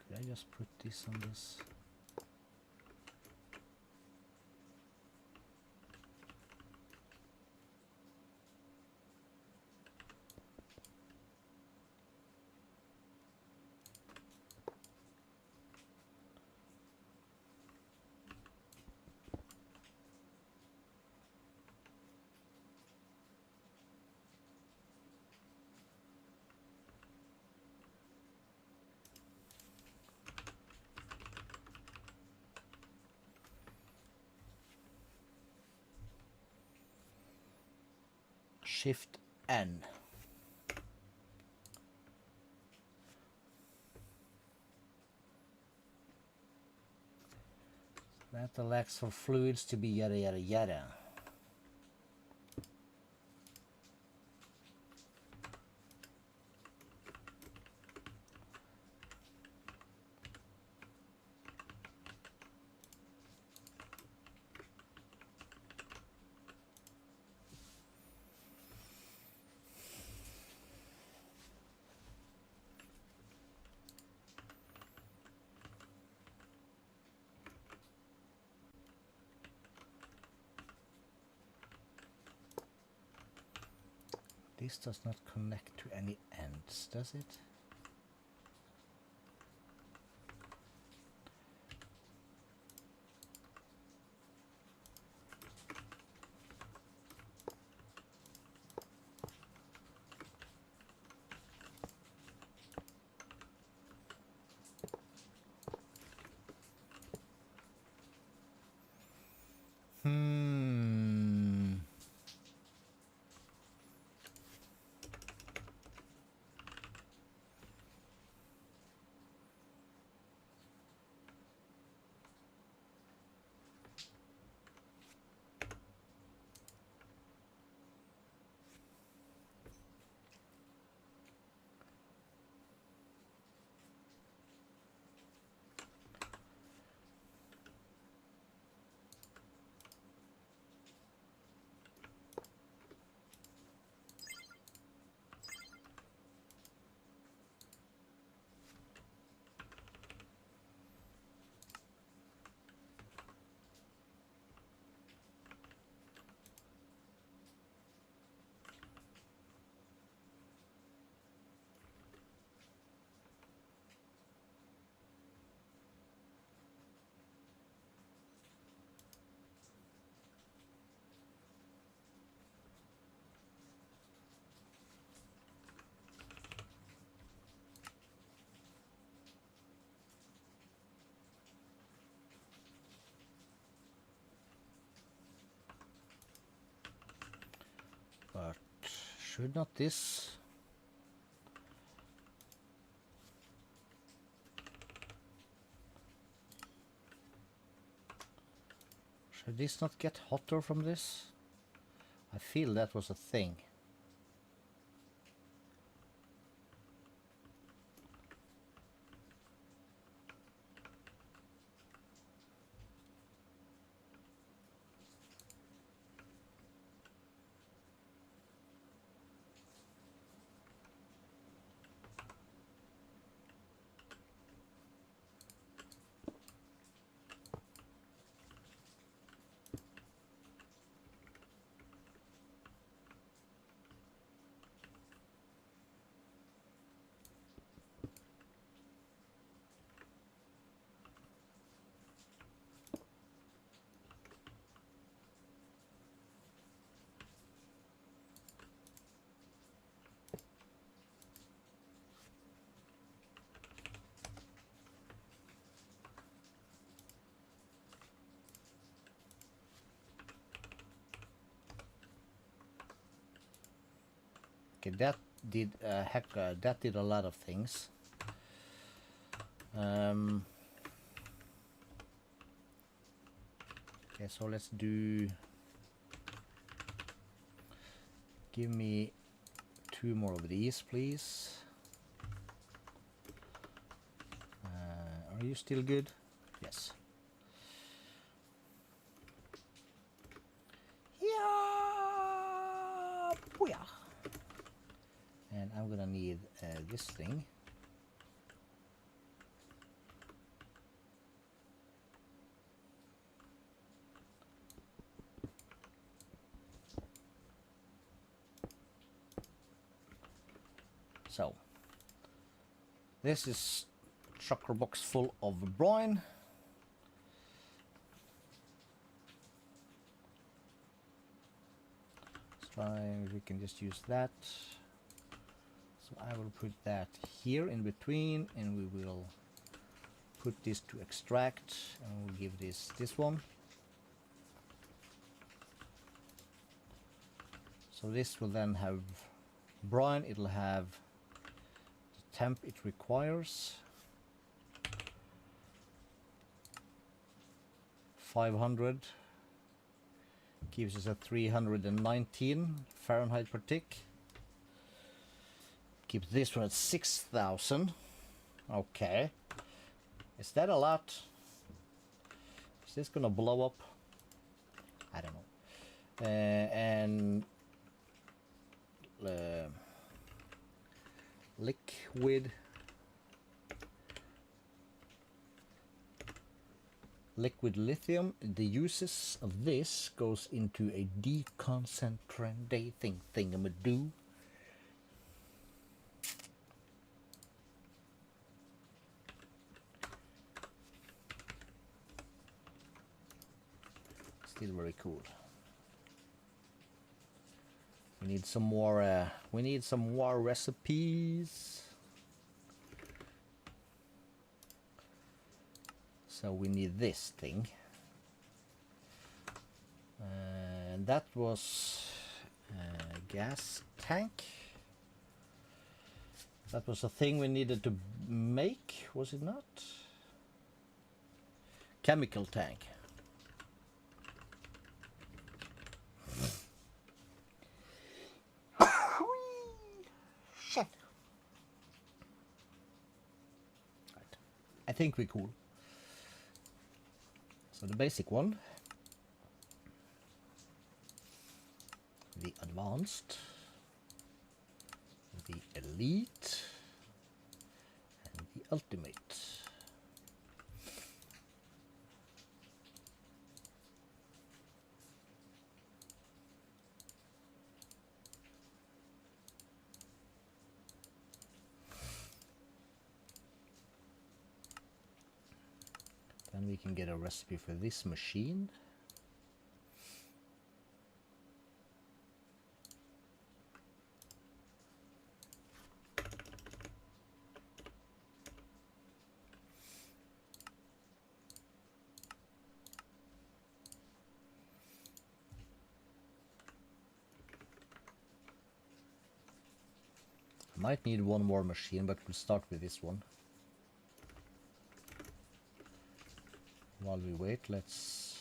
Could I just put this on this? Shift N. That allows for fluids to be yada yada yada. This does not connect to any ends, does it? But should not this? Should this not get hotter from this? I feel that was a thing. Okay, that did that did a lot of things. Okay, so let's do. Give me 2 more of these, please. Are you still good? Yes. Yeah, booyah. And I'm gonna need this thing. So this is chakra box full of brine. Let's try if we can just use that. So I will put that here in between, and we will put this to extract, and we'll give this one. So this will then have brine, it'll have the temp it requires. 500 gives us a 319 Fahrenheit per tick. Keep this one at 6,000. Okay. Is that a lot? Is this gonna blow up? I don't know. And liquid lithium, the uses of this goes into a deconcentrating thingamadoo. Still very cool. We need some more. We need some more recipes. So we need this thing, and that was a gas tank. That was a thing we needed to make, was it not? Chemical tank. Shit. Right. I think we're cool. So the basic one, the advanced, the elite, and the ultimate. Then we can get a recipe for this machine. I might need one more machine, but we'll start with this one. While we wait, let's...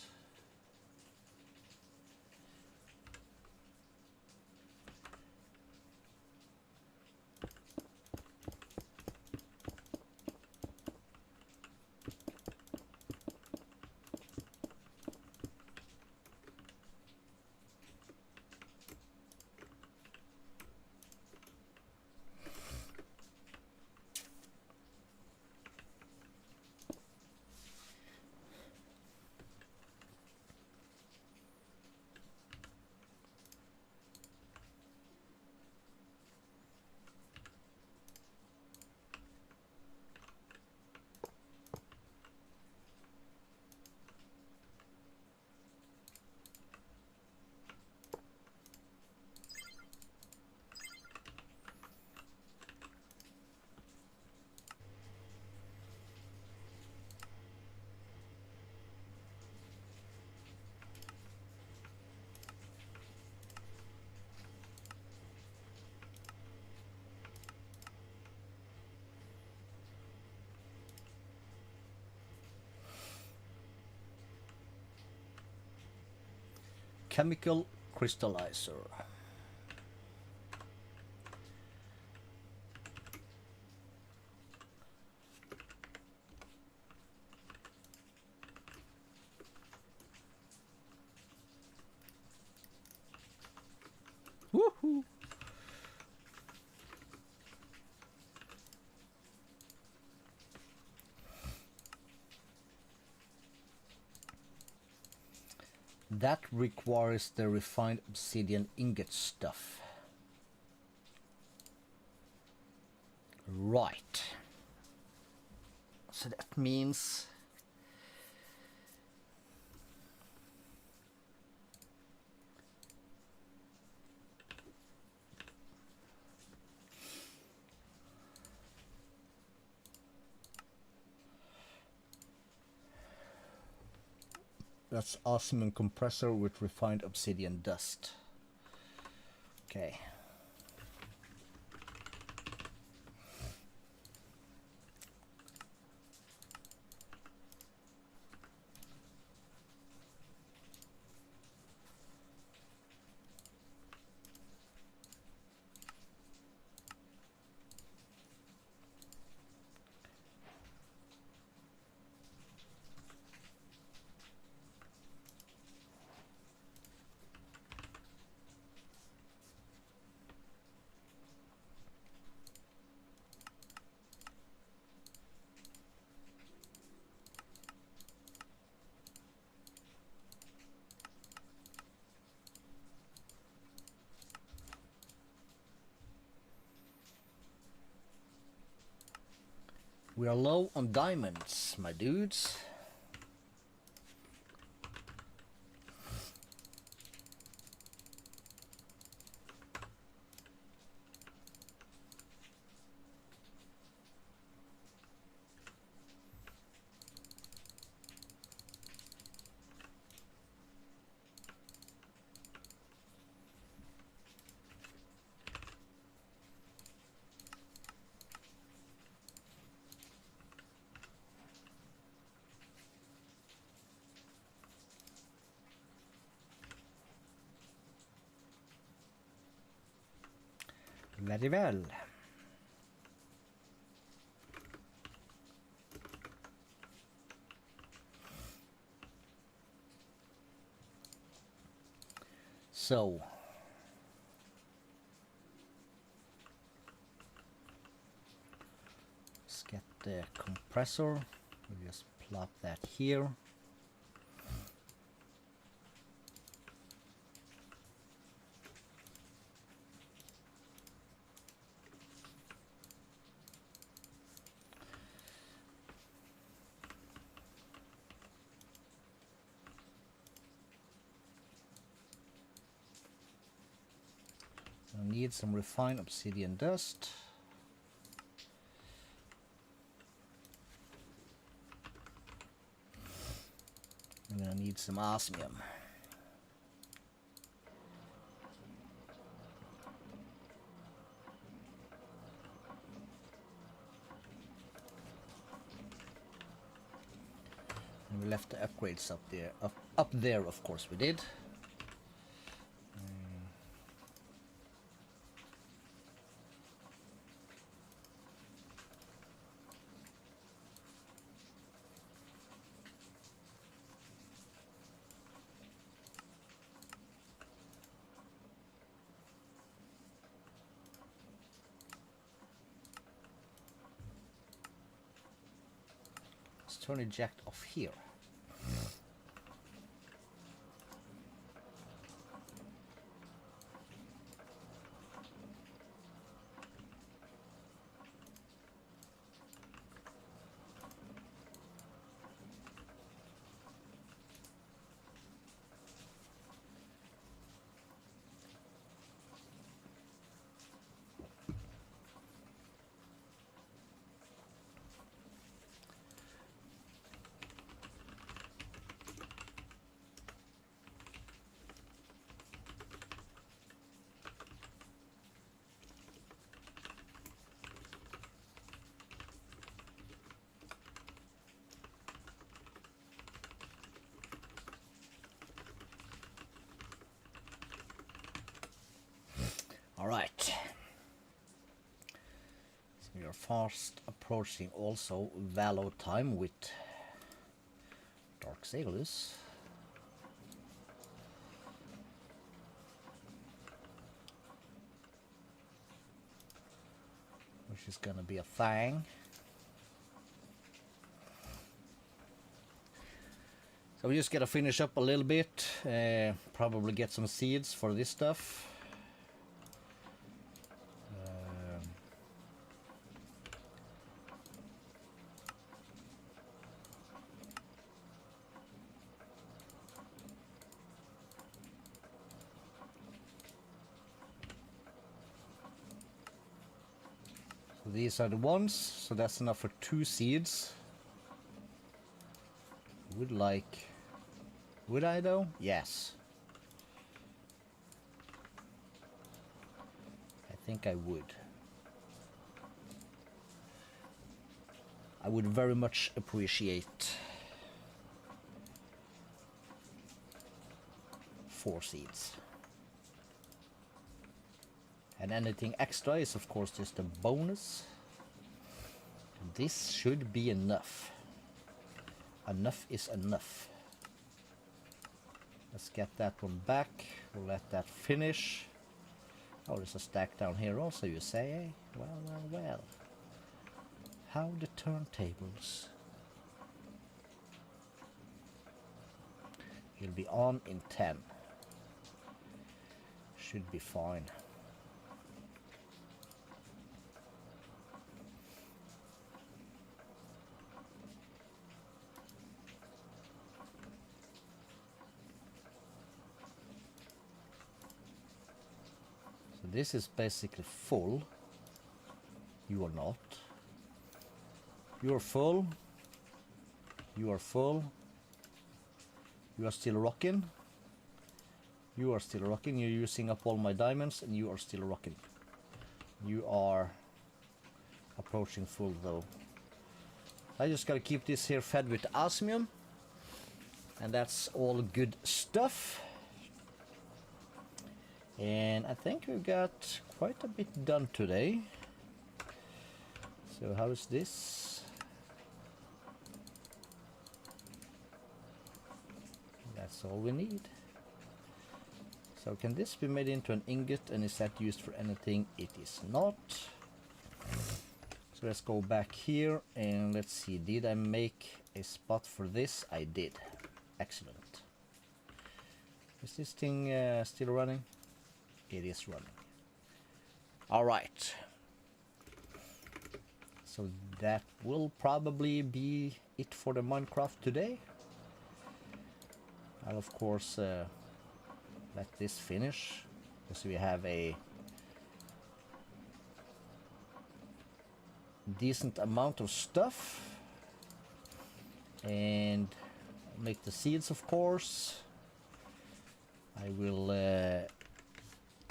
chemical crystallizer. Woohoo! That requires the refined obsidian ingot stuff. Right. So that means that's osmium compressor with refined obsidian dust. Okay. We are low on diamonds, my dudes. Very well. So let's get the compressor. We'll just plop that here. I need some refined obsidian dust. I'm gonna need some osmium. And we left the upgrades up there. Up there, of course, we did. Turn eject off here. Alright. So we are fast approaching also Valo time with Dark Sailors. Which is gonna be a thing. So we just gotta finish up a little bit, probably get some seeds for this stuff. So these are the ones, so that's enough for 2 seeds. Would I though? Yes. I think I would. I would very much appreciate 4 seeds. And anything extra is of course just a bonus. This should be enough. Enough is enough. Let's get that one back. We'll let that finish. Oh, there's a stack down here also, you say, eh? Well, well, well. How the turntables. He'll be on in 10. Should be fine. This is basically full. You are not. You are full. You are full. You are still rocking. You are still rocking. You're using up all my diamonds and you are still rocking. You are approaching full though. I just gotta keep this here fed with osmium. And that's all good stuff. And I think we've got quite a bit done today. So how is this? That's all we need. So can this be made into an ingot, and is that used for anything? It is not. So let's go back here and let's see, did I make a spot for this? I did. Excellent. Is this thing still running? It is running. All right. So that will probably be it for the Minecraft today. I'll of course let this finish, because we have a decent amount of stuff. And make the seeds, of course. I will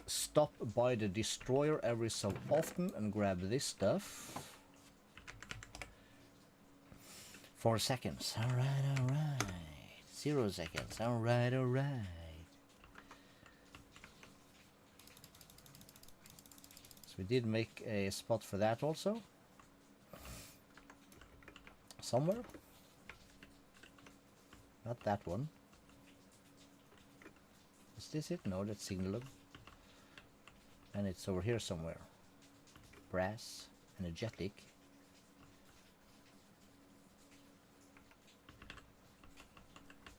stop by the destroyer every so often and grab this stuff. 4 seconds. Alright, alright. 0 seconds. Alright, alright. So we did make a spot for that also. Somewhere. Not that one. Is this it? No, that's signal. And it's over here somewhere. Brass, energetic.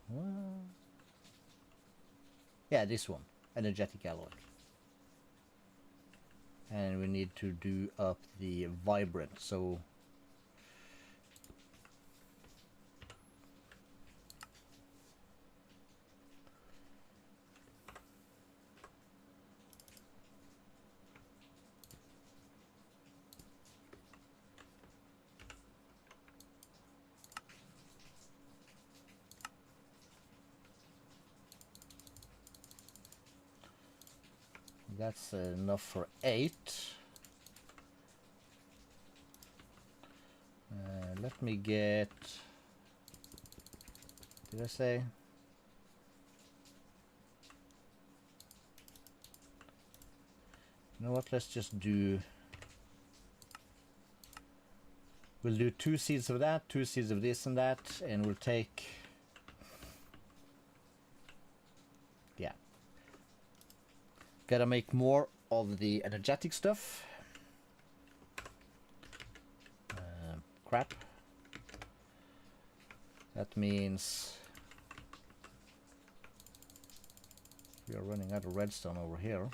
Well, yeah, this one, energetic alloy. And we need to do up the vibrant, so that's enough for 8. Let me get, did I say? You know what, let's just do... We'll do 2 seeds of that, 2 seeds of this and that, and we'll take... Yeah. Gotta make more of the energetic stuff. Crap. That means... we are running out of redstone over here.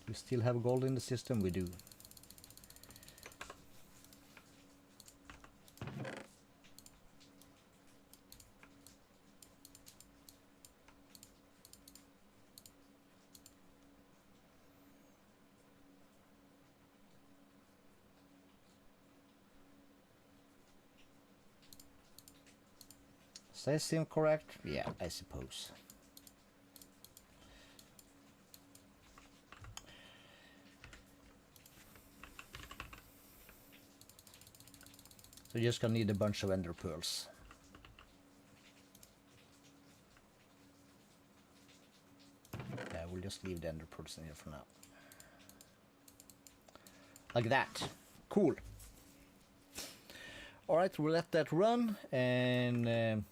We still have gold in the system, we do. Does that seem correct? Yeah, I suppose. So you're just gonna need a bunch of ender pearls. Yeah, we'll just leave the ender pearls in here for now. Like that. Cool. Alright, we'll let that run, and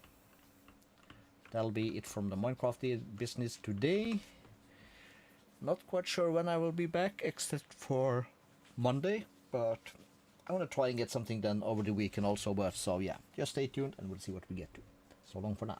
that'll be it from the Minecraft business today. Not quite sure when I will be back, except for Monday, but I want to try and get something done over the weekend also, but so yeah, just stay tuned and we'll see what we get to. So long for now.